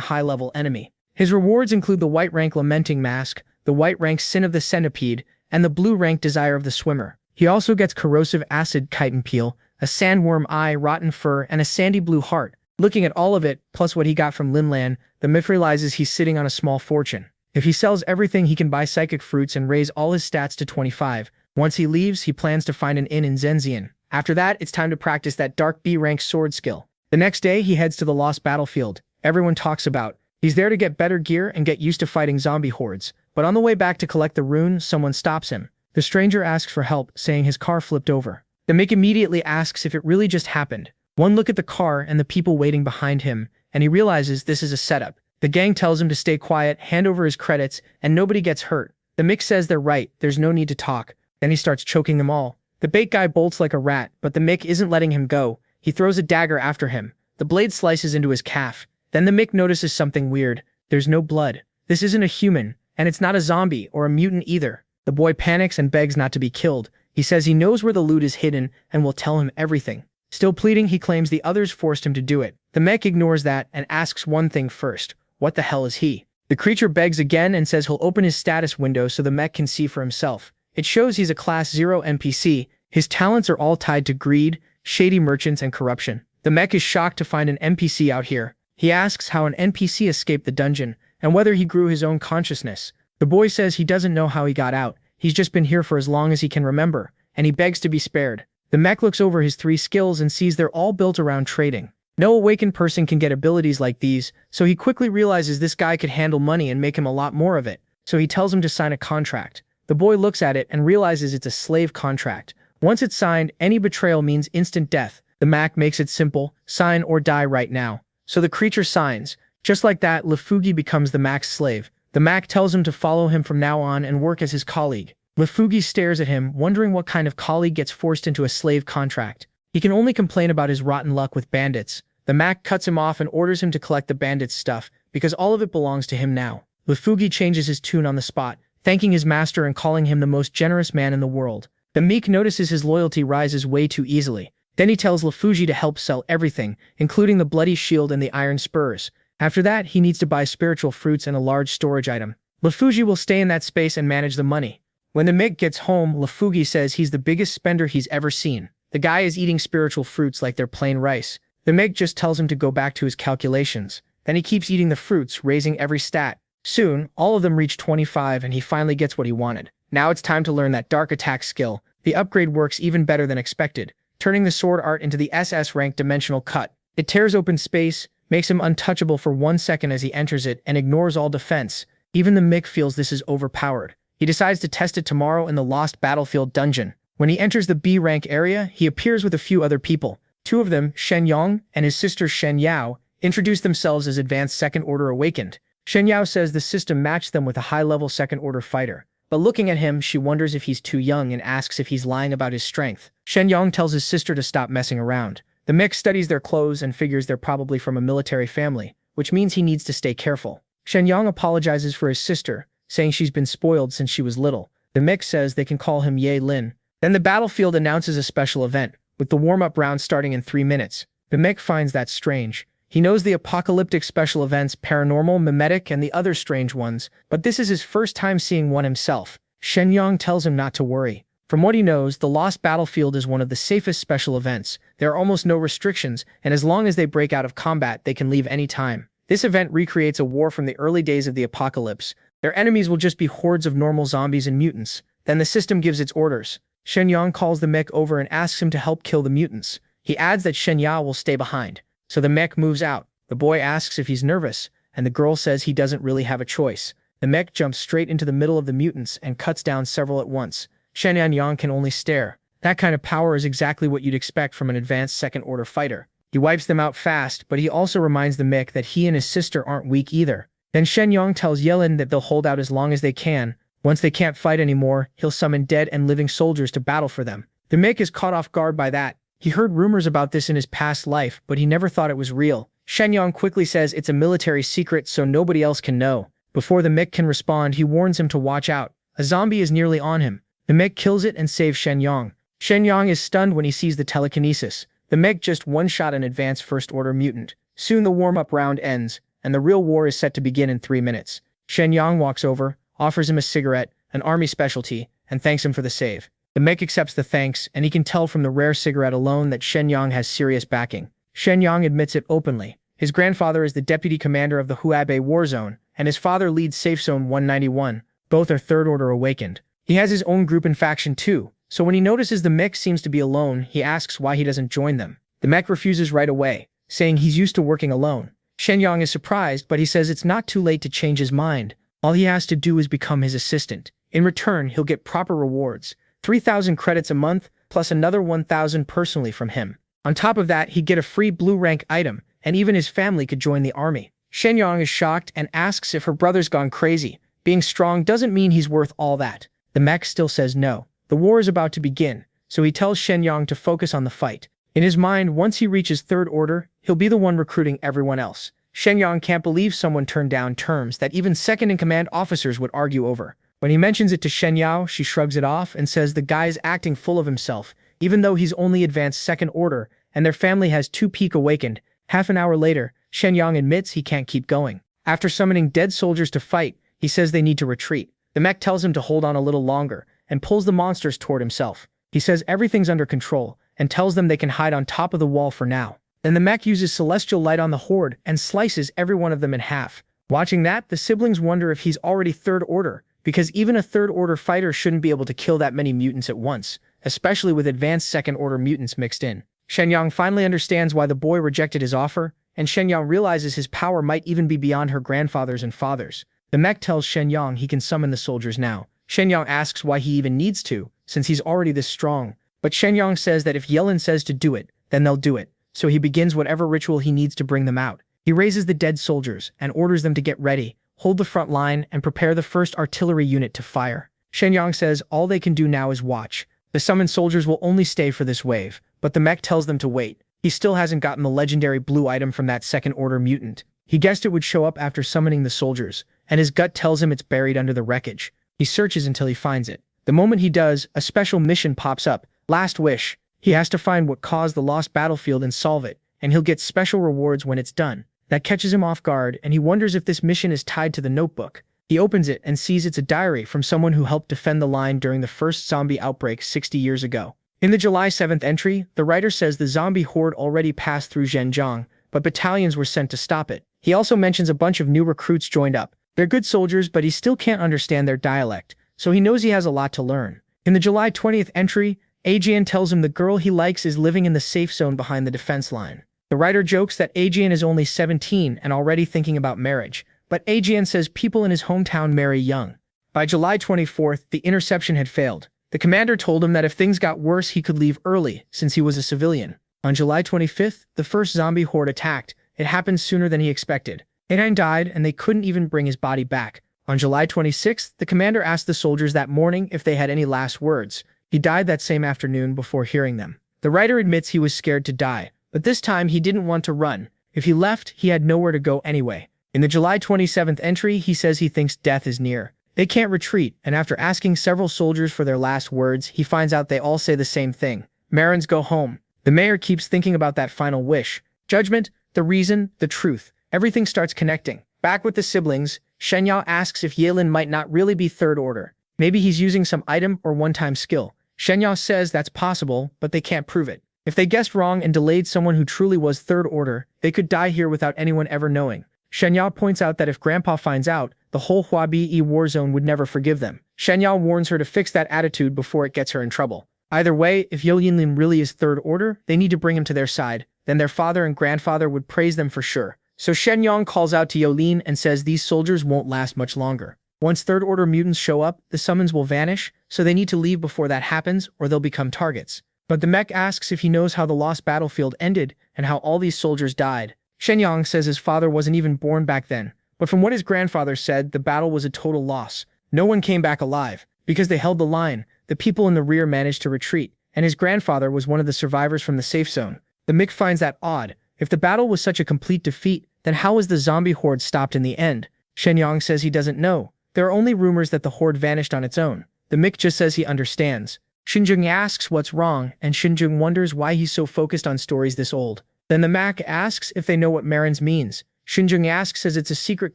high-level enemy. His rewards include the white rank Lamenting Mask, the white rank Sin of the Centipede, and the blue rank Desire of the Swimmer. He also gets Corrosive Acid Chitin Peel, a Sandworm Eye Rotten Fur, and a Sandy Blue Heart. Looking at all of it, plus what he got from Linlan, the myth realizes he's sitting on a small fortune. If he sells everything, he can buy psychic fruits and raise all his stats to 25. Once he leaves, he plans to find an inn in Zenzian. After that, it's time to practice that dark B-rank sword skill. The next day, he heads to the Lost Battlefield. Everyone talks about. He's there to get better gear and get used to fighting zombie hordes. But on the way back to collect the rune, someone stops him. The stranger asks for help, saying his car flipped over. The Mick immediately asks if it really just happened. One look at the car and the people waiting behind him, and he realizes this is a setup. The gang tells him to stay quiet, hand over his credits, and nobody gets hurt. The Mick says they're right, there's no need to talk. Then he starts choking them all. The bait guy bolts like a rat, but the Mick isn't letting him go. He throws a dagger after him. The blade slices into his calf. Then the Mick notices something weird. There's no blood. This isn't a human, and it's not a zombie or a mutant either. The boy panics and begs not to be killed. He says he knows where the loot is hidden and will tell him everything. Still pleading, he claims the others forced him to do it. The Mech ignores that and asks one thing first. What the hell is he? The creature begs again and says he'll open his status window so the Mech can see for himself. It shows he's a Class 0 NPC. His talents are all tied to greed, shady merchants, and corruption. The Mech is shocked to find an NPC out here. He asks how an NPC escaped the dungeon and whether he grew his own consciousness. The boy says he doesn't know how he got out. He's just been here for as long as he can remember, and he begs to be spared. The Mech looks over his 3 skills and sees they're all built around trading. No awakened person can get abilities like these, so he quickly realizes this guy could handle money and make him a lot more of it, so he tells him to sign a contract. The boy looks at it and realizes it's a slave contract. Once it's signed, any betrayal means instant death. The Mech makes it simple, sign or die right now. So the creature signs. Just like that, Lefugi becomes the Mech's slave. The Mech tells him to follow him from now on and work as his colleague. Lefugi stares at him, wondering what kind of colleague gets forced into a slave contract. He can only complain about his rotten luck with bandits. The Mech cuts him off and orders him to collect the bandits' stuff, because all of it belongs to him now. Lefugi changes his tune on the spot, thanking his master and calling him the most generous man in the world. The Meek notices his loyalty rises way too easily. Then he tells Lefugi to help sell everything, including the bloody shield and the iron spurs. After that, he needs to buy spiritual fruits and a large storage item. Lefugi will stay in that space and manage the money. When the Mick gets home, Lefugi says he's the biggest spender he's ever seen. The guy is eating spiritual fruits like they're plain rice. The Mick just tells him to go back to his calculations. Then he keeps eating the fruits, raising every stat. Soon, all of them reach 25 and he finally gets what he wanted. Now it's time to learn that dark attack skill. The upgrade works even better than expected, turning the sword art into the SS rank dimensional cut. It tears open space, makes him untouchable for 1 second as he enters it, and ignores all defense. Even the Mick feels this is overpowered. He decides to test it tomorrow in the Lost Battlefield dungeon. When he enters the B-rank area, he appears with a few other people. 2 of them, Shen Yong and his sister Shen Yao, introduce themselves as advanced second-order awakened. Shen Yao says the system matched them with a high-level second-order fighter. But looking at him, she wonders if he's too young and asks if he's lying about his strength. Shen Yong tells his sister to stop messing around. The Mick studies their clothes and figures they're probably from a military family, which means he needs to stay careful. Shen Yong apologizes for his sister, saying she's been spoiled since she was little. The Mick says they can call him Ye Lin. Then the battlefield announces a special event, with the warm-up round starting in 3 minutes. The Mick finds that strange. He knows the apocalyptic special events, paranormal, mimetic, and the other strange ones, but this is his first time seeing one himself. Shen Yong tells him not to worry. From what he knows, the Lost Battlefield is one of the safest special events. There are almost no restrictions, and as long as they break out of combat, they can leave any time. This event recreates a war from the early days of the apocalypse. Their enemies will just be hordes of normal zombies and mutants. Then the system gives its orders. Shen Yong calls the Mech over and asks him to help kill the mutants. He adds that Shen Yao will stay behind. So the Mech moves out. The boy asks if he's nervous, and the girl says he doesn't really have a choice. The Mech jumps straight into the middle of the mutants and cuts down several at once. Shen Yang can only stare. That kind of power is exactly what you'd expect from an advanced second-order fighter. He wipes them out fast, but he also reminds the Mech that he and his sister aren't weak either. Then Shen Yong tells Yelin that they'll hold out as long as they can. Once they can't fight anymore, he'll summon dead and living soldiers to battle for them. The Mech is caught off guard by that. He heard rumors about this in his past life, but he never thought it was real. Shen Yong quickly says it's a military secret so nobody else can know. Before the Mech can respond, he warns him to watch out. A zombie is nearly on him. The Mech kills it and saves Shen Yong. Shen Yong is stunned when he sees the telekinesis. The Mech just one-shot an advanced first-order mutant. Soon the warm-up round ends, and the real war is set to begin in 3 minutes. Shen Yong walks over, offers him a cigarette, an army specialty, and thanks him for the save. The Mech accepts the thanks, and he can tell from the rare cigarette alone that Shen Yong has serious backing. Shenyang admits it openly. His grandfather is the deputy commander of the Huabe War Zone, and his father leads Safe Zone 191. Both are Third Order awakened. He has his own group and faction too, so when he notices the mech seems to be alone, he asks why he doesn't join them. The mech refuses right away, saying he's used to working alone. Shenyang is surprised, but he says it's not too late to change his mind. All he has to do is become his assistant. In return, he'll get proper rewards, 3,000 credits a month, plus another 1,000 personally from him. On top of that, he'd get a free blue rank item, and even his family could join the army. Shenyang is shocked and asks if her brother's gone crazy. Being strong doesn't mean he's worth all that. The mech still says no. The war is about to begin, so he tells Shenyang to focus on the fight. In his mind, once he reaches Third Order, he'll be the one recruiting everyone else. Shenyang can't believe someone turned down terms that even second-in-command officers would argue over. When he mentions it to Shenyao, she shrugs it off and says the guy's acting full of himself, even though he's only advanced Second Order, and their family has 2 peak awakened. Half an hour later, Shenyang admits he can't keep going. After summoning dead soldiers to fight, he says they need to retreat. The mech tells him to hold on a little longer, and pulls the monsters toward himself. He says everything's under control, and tells them they can hide on top of the wall for now. Then the mech uses celestial light on the horde and slices every one of them in half. Watching that, the siblings wonder if he's already Third Order, because even a Third Order fighter shouldn't be able to kill that many mutants at once, especially with advanced Second Order mutants mixed in. Shenyang finally understands why the boy rejected his offer, and Shenyang realizes his power might even be beyond her grandfather's and father's. The mech tells Shenyang he can summon the soldiers now. Shenyang asks why he even needs to, since he's already this strong. But Shenyang says that if Yellen says to do it, then they'll do it. So he begins whatever ritual he needs to bring them out. He raises the dead soldiers and orders them to get ready, hold the front line, and prepare the first artillery unit to fire. Shenyang says all they can do now is watch. The summoned soldiers will only stay for this wave, but the mech tells them to wait. He still hasn't gotten the legendary blue item from that Second Order mutant. He guessed it would show up after summoning the soldiers, and his gut tells him it's buried under the wreckage. He searches until he finds it. The moment he does, a special mission pops up. Last Wish. He has to find what caused the lost battlefield and solve it, and he'll get special rewards when it's done. That catches him off guard, and he wonders if this mission is tied to the notebook. He opens it and sees it's a diary from someone who helped defend the line during the first zombie outbreak 60 years ago. In the July 7th entry, the writer says the zombie horde already passed through Zhenjiang, but battalions were sent to stop it. He also mentions a bunch of new recruits joined up. They're good soldiers, but he still can't understand their dialect, so he knows he has a lot to learn. In the July 20th entry, Ajian tells him the girl he likes is living in the safe zone behind the defense line. The writer jokes that Ajian is only 17 and already thinking about marriage, but Ajian says people in his hometown marry young. By July 24th, the interception had failed. The commander told him that if things got worse, he could leave early, since he was a civilian. On July 25th, the first zombie horde attacked. It happened sooner than he expected. Aidine died, and they couldn't even bring his body back. On July 26th, the commander asked the soldiers that morning if they had any last words. He died that same afternoon before hearing them. The writer admits he was scared to die, but this time he didn't want to run. If he left, he had nowhere to go anyway. In the July 27th entry, he says he thinks death is near. They can't retreat, and after asking several soldiers for their last words, he finds out they all say the same thing. Marins go home. The mayor keeps thinking about that final wish. Judgment, the reason, the truth. Everything starts connecting. Back with the siblings, Shenyao asks if Yelin might not really be Third Order. Maybe he's using some item or one-time skill. Shenyao says that's possible, but they can't prove it. If they guessed wrong and delayed someone who truly was Third Order, they could die here without anyone ever knowing. Shenyao points out that if Grandpa finds out, the whole Huabi war zone would never forgive them. Shenyao warns her to fix that attitude before it gets her in trouble. Either way, if Yo Yinlin really is Third Order, they need to bring him to their side. Then their father and grandfather would praise them for sure. So Shenyang calls out to Yolin and says these soldiers won't last much longer. Once Third Order mutants show up, the summons will vanish, so they need to leave before that happens or they'll become targets. But the mech asks if he knows how the lost battlefield ended and how all these soldiers died. Shenyang says his father wasn't even born back then, but from what his grandfather said, the battle was a total loss. No one came back alive. Because they held the line, the people in the rear managed to retreat, and his grandfather was one of the survivors from the safe zone. The mech finds that odd. If the battle was such a complete defeat, then how was the zombie horde stopped in the end? Shenyang says he doesn't know. There are only rumors that the horde vanished on its own. The mech just says he understands. Shinjung asks what's wrong, and Shinjung wonders why he's so focused on stories this old. Then the mech asks if they know what Marins means. Shinjung asks as it's a secret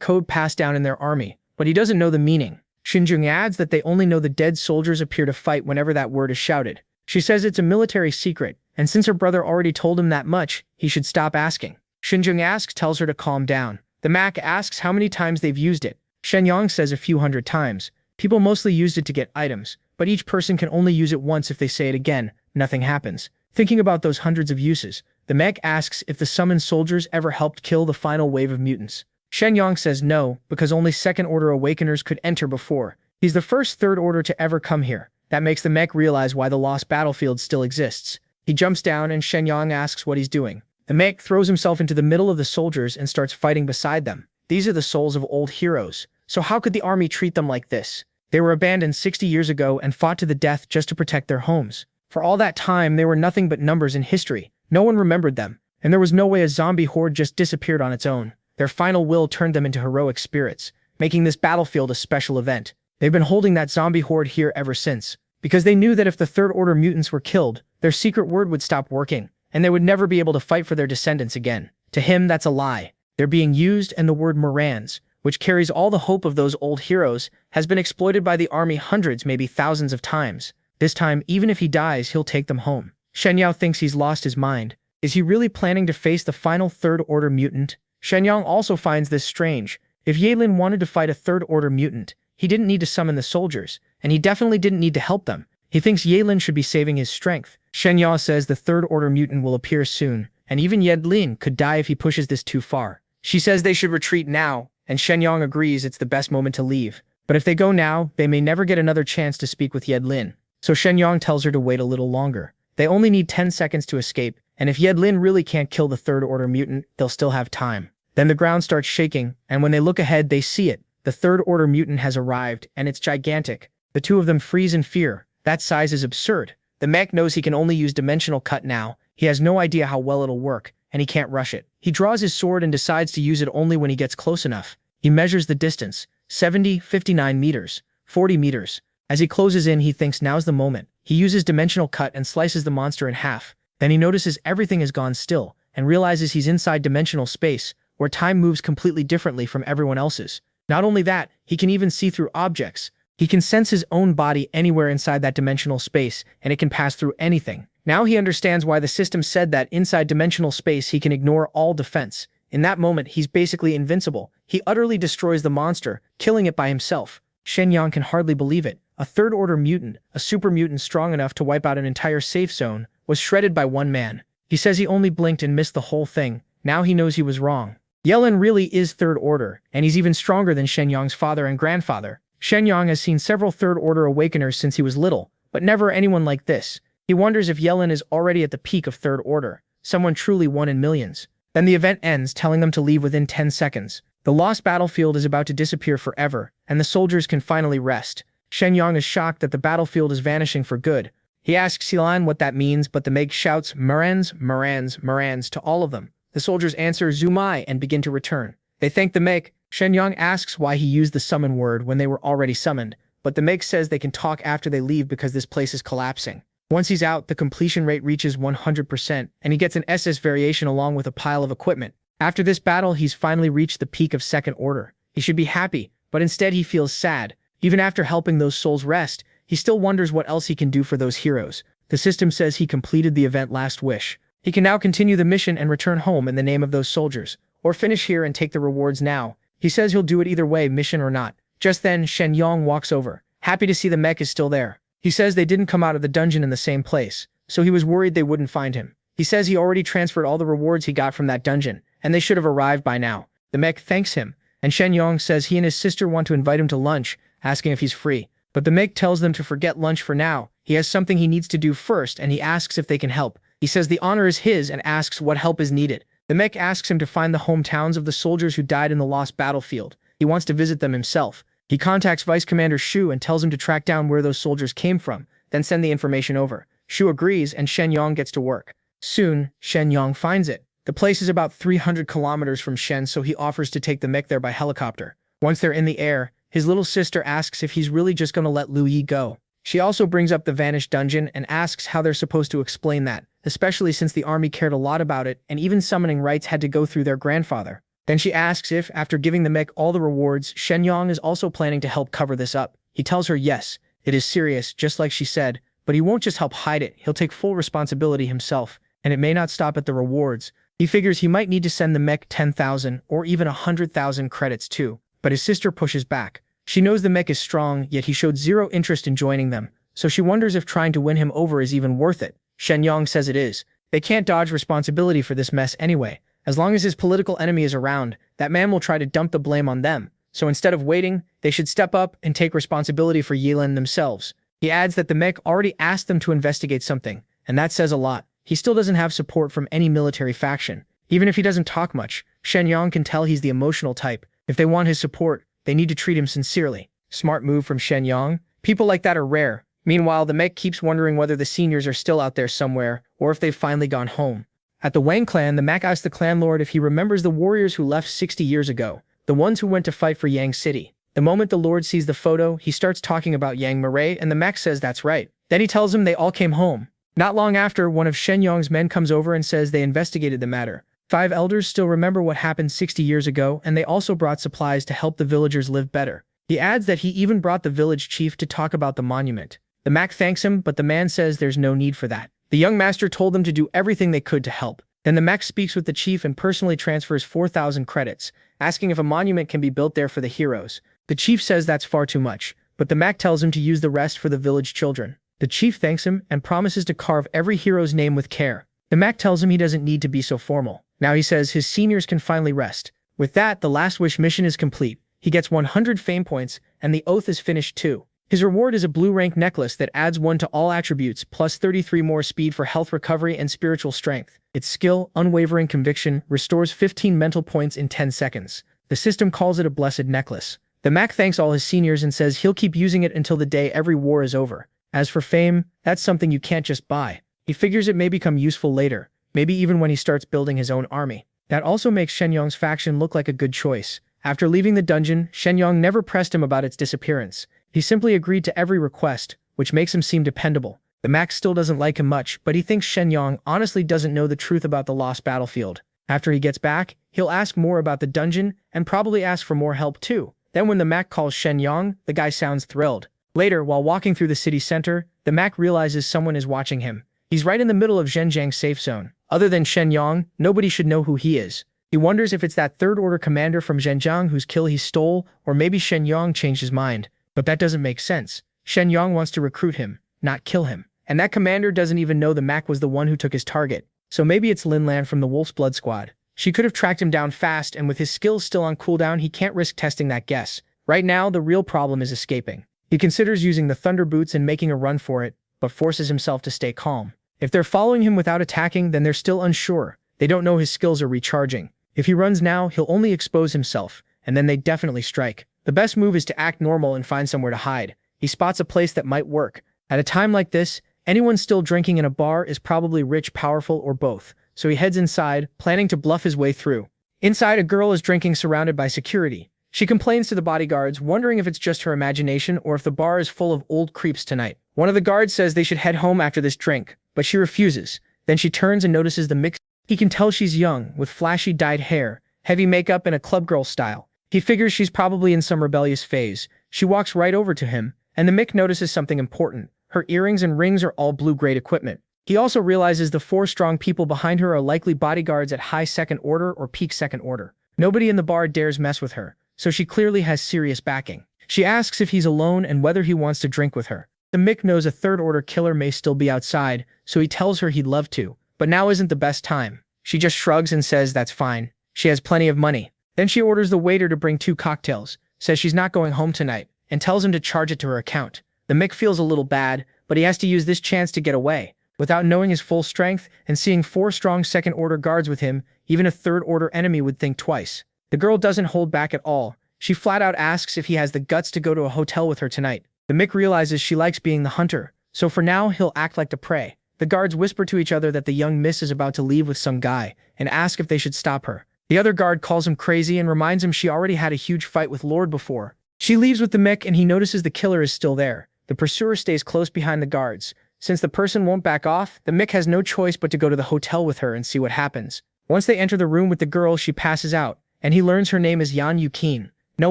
code passed down in their army, but he doesn't know the meaning. Shinjung adds that they only know the dead soldiers appear to fight whenever that word is shouted. She says it's a military secret, and since her brother already told him that much, he should stop asking. Shinjung tells her to calm down. The Mac asks how many times they've used it. Shenyang says a few hundred times. People mostly used it to get items, but each person can only use it once. If they say it again, nothing happens. Thinking about those hundreds of uses, the mech asks if the summoned soldiers ever helped kill the final wave of mutants. Shenyang says no, because only second-order awakeners could enter before. He's the first third-order to ever come here. That makes the mech realize why the lost battlefield still exists. He jumps down and Shenyang asks what he's doing. The mech throws himself into the middle of the soldiers and starts fighting beside them. These are the souls of old heroes. So how could the army treat them like this? They were abandoned 60 years ago and fought to the death just to protect their homes. For all that time, they were nothing but numbers in history. No one remembered them, and there was no way a zombie horde just disappeared on its own. Their final will turned them into heroic spirits, making this battlefield a special event. They've been holding that zombie horde here ever since, because they knew that if the third-order mutants were killed, their secret word would stop working, and they would never be able to fight for their descendants again. To him, that's a lie. They're being used, and the word Morans, which carries all the hope of those old heroes, has been exploited by the army hundreds, maybe thousands of times. This time, even if he dies, he'll take them home. Shenyang thinks he's lost his mind. Is he really planning to face the final third-order mutant? Shenyang also finds this strange. If Yahello wanted to fight a third-order mutant, he didn't need to summon the soldiers, and he definitely didn't need to help them. He thinks Yahello should be saving his strength. Shenyang says the third-order mutant will appear soon, and even Yahello could die if he pushes this too far. She says they should retreat now, and Shenyang agrees it's the best moment to leave. But if they go now, they may never get another chance to speak with Yahello. So Shenyang tells her to wait a little longer. They only need 10 seconds to escape, and if Yahello really can't kill the third-order mutant, they'll still have time. Then the ground starts shaking, and when they look ahead, they see it. The third-order mutant has arrived, and it's gigantic. The two of them freeze in fear. That size is absurd. The mech knows he can only use dimensional cut now. He has no idea how well it'll work, and he can't rush it. He draws his sword and decides to use it only when he gets close enough. He measures the distance, 70, 59 meters, 40 meters. As he closes in, he thinks now's the moment. He uses dimensional cut and slices the monster in half. Then he notices everything has gone still, and realizes he's inside dimensional space, where time moves completely differently from everyone else's. Not only that, he can even see through objects. He can sense his own body anywhere inside that dimensional space, and it can pass through anything. Now he understands why the system said that inside dimensional space he can ignore all defense. In that moment, he's basically invincible. He utterly destroys the monster, killing it by himself. Shenyang can hardly believe it. A third-order mutant, a super mutant strong enough to wipe out an entire safe zone, was shredded by one man. He says he only blinked and missed the whole thing. Now he knows he was wrong. Yahello really is third order, and he's even stronger than Shenyang's father and grandfather. Shenyang has seen several third-order awakeners since he was little, but never anyone like this. He wonders if Yahello is already at the peak of third order, someone truly one in millions. Then the event ends, telling them to leave within 10 seconds. The lost battlefield is about to disappear forever, and the soldiers can finally rest. Shenyang is shocked that the battlefield is vanishing for good. He asks Xilan what that means, but the Meg shouts Morans, Morans, Morans to all of them. The soldiers answer Zumai and begin to return. They thank the Meg. Shenyang asks why he used the summon word when they were already summoned, but the Meg says they can talk after they leave because this place is collapsing. Once he's out, the completion rate reaches 100%, and he gets an SS variation along with a pile of equipment. After this battle, he's finally reached the peak of second order. He should be happy, but instead he feels sad. Even after helping those souls rest, he still wonders what else he can do for those heroes. The system says he completed the event Last Wish. He can now continue the mission and return home in the name of those soldiers, or finish here and take the rewards now. He says he'll do it either way, mission or not. Just then, Shenyang walks over, happy to see the mech is still there. He says they didn't come out of the dungeon in the same place, so he was worried they wouldn't find him. He says he already transferred all the rewards he got from that dungeon, and they should have arrived by now. The mech thanks him, and Shenyang says he and his sister want to invite him to lunch, asking if he's free. But the mech tells them to forget lunch for now. He has something he needs to do first, and he asks if they can help. He says the honor is his and asks what help is needed. The mech asks him to find the hometowns of the soldiers who died in the lost battlefield. He wants to visit them himself. He contacts Vice Commander Shu and tells him to track down where those soldiers came from, then send the information over. Shu agrees, and Shenyang gets to work. Soon, Shenyang finds it. The place is about 300 kilometers from Shen, so he offers to take the mech there by helicopter. Once they're in the air, his little sister asks if he's really just going to let Lu Yi go. She also brings up the vanished dungeon and asks how they're supposed to explain that, especially since the army cared a lot about it and even summoning rites had to go through their grandfather. Then she asks if, after giving the mech all the rewards, Shenyang is also planning to help cover this up. He tells her yes, it is serious, just like she said, but he won't just help hide it, he'll take full responsibility himself, and it may not stop at the rewards. He figures he might need to send the mech 10,000 or even 100,000 credits too, but his sister pushes back. She knows the mech is strong, yet he showed zero interest in joining them, so she wonders if trying to win him over is even worth it. Shenyang says it is. They can't dodge responsibility for this mess anyway. As long as his political enemy is around, that man will try to dump the blame on them. So instead of waiting, they should step up and take responsibility for Yilan themselves. He adds that the mech already asked them to investigate something, and that says a lot. He still doesn't have support from any military faction. Even if he doesn't talk much, Shenyang can tell he's the emotional type. If they want his support, they need to treat him sincerely. Smart move from Shenyang. People like that are rare. Meanwhile, the mech keeps wondering whether the seniors are still out there somewhere, or if they've finally gone home. At the Wang clan, the mech asks the clan lord if he remembers the warriors who left 60 years ago, the ones who went to fight for Yang City. The moment the lord sees the photo, he starts talking about Yang Marais, and the mech says that's right. Then he tells him they all came home. Not long after, one of Shenyang's men comes over and says they investigated the matter. 5 elders still remember what happened 60 years ago, and they also brought supplies to help the villagers live better. He adds that he even brought the village chief to talk about the monument. The Mac thanks him, but the man says there's no need for that. The young master told them to do everything they could to help. Then the Mac speaks with the chief and personally transfers 4,000 credits, asking if a monument can be built there for the heroes. The chief says that's far too much, but the Mac tells him to use the rest for the village children. The chief thanks him and promises to carve every hero's name with care. The Mac tells him he doesn't need to be so formal. Now he says his seniors can finally rest. With that, the last wish mission is complete. He gets 100 fame points, and the oath is finished too. His reward is a blue rank necklace that adds 1 to all attributes, plus 33 more speed for health recovery and spiritual strength. Its skill, unwavering conviction, restores 15 mental points in 10 seconds. The system calls it a blessed necklace. The Mac thanks all his seniors and says he'll keep using it until the day every war is over. As for fame, that's something you can't just buy. He figures it may become useful later, maybe even when he starts building his own army. That also makes Shenyang's faction look like a good choice. After leaving the dungeon, Shenyang never pressed him about its disappearance. He simply agreed to every request, which makes him seem dependable. The Mac still doesn't like him much, but he thinks Shenyang honestly doesn't know the truth about the lost battlefield. After he gets back, he'll ask more about the dungeon and probably ask for more help too. Then when the Mac calls Shenyang, the guy sounds thrilled. Later, while walking through the city center, the Mac realizes someone is watching him. He's right in the middle of Zhenjiang's safe zone. Other than Shenyang, nobody should know who he is. He wonders if it's that third-order commander from Zhenjiang whose kill he stole, or maybe Shenyang changed his mind. But that doesn't make sense. Shenyang wants to recruit him, not kill him. And that commander doesn't even know the Mac was the one who took his target. So maybe it's Linlan from the Wolf's Blood Squad. She could have tracked him down fast, and with his skills still on cooldown, he can't risk testing that guess. Right now, the real problem is escaping. He considers using the Thunder Boots and making a run for it, but forces himself to stay calm. If they're following him without attacking, then they're still unsure. They don't know his skills are recharging. If he runs now, he'll only expose himself, and then they definitely strike. The best move is to act normal and find somewhere to hide. He spots a place that might work. At a time like this, anyone still drinking in a bar is probably rich, powerful, or both. So he heads inside, planning to bluff his way through. Inside, a girl is drinking surrounded by security. She complains to the bodyguards, wondering if it's just her imagination or if the bar is full of old creeps tonight. One of the guards says they should head home after this drink, but she refuses. Then she turns and notices the mix. He can tell she's young, with flashy dyed hair, heavy makeup, and a club girl style. He figures she's probably in some rebellious phase. She walks right over to him, and the Mick notices something important. Her earrings and rings are all blue-grade equipment. He also realizes the 4 strong people behind her are likely bodyguards at high second order or peak second order. Nobody in the bar dares mess with her, so she clearly has serious backing. She asks if he's alone and whether he wants to drink with her. The Mick knows a third-order killer may still be outside, so he tells her he'd love to, but now isn't the best time. She just shrugs and says that's fine. She has plenty of money. Then she orders the waiter to bring 2 cocktails, says she's not going home tonight, and tells him to charge it to her account. The Mick feels a little bad, but he has to use this chance to get away. Without knowing his full strength and seeing 4 strong second-order guards with him, even a third-order enemy would think twice. The girl doesn't hold back at all. She flat out asks if he has the guts to go to a hotel with her tonight. The Mick realizes she likes being the hunter, so for now he'll act like the prey. The guards whisper to each other that the young miss is about to leave with some guy, and ask if they should stop her. The other guard calls him crazy and reminds him she already had a huge fight with Lord before. She leaves with the Mick and he notices the killer is still there. The pursuer stays close behind the guards. Since the person won't back off, the Mick has no choice but to go to the hotel with her and see what happens. Once they enter the room with the girl, she passes out, and he learns her name is Yan Yukin. No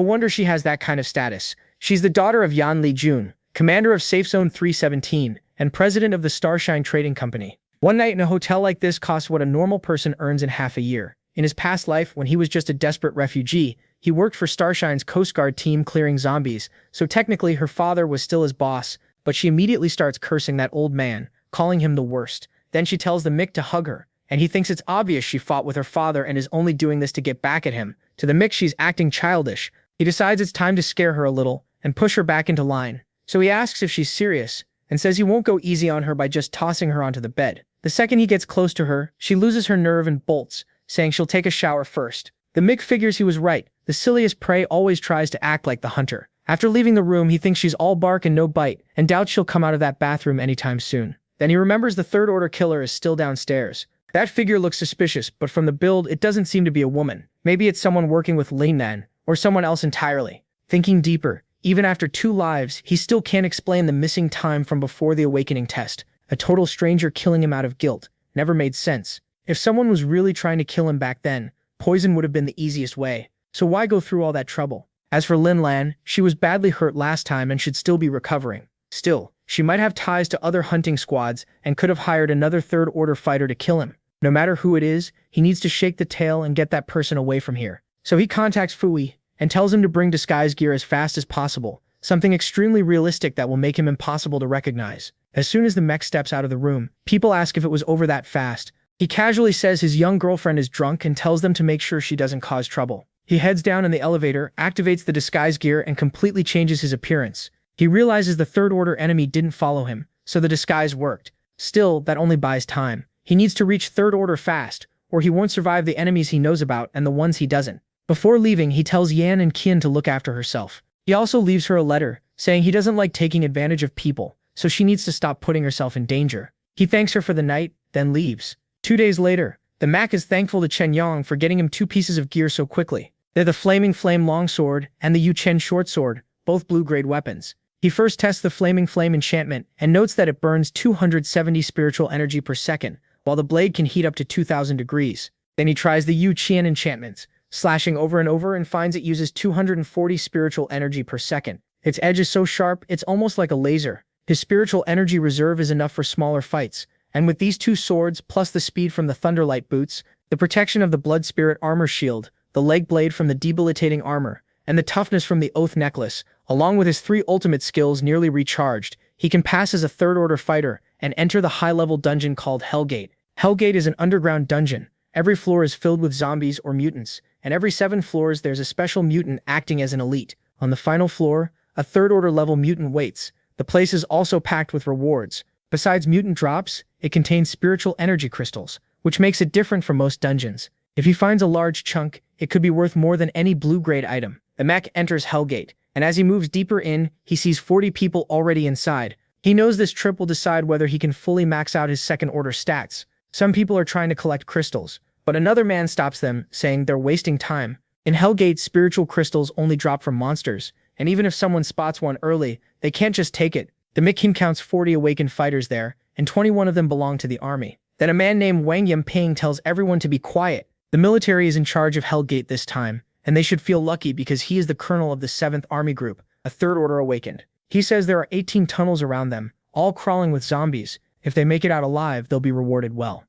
wonder she has that kind of status. She's the daughter of Yan Li Jun, commander of Safe Zone 317, and president of the Starshine Trading Company. One night in a hotel like this costs what a normal person earns in half a year. In his past life, when he was just a desperate refugee, he worked for Starshine's Coast Guard team clearing zombies, so technically her father was still his boss, but she immediately starts cursing that old man, calling him the worst. Then she tells the Mick to hug her, and he thinks it's obvious she fought with her father and is only doing this to get back at him. To the Mick, she's acting childish. He decides it's time to scare her a little and push her back into line. So he asks if she's serious, and says he won't go easy on her by just tossing her onto the bed. The second he gets close to her, she loses her nerve and bolts, saying she'll take a shower first. The Mick figures he was right. The silliest prey always tries to act like the hunter. After leaving the room, he thinks she's all bark and no bite, and doubts she'll come out of that bathroom anytime soon. Then he remembers the third-order killer is still downstairs. That figure looks suspicious, but from the build, it doesn't seem to be a woman. Maybe it's someone working with Lin-Nan, or someone else entirely. Thinking deeper, even after 2 lives, he still can't explain the missing time from before the awakening test. A total stranger killing him out of guilt. Never made sense. If someone was really trying to kill him back then, poison would have been the easiest way. So why go through all that trouble? As for Lin-Lan, she was badly hurt last time and should still be recovering. Still, she might have ties to other hunting squads and could have hired another third-order fighter to kill him. No matter who it is, he needs to shake the tail and get that person away from here. So he contacts Fui and tells him to bring disguise gear as fast as possible, something extremely realistic that will make him impossible to recognize. As soon as the mech steps out of the room, people ask if it was over that fast. He casually says his young girlfriend is drunk and tells them to make sure she doesn't cause trouble. He heads down in the elevator, activates the disguise gear, and completely changes his appearance. He realizes the third-order enemy didn't follow him, so the disguise worked. Still, that only buys time. He needs to reach third order fast, or he won't survive the enemies he knows about and the ones he doesn't. Before leaving, he tells Yan and Qian to look after herself. He also leaves her a letter, saying he doesn't like taking advantage of people, so she needs to stop putting herself in danger. He thanks her for the night, then leaves. 2 days later, the Mac is thankful to Chen Yang for getting him 2 pieces of gear so quickly. They're the Flaming Flame Longsword and the Yu Chen Short Sword, both blue-grade weapons. He first tests the Flaming Flame enchantment and notes that it burns 270 spiritual energy per second, while the blade can heat up to 2,000 degrees. Then he tries the Yu Qian enchantments, slashing over and over, and finds it uses 240 spiritual energy per second. Its edge is so sharp, it's almost like a laser. His spiritual energy reserve is enough for smaller fights, and with these 2 swords, plus the speed from the Thunderlight boots, the protection of the Blood Spirit armor shield, the leg blade from the debilitating armor, and the toughness from the Oath necklace, along with his 3 ultimate skills nearly recharged, he can pass as a third-order fighter and enter the high-level dungeon called Hellgate. Hellgate is an underground dungeon. Every floor is filled with zombies or mutants, and every 7 floors there's a special mutant acting as an elite. On the final floor, a third-order level mutant waits. The place is also packed with rewards. Besides mutant drops, it contains spiritual energy crystals, which makes it different from most dungeons. If he finds a large chunk, it could be worth more than any blue-grade item. The mech enters Hellgate, and as he moves deeper in, he sees 40 people already inside. He knows this trip will decide whether he can fully max out his second-order stats. Some people are trying to collect crystals, but another man stops them, saying they're wasting time. In Hellgate, spiritual crystals only drop from monsters, and even if someone spots one early, they can't just take it. The Mikim counts 40 awakened fighters there, and 21 of them belong to the army. Then a man named Wang Yimping tells everyone to be quiet. The military is in charge of Hellgate this time, and they should feel lucky because he is the colonel of the 7th Army Group, a third-order awakened. He says there are 18 tunnels around them, all crawling with zombies. If they make it out alive, they'll be rewarded well.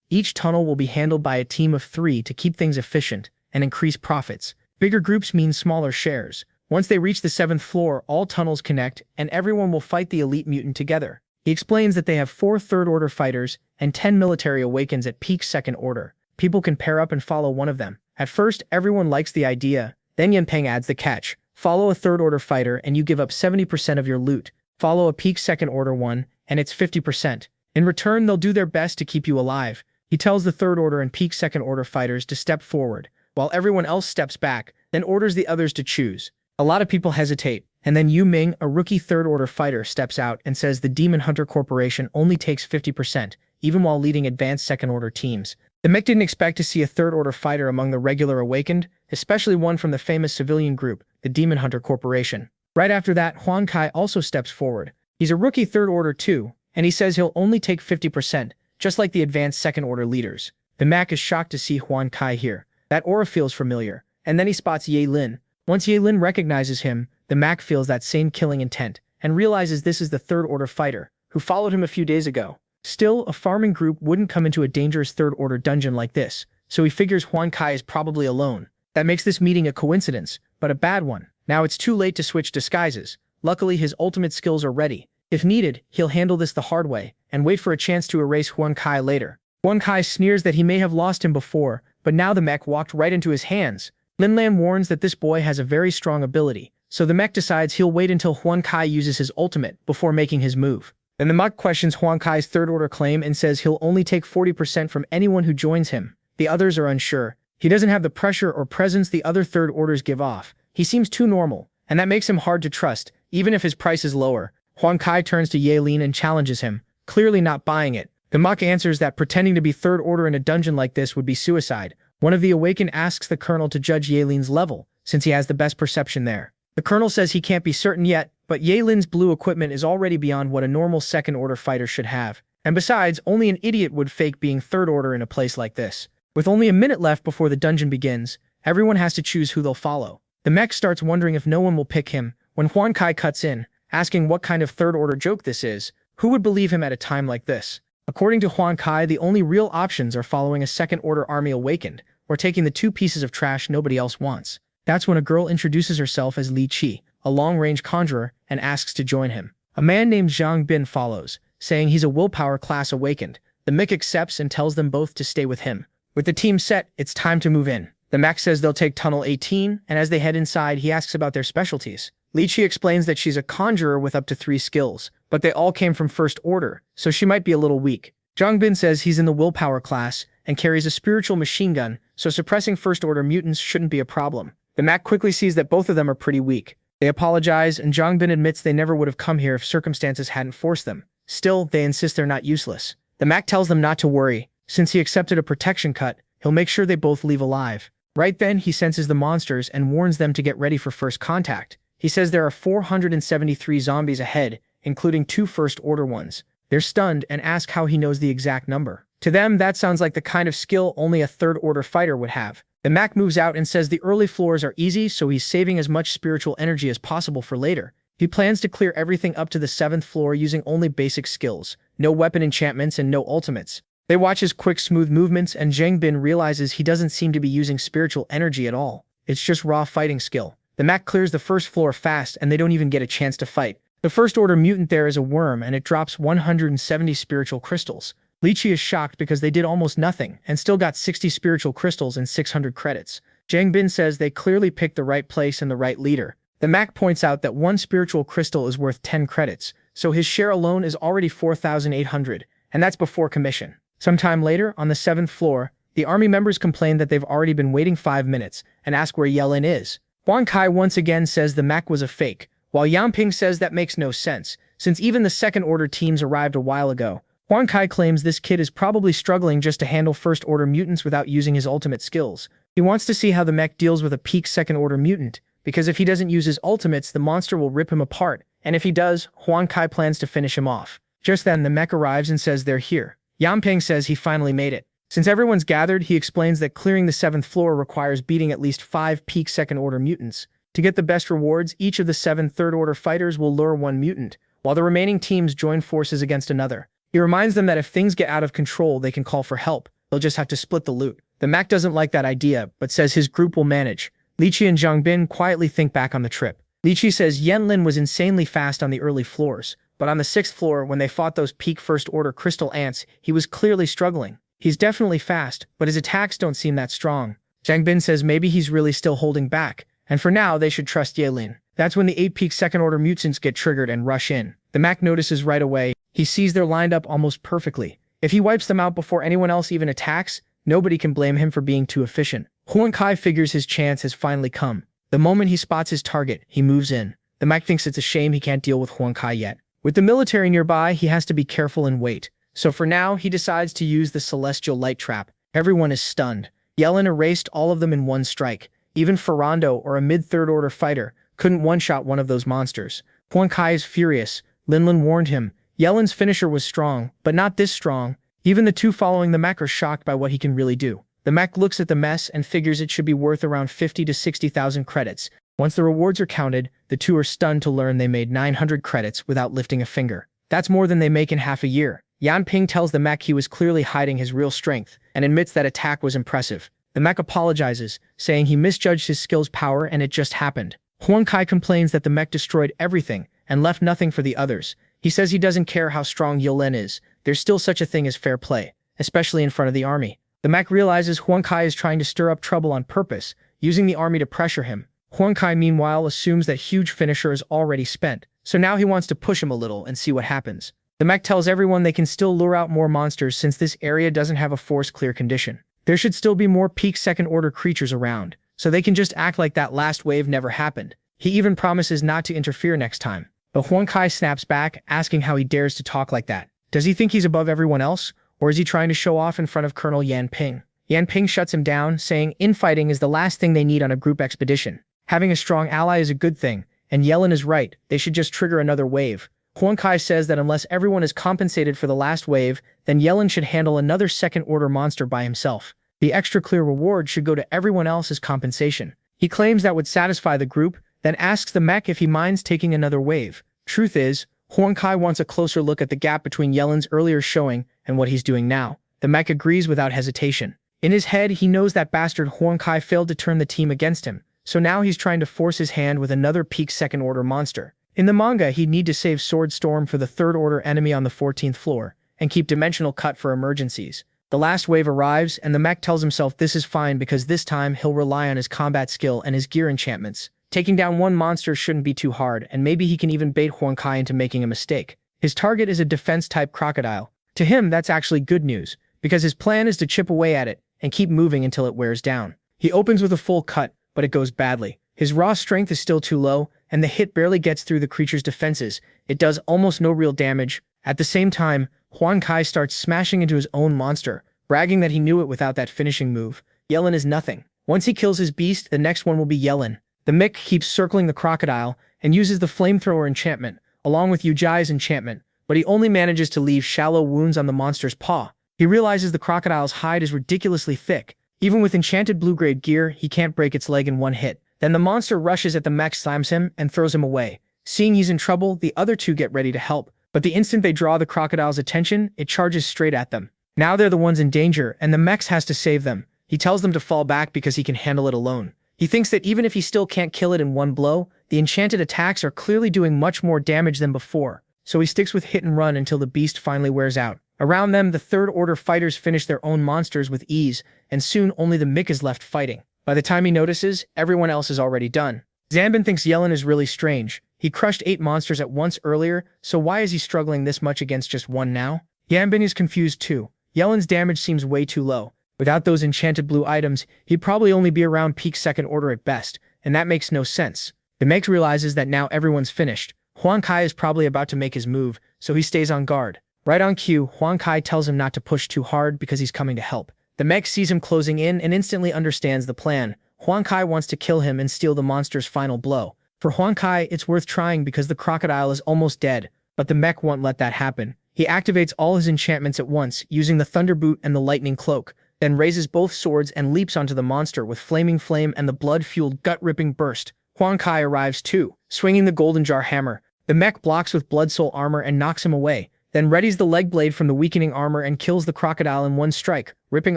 Each tunnel will be handled by a team of 3 to keep things efficient and increase profits. Bigger groups mean smaller shares. Once they reach the 7th floor, all tunnels connect, and everyone will fight the elite mutant together. He explains that they have 4 third-order fighters and 10 military awakens at peak second order. People can pair up and follow one of them. At first, everyone likes the idea. Then Yanpeng adds the catch. Follow a third-order fighter and you give up 70% of your loot. Follow a peak second-order one, and it's 50%. In return, they'll do their best to keep you alive. He tells the third-order and peak second-order fighters to step forward, while everyone else steps back, then orders the others to choose. A lot of people hesitate, and then Yu Ming, a rookie third-order fighter, steps out and says the Demon Hunter Corporation only takes 50%, even while leading advanced second-order teams. The Mick didn't expect to see a third-order fighter among the regular awakened, especially one from the famous civilian group, the Demon Hunter Corporation. Right after that, Huan Kai also steps forward. He's a rookie third-order too, and he says he'll only take 50%, just like the advanced second-order leaders. The Mac is shocked to see Huan Kai here. That aura feels familiar, and then he spots Ye Lin. Once Ye Lin recognizes him, the Mac feels that same killing intent, and realizes this is the third-order fighter, who followed him a few days ago. Still, a farming group wouldn't come into a dangerous third-order dungeon like this, so he figures Huan Kai is probably alone. That makes this meeting a coincidence, but a bad one. Now it's too late to switch disguises. Luckily, his ultimate skills are ready. If needed, he'll handle this the hard way, and wait for a chance to erase Huan Kai later. Huan Kai sneers that he may have lost him before, but now the mech walked right into his hands. Linlan warns that this boy has a very strong ability, so the mech decides he'll wait until Huan Kai uses his ultimate before making his move. Then the mech questions Huan Kai's third-order claim and says he'll only take 40% from anyone who joins him. The others are unsure. He doesn't have the pressure or presence the other third orders give off. He seems too normal, and that makes him hard to trust, even if his price is lower. Huan Kai turns to Yahello and challenges him, clearly not buying it. The mech answers that pretending to be third order in a dungeon like this would be suicide. One of the Awakened asks the Colonel to judge Yehlin's level, since he has the best perception there. The Colonel says he can't be certain yet, but Yehlin's blue equipment is already beyond what a normal second-order fighter should have. And besides, only an idiot would fake being third order in a place like this. With only a minute left before the dungeon begins, everyone has to choose who they'll follow. The mech starts wondering if no one will pick him, when Huan Kai cuts in, asking what kind of third-order joke this is. Who would believe him at a time like this? According to Huan Kai, the only real options are following a second-order army Awakened, or taking the 2 pieces of trash nobody else wants. That's when a girl introduces herself as Li Qi, a long-range conjurer, and asks to join him. A man named Zhang Bin follows, saying he's a willpower class Awakened. The mech accepts and tells them both to stay with him. With the team set, it's time to move in. The mech says they'll take Tunnel 18, and as they head inside, he asks about their specialties. Li Qi explains that she's a conjurer with up to 3 skills, but they all came from first order, so she might be a little weak. Zhang Bin says he's in the willpower class and carries a spiritual machine gun, so suppressing first-order mutants shouldn't be a problem. The mech quickly sees that both of them are pretty weak. They apologize, and Zhang Bin admits they never would have come here if circumstances hadn't forced them. Still, they insist they're not useless. The mech tells them not to worry. Since he accepted a protection cut, he'll make sure they both leave alive. Right then, he senses the monsters and warns them to get ready for first contact. He says there are 473 zombies ahead, including 2 first-order ones. They're stunned and ask how he knows the exact number. To them, that sounds like the kind of skill only a third-order fighter would have. The mech moves out and says the early floors are easy, so he's saving as much spiritual energy as possible for later. He plans to clear everything up to the 7th floor using only basic skills, no weapon enchantments and no ultimates. They watch his quick, smooth movements, and Zhang Bin realizes he doesn't seem to be using spiritual energy at all. It's just raw fighting skill. The mech clears the first floor fast, and they don't even get a chance to fight. The first-order mutant there is a worm, and it drops 170 spiritual crystals. Li Qi is shocked because they did almost nothing, and still got 60 spiritual crystals and 600 credits. Zhang Bin says they clearly picked the right place and the right leader. The mech points out that 1 spiritual crystal is worth 10 credits, so his share alone is already 4,800, and that's before commission. Sometime later, on the 7th floor, the army members complain that they've already been waiting 5 minutes, and ask where Yahello is. Huan Kai once again says the mech was a fake, while Yamping says that makes no sense, since even the second-order teams arrived a while ago. Huan Kai claims this kid is probably struggling just to handle first-order mutants without using his ultimate skills. He wants to see how the mech deals with a peak second-order mutant, because if he doesn't use his ultimates, the monster will rip him apart, and if he does, Huan Kai plans to finish him off. Just then, the mech arrives and says they're here. Yamping says he finally made it. Since everyone's gathered, he explains that clearing the 7th floor requires beating at least 5 peak second-order mutants. To get the best rewards, each of the 7 third-order fighters will lure 1 mutant, while the remaining teams join forces against another. He reminds them that if things get out of control, they can call for help. They'll just have to split the loot. The mech doesn't like that idea, but says his group will manage. Li Qi and Zhang Bin quietly think back on the trip. Li Qi says Yanlin was insanely fast on the early floors, but on the 6th floor, when they fought those peak first-order crystal ants, he was clearly struggling. He's definitely fast, but his attacks don't seem that strong. Zhang Bin says maybe he's really still holding back, and for now, they should trust Yahello. That's when the 8 peak second-order mutants get triggered and rush in. The mech notices right away. He sees they're lined up almost perfectly. If he wipes them out before anyone else even attacks, nobody can blame him for being too efficient. Huan Kai figures his chance has finally come. The moment he spots his target, he moves in. The mech thinks it's a shame he can't deal with Huan Kai yet. With the military nearby, he has to be careful and wait. So for now, he decides to use the celestial light trap. Everyone is stunned. Yellen erased all of them in one strike. Even Ferrando, or a mid-third order fighter, couldn't one-shot one of those monsters. Huan Kai is furious. Linlin warned him. Yellen's finisher was strong, but not this strong. Even the 2 following the mech are shocked by what he can really do. The mech looks at the mess and figures it should be worth around 50 to 60,000 credits. Once the rewards are counted, the 2 are stunned to learn they made 900 credits without lifting a finger. That's more than they make in half a year. Yan Ping tells the mech he was clearly hiding his real strength and admits that attack was impressive. The mech apologizes, saying he misjudged his skill's power and it just happened. Huang Kai complains that the mech destroyed everything and left nothing for the others. He says he doesn't care how strong Yolen is. There's still such a thing as fair play, especially in front of the army. The mech realizes Huang Kai is trying to stir up trouble on purpose, using the army to pressure him. Huang Kai meanwhile assumes that huge finisher is already spent, so now he wants to push him a little and see what happens. The mech tells everyone they can still lure out more monsters since this area doesn't have a force clear condition. There should still be more peak second order creatures around, so they can just act like that last wave never happened. He even promises not to interfere next time. But Huang Kai snaps back, asking how he dares to talk like that. Does he think he's above everyone else, or is he trying to show off in front of Colonel Yan Ping? Yan Ping shuts him down, saying infighting is the last thing they need on a group expedition. Having a strong ally is a good thing, and Yellen is right, they should just trigger another wave. Huang Kai says that unless everyone is compensated for the last wave, then Yellen should handle another second-order monster by himself. The extra clear reward should go to everyone else as compensation. He claims that would satisfy the group, then asks the mech if he minds taking another wave. Truth is, Huang Kai wants a closer look at the gap between Yellen's earlier showing and what he's doing now. The mech agrees without hesitation. In his head, he knows that bastard Huang Kai failed to turn the team against him, so now he's trying to force his hand with another peak second-order monster. In the manga, he'd need to save Sword Storm for the third-order enemy on the 14th floor, and keep Dimensional Cut for emergencies. The last wave arrives, and the mech tells himself this is fine because this time he'll rely on his combat skill and his gear enchantments. Taking down one monster shouldn't be too hard, and maybe he can even bait Huang Kai into making a mistake. His target is a defense-type crocodile. To him, that's actually good news, because his plan is to chip away at it and keep moving until it wears down. He opens with a full cut, but it goes badly. His raw strength is still too low, and the hit barely gets through the creature's defenses. It does almost no real damage. At the same time, Huang Kai starts smashing into his own monster, bragging that he knew it without that finishing move. Yellen is nothing. Once he kills his beast, the next one will be Yellen. The mech keeps circling the crocodile and uses the flamethrower enchantment, along with Yujai's enchantment, but he only manages to leave shallow wounds on the monster's paw. He realizes the crocodile's hide is ridiculously thick. Even with enchanted blue-grade gear, he can't break its leg in one hit. Then the monster rushes at the mech, slams him, and throws him away. Seeing he's in trouble, the other two get ready to help, but the instant they draw the crocodile's attention, it charges straight at them. Now they're the ones in danger, and the mech has to save them. He tells them to fall back because he can handle it alone. He thinks that even if he still can't kill it in one blow, the enchanted attacks are clearly doing much more damage than before, so he sticks with hit and run until the beast finally wears out. Around them, the third-order fighters finish their own monsters with ease, and soon only the mech is left fighting. By the time he notices, everyone else is already done. Zanbin thinks Yellen is really strange. He crushed 8 monsters at once earlier, so why is he struggling this much against just one now? Yanbin is confused too. Yellen's damage seems way too low. Without those enchanted blue items, he'd probably only be around peak second order at best, and that makes no sense. The mech realizes that now everyone's finished. Huang Kai is probably about to make his move, so he stays on guard. Right on cue, Huang Kai tells him not to push too hard because he's coming to help. The mech sees him closing in and instantly understands the plan. Huang Kai wants to kill him and steal the monster's final blow. For Huang Kai, it's worth trying because the crocodile is almost dead, but the mech won't let that happen. He activates all his enchantments at once, using the Thunder Boot and the Lightning Cloak, then raises both swords and leaps onto the monster with Flaming Flame and the blood-fueled gut-ripping burst. Huang Kai arrives too, swinging the Golden Jar hammer. The mech blocks with Blood Soul armor and knocks him away, then readies the leg blade from the weakening armor and kills the crocodile in one strike, ripping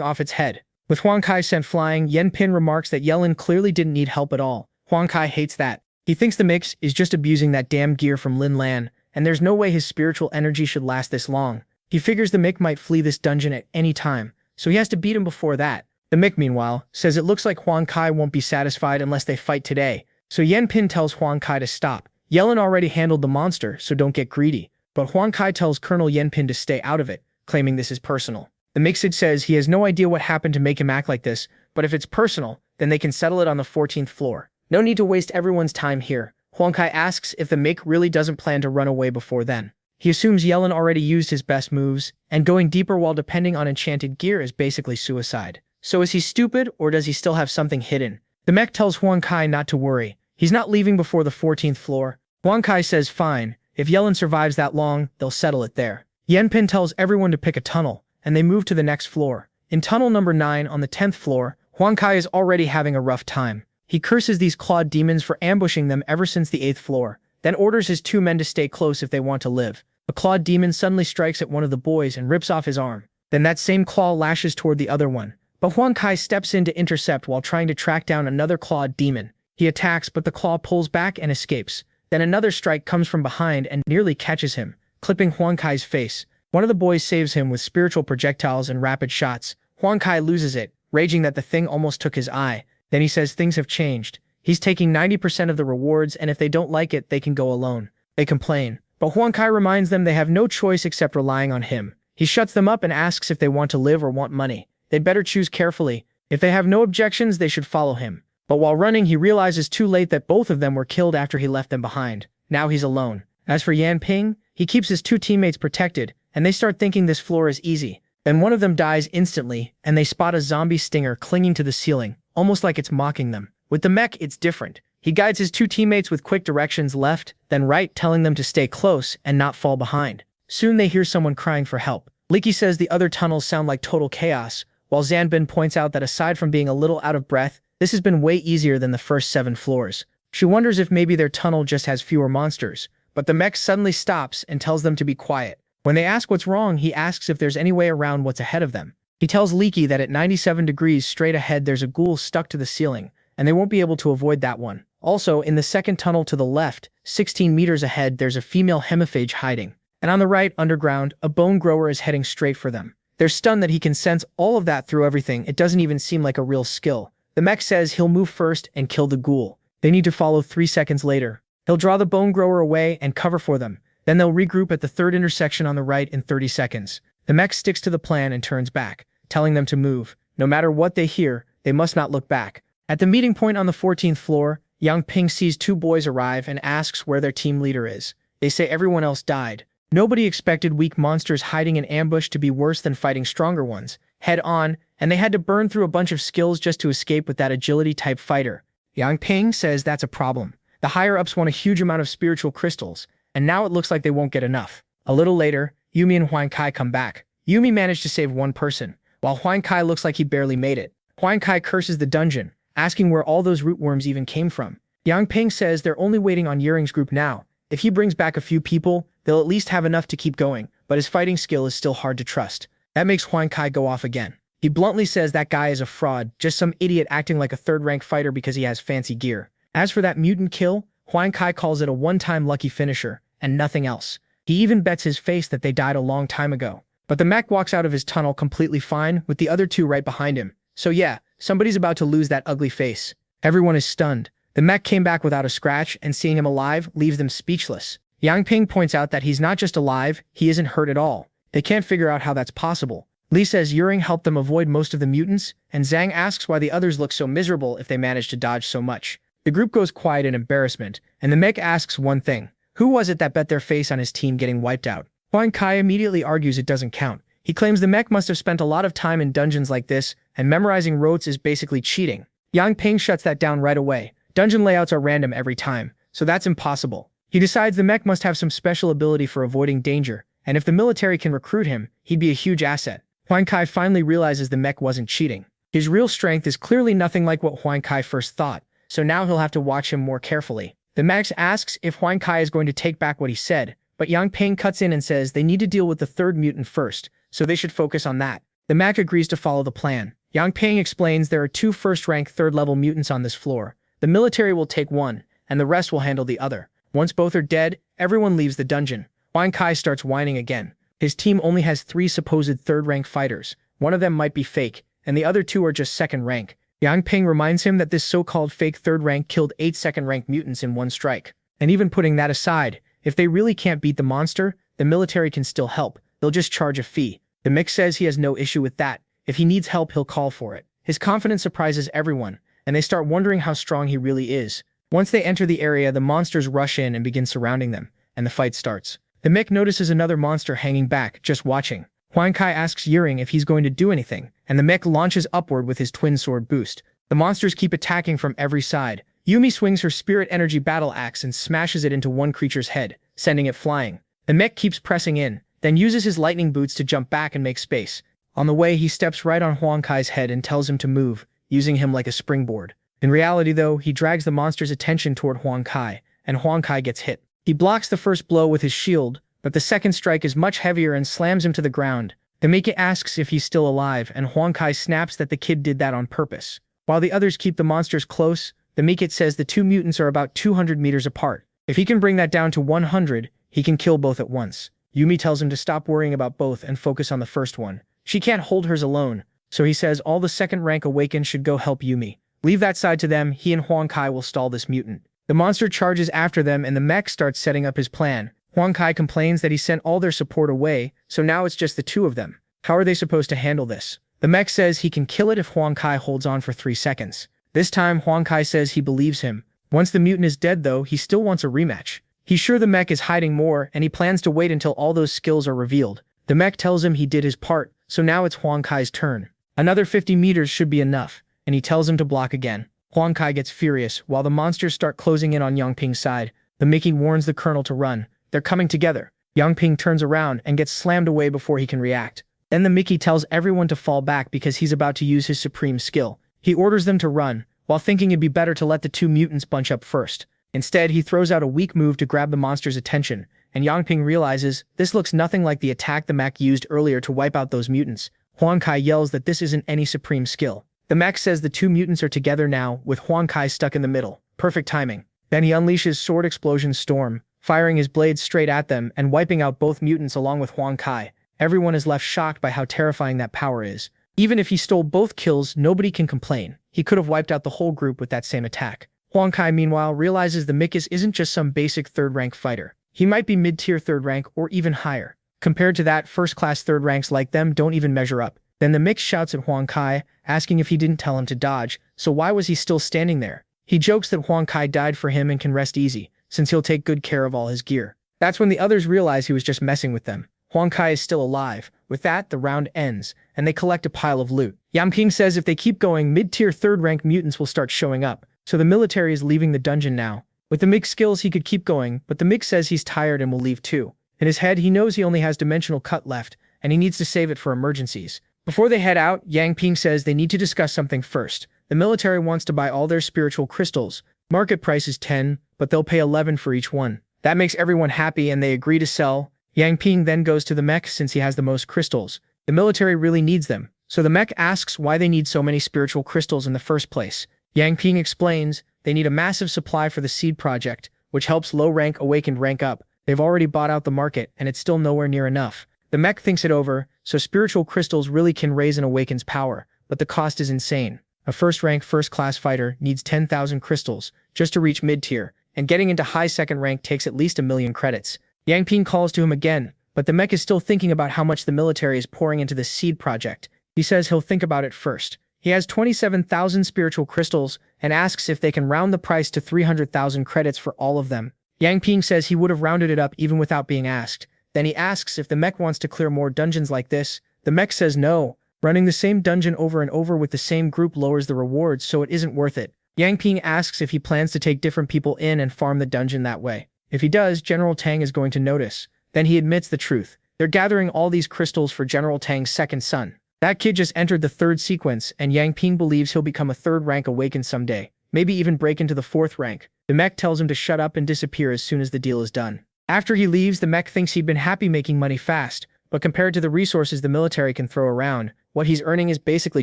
off its head. With Huang Kai sent flying, Yen Pin remarks that Yellen clearly didn't need help at all. Huang Kai hates that. He thinks the mech is just abusing that damn gear from Lin Lan, and there's no way his spiritual energy should last this long. He figures the mech might flee this dungeon at any time, so he has to beat him before that. The mech, meanwhile, says it looks like Huang Kai won't be satisfied unless they fight today, so Yen Pin tells Huang Kai to stop. Yellen already handled the monster, so don't get greedy. But Huang Kai tells Colonel Yen Pin to stay out of it, claiming this is personal. The Mixid says he has no idea what happened to make him act like this, but if it's personal, then they can settle it on the 14th floor. No need to waste everyone's time here. Huang Kai asks if the mech really doesn't plan to run away before then. He assumes Yellen already used his best moves, and going deeper while depending on enchanted gear is basically suicide. So is he stupid, or does he still have something hidden? The mech tells Huang Kai not to worry. He's not leaving before the 14th floor. Huang Kai says fine. If Yellen survives that long, they'll settle it there. Yen Pin tells everyone to pick a tunnel, and they move to the next floor. In tunnel number 9 on the 10th floor, Huang Kai is already having a rough time. He curses these clawed demons for ambushing them ever since the 8th floor, then orders his 2 men to stay close if they want to live. a clawed demon suddenly strikes at one of the boys and rips off his arm. Then that same claw lashes toward the other one. But Huang Kai steps in to intercept while trying to track down another clawed demon. He attacks, but the claw pulls back and escapes. Then another strike comes from behind and nearly catches him, clipping Huang Kai's face. One of the boys saves him with spiritual projectiles and rapid shots. Huang Kai loses it, raging that the thing almost took his eye. Then he says things have changed. He's taking 90% of the rewards, and if they don't like it, they can go alone. They complain, but Huang Kai reminds them they have no choice except relying on him. He shuts them up and asks if they want to live or want money. They'd better choose carefully. If they have no objections, they should follow him. But while running, he realizes too late that both of them were killed after he left them behind. Now he's alone. As for Yan Ping, he keeps his two teammates protected, and they start thinking this floor is easy. Then one of them dies instantly, and they spot a zombie stinger clinging to the ceiling, almost like it's mocking them. With the mech, it's different. He guides his two teammates with quick directions left, then right, telling them to stay close and not fall behind. Soon they hear someone crying for help. Leaky says the other tunnels sound like total chaos, while Zanbin points out that aside from being a little out of breath, this has been way easier than the first 7 floors. She wonders if maybe their tunnel just has fewer monsters, but the mech suddenly stops and tells them to be quiet. When they ask what's wrong, he asks if there's any way around what's ahead of them. He tells Leaky that at 97 degrees straight ahead there's a ghoul stuck to the ceiling, and they won't be able to avoid that one. Also, in the second tunnel to the left, 16 meters ahead, there's a female hemiphage hiding. And on the right, underground, a bone grower is heading straight for them. They're stunned that he can sense all of that through everything. It doesn't even seem like a real skill. The mech says he'll move first and kill the ghoul. They need to follow 3 seconds later. He'll draw the bone grower away and cover for them. Then they'll regroup at the third intersection on the right in 30 seconds. The mech sticks to the plan and turns back, telling them to move. No matter what they hear, they must not look back. At the meeting point on the 14th floor, Yang Ping sees 2 boys arrive and asks where their team leader is. They say everyone else died. Nobody expected weak monsters hiding in ambush to be worse than fighting stronger ones, head on, and they had to burn through a bunch of skills just to escape with that agility-type fighter. Yang Ping says that's a problem. The higher-ups want a huge amount of spiritual crystals, and now it looks like they won't get enough. A little later, Yumi and Huang Kai come back. Yumi managed to save 1 person, while Huang Kai looks like he barely made it. Huang Kai curses the dungeon, asking where all those rootworms even came from. Yang Ping says they're only waiting on Yiring's group now. If he brings back a few people, they'll at least have enough to keep going, but his fighting skill is still hard to trust. That makes Huang Kai go off again. He bluntly says that guy is a fraud, just some idiot acting like a third-rank fighter because he has fancy gear. As for that mutant kill, Huang Kai calls it a one-time lucky finisher, and nothing else. He even bets his face that they died a long time ago. But the mech walks out of his tunnel completely fine, with the other 2 right behind him. So yeah, somebody's about to lose that ugly face. Everyone is stunned. The mech came back without a scratch, and seeing him alive leaves them speechless. Yang Ping points out that he's not just alive, he isn't hurt at all. They can't figure out how that's possible. Li says Yiring helped them avoid most of the mutants, and Zhang asks why the others look so miserable if they managed to dodge so much. The group goes quiet in embarrassment, and the mech asks one thing. Who was it that bet their face on his team getting wiped out? Huang Kai immediately argues it doesn't count. He claims the mech must have spent a lot of time in dungeons like this, and memorizing rotes is basically cheating. Yang Ping shuts that down right away. Dungeon layouts are random every time, so that's impossible. He decides the mech must have some special ability for avoiding danger, and if the military can recruit him, he'd be a huge asset. Huang Kai finally realizes the mech wasn't cheating. His real strength is clearly nothing like what Huang Kai first thought, so now he'll have to watch him more carefully. The mech asks if Huang Kai is going to take back what he said, but Yang Ping cuts in and says they need to deal with the 3rd mutant first, so they should focus on that. The mech agrees to follow the plan. Yang Ping explains there are 2 first-rank 3rd-level mutants on this floor. The military will take one, and the rest will handle the other. Once both are dead, everyone leaves the dungeon. Huang Kai starts whining again. His team only has 3 supposed 3rd-rank fighters. One of them might be fake, and the other 2 are just 2nd rank. Yang Ping reminds him that this so-called fake 3rd rank killed 8 2nd-rank mutants in 1 strike. And even putting that aside, if they really can't beat the monster, the military can still help. They'll just charge a fee. The mech says he has no issue with that. If he needs help, he'll call for it. His confidence surprises everyone, and they start wondering how strong he really is. Once they enter the area, the monsters rush in and begin surrounding them, and the fight starts. The mech notices another monster hanging back, just watching. Huang Kai asks Yiring if he's going to do anything, and the mech launches upward with his twin sword boost. The monsters keep attacking from every side. Yumi swings her spirit energy battle axe and smashes it into one creature's head, sending it flying. The mech keeps pressing in, then uses his lightning boots to jump back and make space. On the way, he steps right on Huang Kai's head and tells him to move, using him like a springboard. In reality, though, he drags the monster's attention toward Huang Kai, and Huang Kai gets hit. He blocks the first blow with his shield, but the second strike is much heavier and slams him to the ground. The Mika asks if he's still alive, and Huang Kai snaps that the kid did that on purpose. While the others keep the monsters close, the Mika says the two mutants are about 200 meters apart. If he can bring that down to 100, he can kill both at once. Yumi tells him to stop worrying about both and focus on the first one. She can't hold hers alone, so he says all the second-rank Awakens should go help Yumi. Leave that side to them, he and Huang Kai will stall this mutant. The monster charges after them and the mech starts setting up his plan. Huang Kai complains that he sent all their support away, so now it's just the two of them. How are they supposed to handle this? The mech says he can kill it if Huang Kai holds on for 3 seconds. This time, Huang Kai says he believes him. Once the mutant is dead though, he still wants a rematch. He's sure the mech is hiding more, and he plans to wait until all those skills are revealed. The mech tells him he did his part, so now it's Huang Kai's turn. Another 50 meters should be enough, and he tells him to block again. Huang Kai gets furious, while the monsters start closing in on Yangping's side. The Mickey warns the colonel to run. They're coming together. Yangping turns around and gets slammed away before he can react. Then the Mickey tells everyone to fall back because he's about to use his supreme skill. He orders them to run, while thinking it'd be better to let the two mutants bunch up first. Instead, he throws out a weak move to grab the monster's attention, and Yangping realizes this looks nothing like the attack the mech used earlier to wipe out those mutants. Huang Kai yells that this isn't any supreme skill. The mech says the two mutants are together now, with Huang Kai stuck in the middle. Perfect timing. Then he unleashes Sword Explosion Storm, firing his blades straight at them and wiping out both mutants along with Huang Kai. Everyone is left shocked by how terrifying that power is. Even if he stole both kills, nobody can complain. He could have wiped out the whole group with that same attack. Huang Kai, meanwhile, realizes the Mikas isn't just some basic third-rank fighter. He might be mid-tier third rank or even higher. Compared to that, first-class third ranks like them don't even measure up. Then the Mix shouts at Huang Kai, asking if he didn't tell him to dodge, so why was he still standing there? He jokes that Huang Kai died for him and can rest easy, since he'll take good care of all his gear. That's when the others realize he was just messing with them. Huang Kai is still alive. With that, the round ends, and they collect a pile of loot. Yangping says if they keep going, mid-tier third-rank mutants will start showing up, so the military is leaving the dungeon now. With the Mix skills, he could keep going, but the Mix says he's tired and will leave too. In his head, he knows he only has Dimensional Cut left, and he needs to save it for emergencies. Before they head out, Yangping says they need to discuss something first. The military wants to buy all their spiritual crystals. Market price is 10, but they'll pay 11 for each one. That makes everyone happy and they agree to sell. Yangping then goes to the mech since he has the most crystals. The military really needs them, so the mech asks why they need so many spiritual crystals in the first place. Yangping explains they need a massive supply for the seed project, which helps low-rank awakened rank up. They've already bought out the market, and it's still nowhere near enough. The mech thinks it over, so spiritual crystals really can raise an awakened's power, but the cost is insane. A first-rank first-class fighter needs 10,000 crystals just to reach mid-tier, and getting into high second rank takes at least 1,000,000 credits. Yangping calls to him again, but the mech is still thinking about how much the military is pouring into the seed project. He says he'll think about it first. He has 27,000 spiritual crystals and asks if they can round the price to 300,000 credits for all of them. Yangping says he would have rounded it up even without being asked. Then he asks if the mech wants to clear more dungeons like this. The mech says no. Running the same dungeon over and over with the same group lowers the rewards, so it isn't worth it. Yangping asks if he plans to take different people in and farm the dungeon that way. If he does, General Tang is going to notice. Then he admits the truth. They're gathering all these crystals for General Tang's second son. That kid just entered the third sequence, and Yangping believes he'll become a third-rank awakened someday, maybe even break into the fourth rank. The mech tells him to shut up and disappear as soon as the deal is done. After he leaves, the mech thinks he'd been happy making money fast, but compared to the resources the military can throw around, what he's earning is basically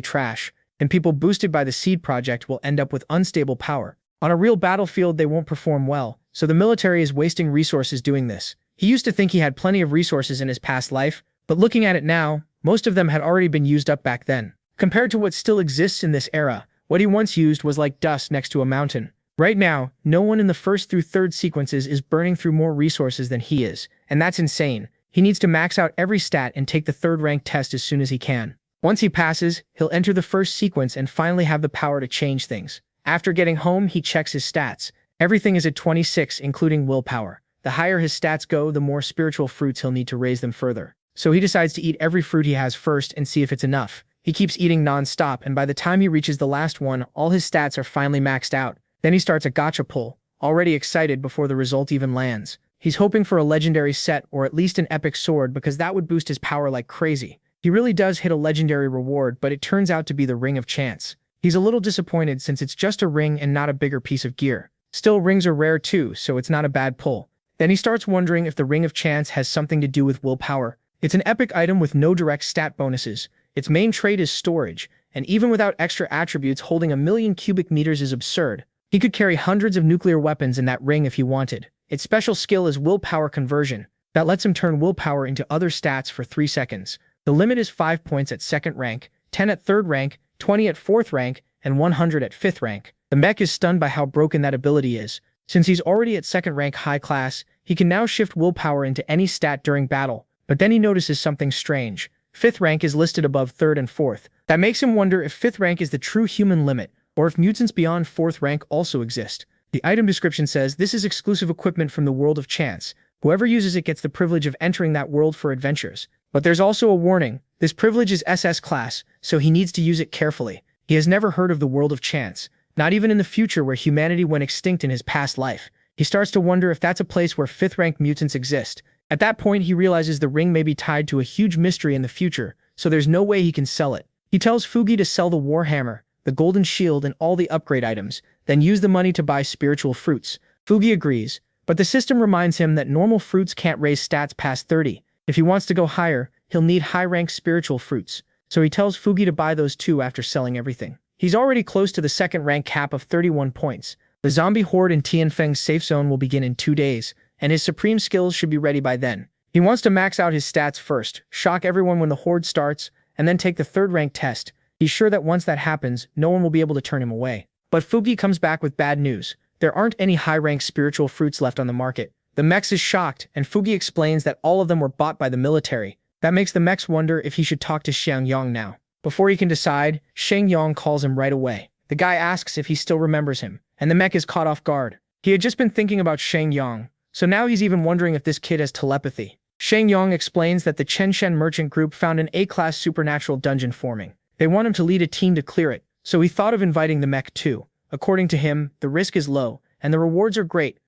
trash, and people boosted by the seed project will end up with unstable power. On a real battlefield, they won't perform well, so the military is wasting resources doing this. He used to think he had plenty of resources in his past life, but looking at it now, most of them had already been used up back then. Compared to what still exists in this era, what he once used was like dust next to a mountain. Right now, no one in the first through third sequences is burning through more resources than he is, and that's insane. He needs to max out every stat and take the third rank test as soon as he can. Once he passes, he'll enter the first sequence and finally have the power to change things. After getting home, he checks his stats. Everything is at 26, including willpower. The higher his stats go, the more spiritual fruits he'll need to raise them further. So he decides to eat every fruit he has first and see if it's enough. He keeps eating non-stop, and by the time he reaches the last one, all his stats are finally maxed out. Then he starts a gacha pull, already excited before the result even lands. He's hoping for a legendary set or at least an epic sword because that would boost his power like crazy. He really does hit a legendary reward, but it turns out to be the Ring of Chance. He's a little disappointed since it's just a ring and not a bigger piece of gear. Still, rings are rare too, so it's not a bad pull. Then he starts wondering if the Ring of Chance has something to do with willpower. It's an epic item with no direct stat bonuses. Its main trait is storage, and even without extra attributes, holding 1,000,000 cubic meters is absurd. He could carry hundreds of nuclear weapons in that ring if he wanted. Its special skill is willpower conversion. That lets him turn willpower into other stats for 3 seconds. The limit is 5 points at 2nd rank, 10 at 3rd rank, 20 at 4th rank, and 100 at 5th rank. The mech is stunned by how broken that ability is. Since he's already at 2nd rank high class, he can now shift willpower into any stat during battle. But then he notices something strange. 5th rank is listed above 3rd and 4th. That makes him wonder if 5th rank is the true human limit, or if mutants beyond 4th rank also exist. The item description says this is exclusive equipment from the World of Chance. Whoever uses it gets the privilege of entering that world for adventures. But there's also a warning. This privilege is SS class, so he needs to use it carefully. He has never heard of the World of Chance, not even in the future where humanity went extinct in his past life. He starts to wonder if that's a place where 5th rank mutants exist. At that point, he realizes the ring may be tied to a huge mystery in the future, so there's no way he can sell it. He tells Fugi to sell the Warhammer, the Golden Shield, and all the upgrade items, then use the money to buy spiritual fruits. Fugi agrees, but the system reminds him that normal fruits can't raise stats past 30. If he wants to go higher, he'll need high-rank spiritual fruits, so he tells Fugi to buy those too after selling everything. He's already close to the 2nd rank cap of 31 points. The zombie horde in Tianfeng's safe zone will begin in 2 days, and his supreme skills should be ready by then. He wants to max out his stats first, shock everyone when the horde starts, and then take the 3rd rank test. He's sure that once that happens, no one will be able to turn him away. But Fugi comes back with bad news. There aren't any high-rank spiritual fruits left on the market. The mechs is shocked, and Fugi explains that all of them were bought by the military. That makes the mechs wonder if he should talk to Xiang Yang now. Before he can decide, Xiang Yang calls him right away. The guy asks if he still remembers him, and the mech is caught off guard. He had just been thinking about Xiang Yang, so now he's even wondering if this kid has telepathy. Xiang Yang explains that the Chenshen merchant group found an A-class supernatural dungeon forming. They want him to lead a team to clear it, so he thought of inviting the mech too. According to him, the risk is low, and the rewards are great.